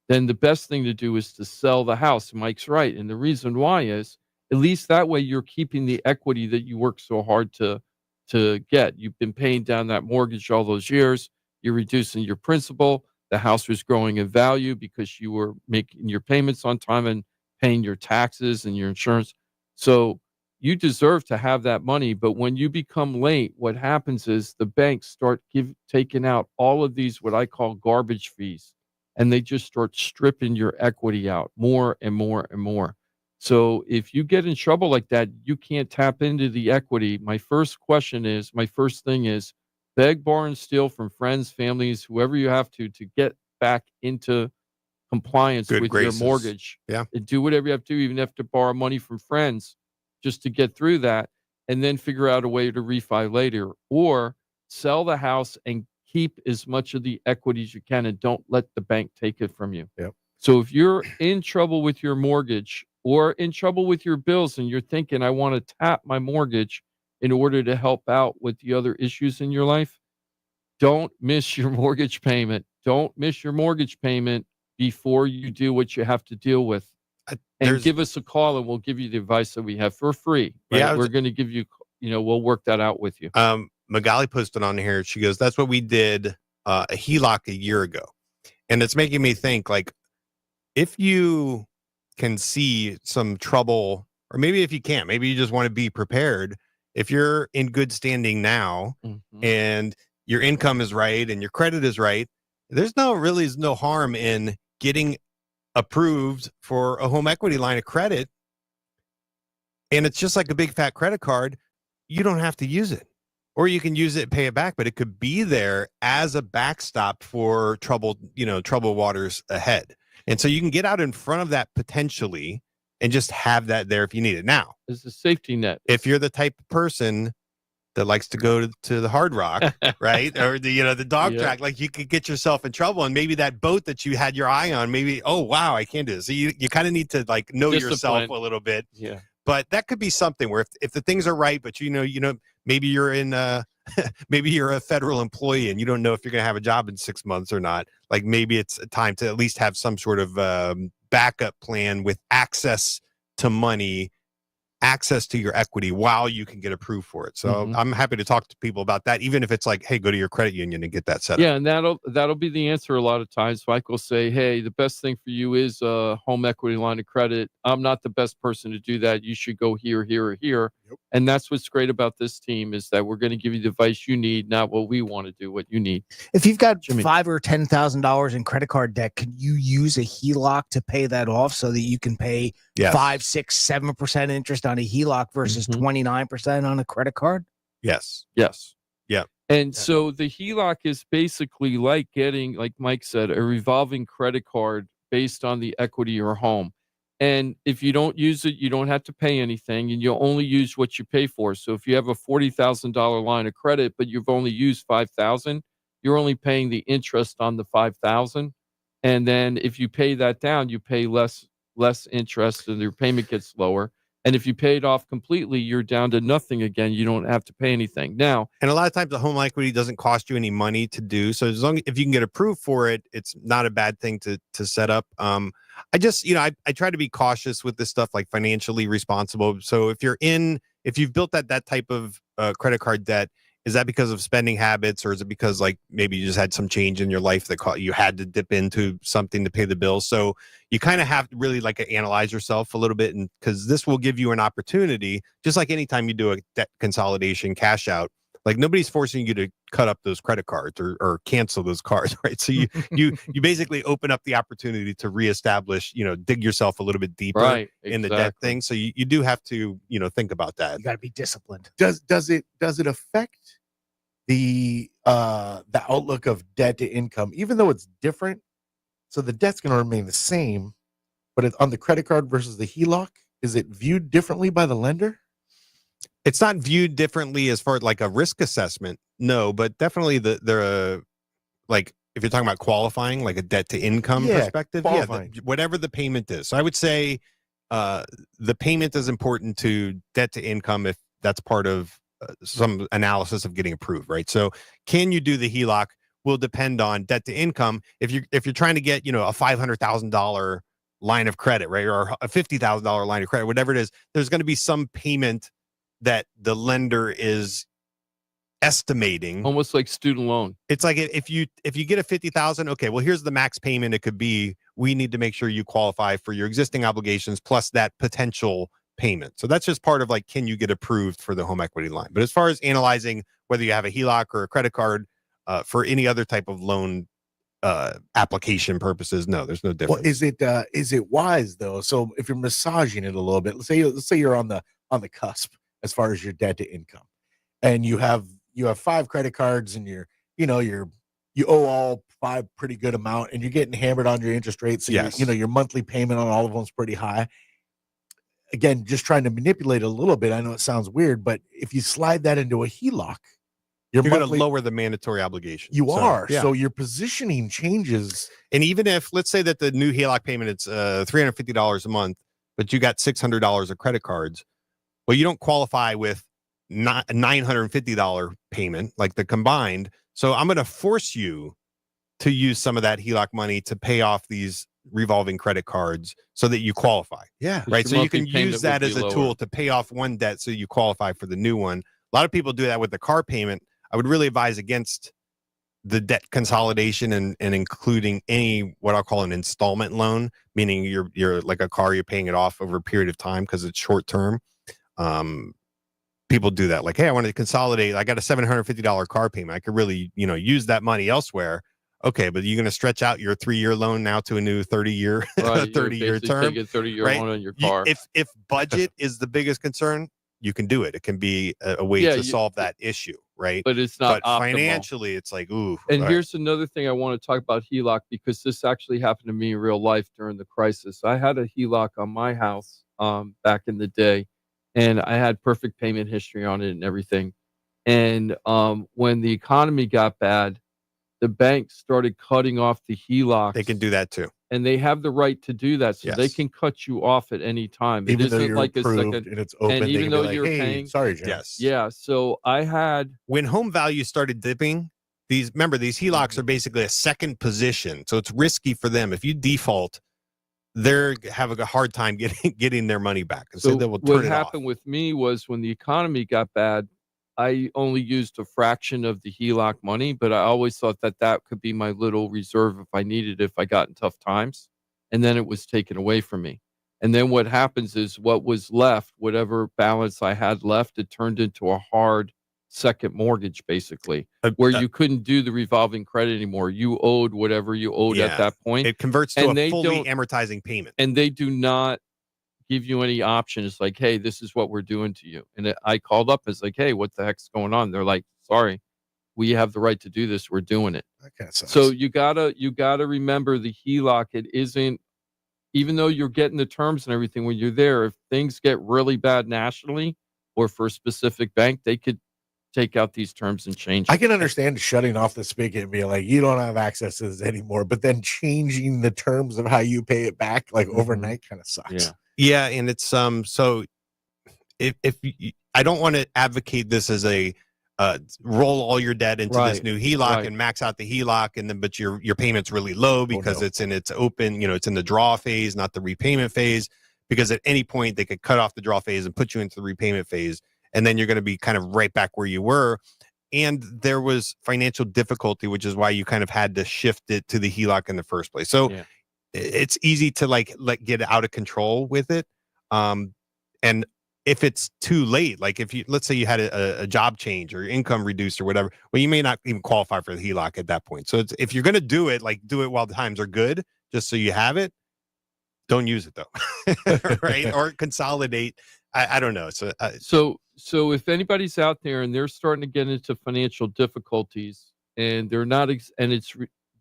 then the best thing to do is to sell the house. Mike's right, and the reason why is at least that way you're keeping the equity that you worked so hard to get. You've been paying down that mortgage all those years. You're reducing your principal. The house was growing in value because you were making your payments on time and paying your taxes and your insurance. So you deserve to have that money. But when you become late, what happens is the banks start taking out all of these, what I call garbage fees, and they just start stripping your equity out more and more and more. So if you get in trouble like that, you can't tap into the equity. My first thing is beg, borrow, and steal from friends, families, whoever you have to get back into compliance Good with graces. your mortgage. Yeah. And do whatever you have to do, even if you have to borrow money from friends just to get through that, and then figure out a way to refi later, or sell the house and keep as much of the equity as you can and don't let the bank take it from you. Yep. So if you're in trouble with your mortgage or in trouble with your bills and you're thinking, I want to tap my mortgage in order to help out with the other issues in your life, don't miss your mortgage payment. Don't miss your mortgage payment before you do what you have to deal with. And give us a call and we'll give you the advice that we have for free. Right? Yeah, we're going to give you, we'll work that out with you. Magali posted on here. She goes, that's what we did a HELOC a year ago. And it's making me think, like, if you can see some trouble, or maybe if you can't, maybe you just want to be prepared. If you're in good standing now and your income is right and your credit is right, there's no harm in getting approved for a home equity line of credit. And it's just like a big fat credit card. You don't have to use it, or you can use it and pay it back, but it could be there as a backstop for troubled waters ahead. And so you can get out in front of that potentially and just have that there if you need it. Now, it's a safety net. If you're the type of person that likes to go to the Hard Rock, right? Or the dog track, like, you could get yourself in trouble. And maybe that boat that you had your eye on, maybe, oh, wow, I can't do this. So you kind of need to, like, know yourself a little bit. Yeah. But that could be something where if the things are right, but maybe you're in maybe you're a federal employee and you don't know if you're going to have a job in 6 months or not. Like, maybe it's time to at least have some sort of backup plan with access to money, access to your equity while you can get approved for it. So I'm happy to talk to people about that, even if it's like, hey, go to your credit union and get that set up. Yeah, and that'll be the answer a lot of times. Mike will say, hey, the best thing for you is a home equity line of credit. I'm not the best person to do that. You should go here, here, or here. And that's what's great about this team is that we're going to give you the advice you need, not what we want to do, what you need. If you've got Jimmy. $5,000 or $10,000 in credit card debt, can you use a HELOC to pay that off so that you can pay 5, 6, 7% interest on a HELOC versus 29% on a credit card? Yes. Yes. Yeah. And so the HELOC is basically like getting, like Mike said, a revolving credit card based on the equity of your home. And if you don't use it, you don't have to pay anything, and you'll only use what you pay for. So if you have a $40,000 line of credit, but you've only used $5,000, you're only paying the interest on the $5,000. And then if you pay that down, you pay less interest, and your payment gets lower. And if you pay it off completely, you're down to nothing again. You don't have to pay anything now. And a lot of times the home equity doesn't cost you any money to do. So as long if you can get approved for it, it's not a bad thing to set up. I just, I try to be cautious with this stuff, like financially responsible. So if you've built that type of credit card debt, is that because of spending habits, or is it because like maybe you just had some change in your life that you had to dip into something to pay the bills? So you kind of have to really analyze yourself a little bit, and because this will give you an opportunity, just like anytime you do a debt consolidation cash out, like nobody's forcing you to cut up those credit cards or cancel those cards, right? So you basically open up the opportunity to reestablish, dig yourself a little bit deeper in the debt thing. So you do have to, think about that. You got to be disciplined. Does it affect the outlook of debt to income, even though it's different? So the debt's going to remain the same, but on the credit card versus the HELOC, is it viewed differently by the lender? It's not viewed differently as far as like a risk assessment, no, but definitely the like if you're talking about qualifying, like a debt to income perspective, whatever the payment is. So I would say the payment is important to debt to income if that's part of some analysis of getting approved, right? So can you do the HELOC will depend on debt to income. If you're trying to get, a $500,000 line of credit, right, or a $50,000 line of credit, whatever it is, there's going to be some payment that the lender is estimating, almost like student loan. It's like if you get a $50,000, okay, well, here's the max payment. It could be, we need to make sure you qualify for your existing obligations plus that potential payment. So that's just part of like, can you get approved for the home equity line? But as far as analyzing whether you have a HELOC or a credit card for any other type of loan application purposes, no, there's no difference. Well, is it wise though? So if you're massaging it a little bit, let's say you're on the cusp as far as your debt to income, and you have 5 credit cards, and you owe all 5 pretty good amount, and you're getting hammered on your interest rates. So your monthly payment on all of them is pretty high. Again, just trying to manipulate a little bit. I know it sounds weird, but if you slide that into a HELOC, you're going to lower the mandatory obligation. So your positioning changes. And even if, let's say that the new HELOC payment, it's $350 a month, but you got $600 of credit cards, well, you don't qualify with not a $950 payment, like the combined. So I'm going to force you to use some of that HELOC money to pay off these revolving credit cards so that you qualify. Yeah. Right. So you can use that as a tool to pay off one debt so you qualify for the new one. A lot of people do that with the car payment. I would really advise against the debt consolidation and including any, what I'll call an installment loan, meaning you're like a car, you're paying it off over a period of time because it's short term. People do that. Like, hey, I want to consolidate. I got a $750 car payment. I could really, use that money elsewhere. Okay, but you're going to stretch out your 3-year loan now to a new 30-year, right, 30-year term. Take a 30-year right? loan on your car. If budget is the biggest concern, you can do it. It can be a way to solve that issue, right? But it's not optimal. Financially, it's like, ooh. And here's another thing I want to talk about HELOC, because this actually happened to me in real life during the crisis. I had a HELOC on my house back in the day, and I had perfect payment history on it and everything. And when the economy got bad, the bank started cutting off the HELOCs. They can do that too. And they have the right to do that. So they can cut you off at any time. Even it though isn't you're like approved a second. And it's open, and even though you're hey, paying. Sorry, Jim. Yes. Yeah. So I had. When home values started dipping, these HELOCs are basically a second position. So it's risky for them. If you default, they're having a hard time getting their money back. And so they will turn it off. What happened with me was when the economy got bad, I only used a fraction of the HELOC money, but I always thought that could be my little reserve if I needed it, if I got in tough times. And then it was taken away from me. And then what happens is what was left, whatever balance I had left, it turned into a hard second mortgage, basically, where you couldn't do the revolving credit anymore. You owed whatever you owed at that point. It converts to a fully amortizing payment. And they do not give you any option. It's like, hey, this is what we're doing to you. And I called up. It's like, hey, what the heck's going on? They're like, sorry, we have the right to do this. We're doing it. Okay, so you gotta remember the HELOC. It isn't, even though you're getting the terms and everything when you're there, if things get really bad nationally or for a specific bank, they could take out these terms and change it. I can understand shutting off the spigot and being like, you don't have access to this anymore, but then changing the terms of how you pay it back like overnight kind of sucks. Yeah, and it's so if I don't want to advocate this as a roll all your debt into this new HELOC and max out the HELOC, and then but your payment's really low because it's in its open, it's in the draw phase, not the repayment phase, because at any point they could cut off the draw phase and put you into the repayment phase, and then you're going to be kind of right back where you were. And there was financial difficulty, which is why you kind of had to shift it to the HELOC in the first place. So it's easy to get out of control with it. And if it's too late, like if you, let's say you had a job change or income reduced or whatever, well, you may not even qualify for the HELOC at that point. So if you're going to do it, do it while the times are good, just so you have it. Don't use it though, right? Or consolidate. I don't know. So if anybody's out there and they're starting to get into financial difficulties and they're not,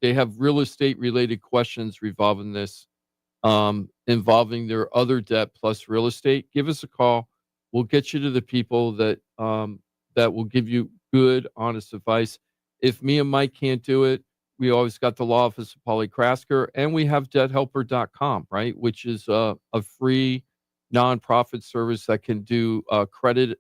they have real estate related questions revolving this, involving their other debt plus real estate, give us a call. We'll get you to the people that will give you good, honest advice. If me and Mike can't do it, we always got the law office of Polly Krasker, and we have debthelper.com, right? Which is a free nonprofit service that can do credit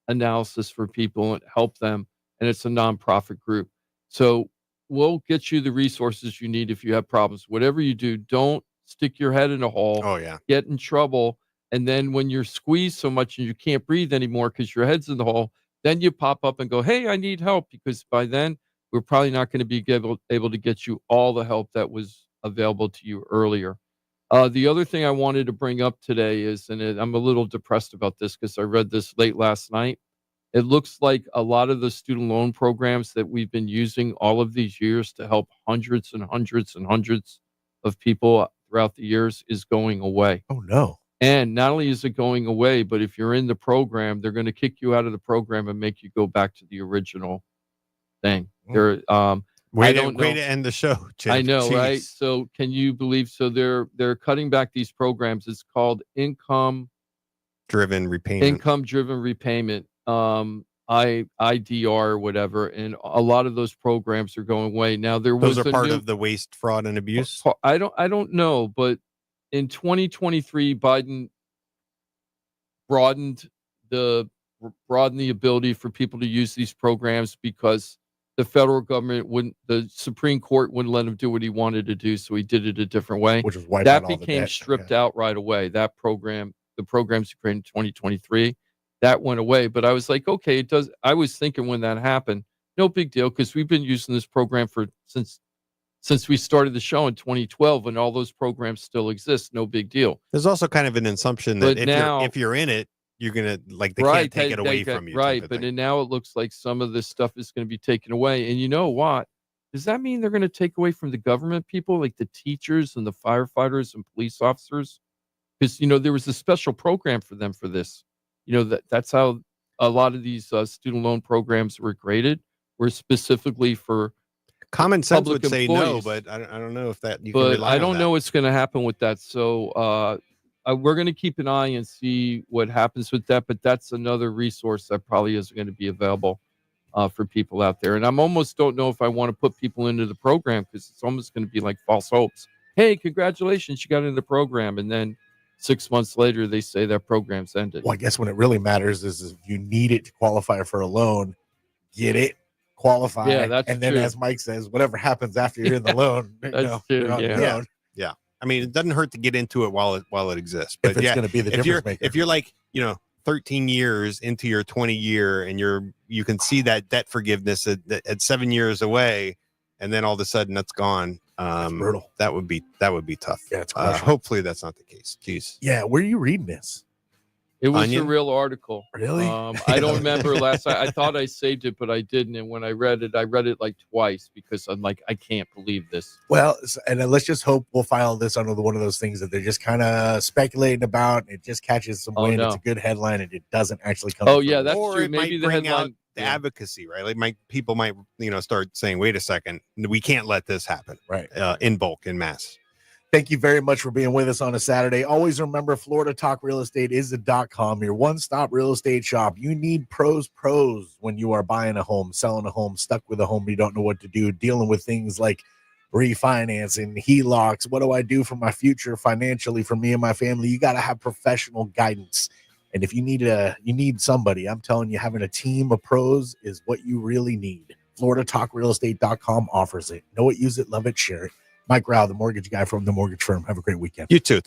analysis for people and help them. And it's a nonprofit group. So we'll get you the resources you need if you have problems. Whatever you do, don't stick your head in a hole. Oh, yeah. Get in trouble. And then when you're squeezed so much and you can't breathe anymore because your head's in the hole, then you pop up and go, hey, I need help. Because by then, we're probably not going to be able to get you all the help that was available to you earlier. The other thing I wanted to bring up today is, and I'm a little depressed about this because I read this late last night. It looks like a lot of the student loan programs that we've been using all of these years to help hundreds and hundreds and hundreds of people throughout the years is going away. Oh, no. And not only is it going away, but if you're in the program, they're going to kick you out of the program and make you go back to the original thing. They're way to end the show, Chip. I know, Jeez. right? So can you believe? So they're cutting back these programs. It's called income driven repayment. IDR or whatever, and a lot of those programs are going away. Now those are part of the waste, fraud, and abuse. I don't know, but in 2023, Biden broadened the ability for people to use these programs because the federal government the Supreme Court wouldn't let him do what he wanted to do, so he did it a different way. Which was wiping that all the became debt. stripped out right away. That program, the programs he created in 2023, that went away. But I was like, okay, it does. I was thinking when that happened, no big deal, because we've been using this program since we started the show in 2012, and all those programs still exist. No big deal. There's also kind of an assumption that if you're in it, you're gonna they can't take it away from you. Right, but now it looks like some of this stuff is going to be taken away. And you know what? Does that mean they're going to take away from the government people, like the teachers and the firefighters and police officers? Because there was a special program for them for this. That's how a lot of these student loan programs were created. Were specifically for common sense would say employees. no, but I don't know if that. But I don't know what's going to happen with that. So we're going to keep an eye and see what happens with that. But that's another resource that probably is going to be available for people out there. And I'm almost don't know if I want to put people into the program because it's almost going to be like false hopes. Hey, congratulations, you got into the program, and then 6 months later they say that program's ended. Well, I guess when it really matters is if you need it to qualify for a loan, get it. Qualify, and then, as Mike says, whatever happens after you're in the loan, you're on your own. Yeah. I mean, it doesn't hurt to get into it while it exists. But if it's going to be the difference maker. If you're like 13 years into your 20 year, and you can see that debt forgiveness at 7 years away, and then all of a sudden that's gone. brutal. That would be tough. Yeah, it's hopefully that's not the case. Jeez. Yeah, where are you reading this? It was Onion? a real article. Really? I don't remember last night. I thought I saved it, but I didn't. And when I read it like twice because I'm like, I can't believe this. Well, and let's just hope we'll file this under one of those things that they're just kind of speculating about. And it just catches some wind. It's a good headline, and it doesn't actually come. Oh yeah, that's or true. It Maybe might the bring headline. out the advocacy, right? Like people might start saying, wait a second, we can't let this happen, right? In bulk, in mass. Thank you very much for being with us on a Saturday. Always remember, Florida Talk Real Estate is the .com, your one-stop real estate shop. You need pros when you are buying a home, selling a home, stuck with a home, you don't know what to do, dealing with things like refinancing, HELOCs. What do I do for my future financially for me and my family? You got to have professional guidance. And if you need somebody, I'm telling you, having a team of pros is what you really need. FloridaTalkRealEstate.com offers it. Know it, use it, love it, share it. Mike Rauch, the mortgage guy from the mortgage firm. Have a great weekend. You too. Thank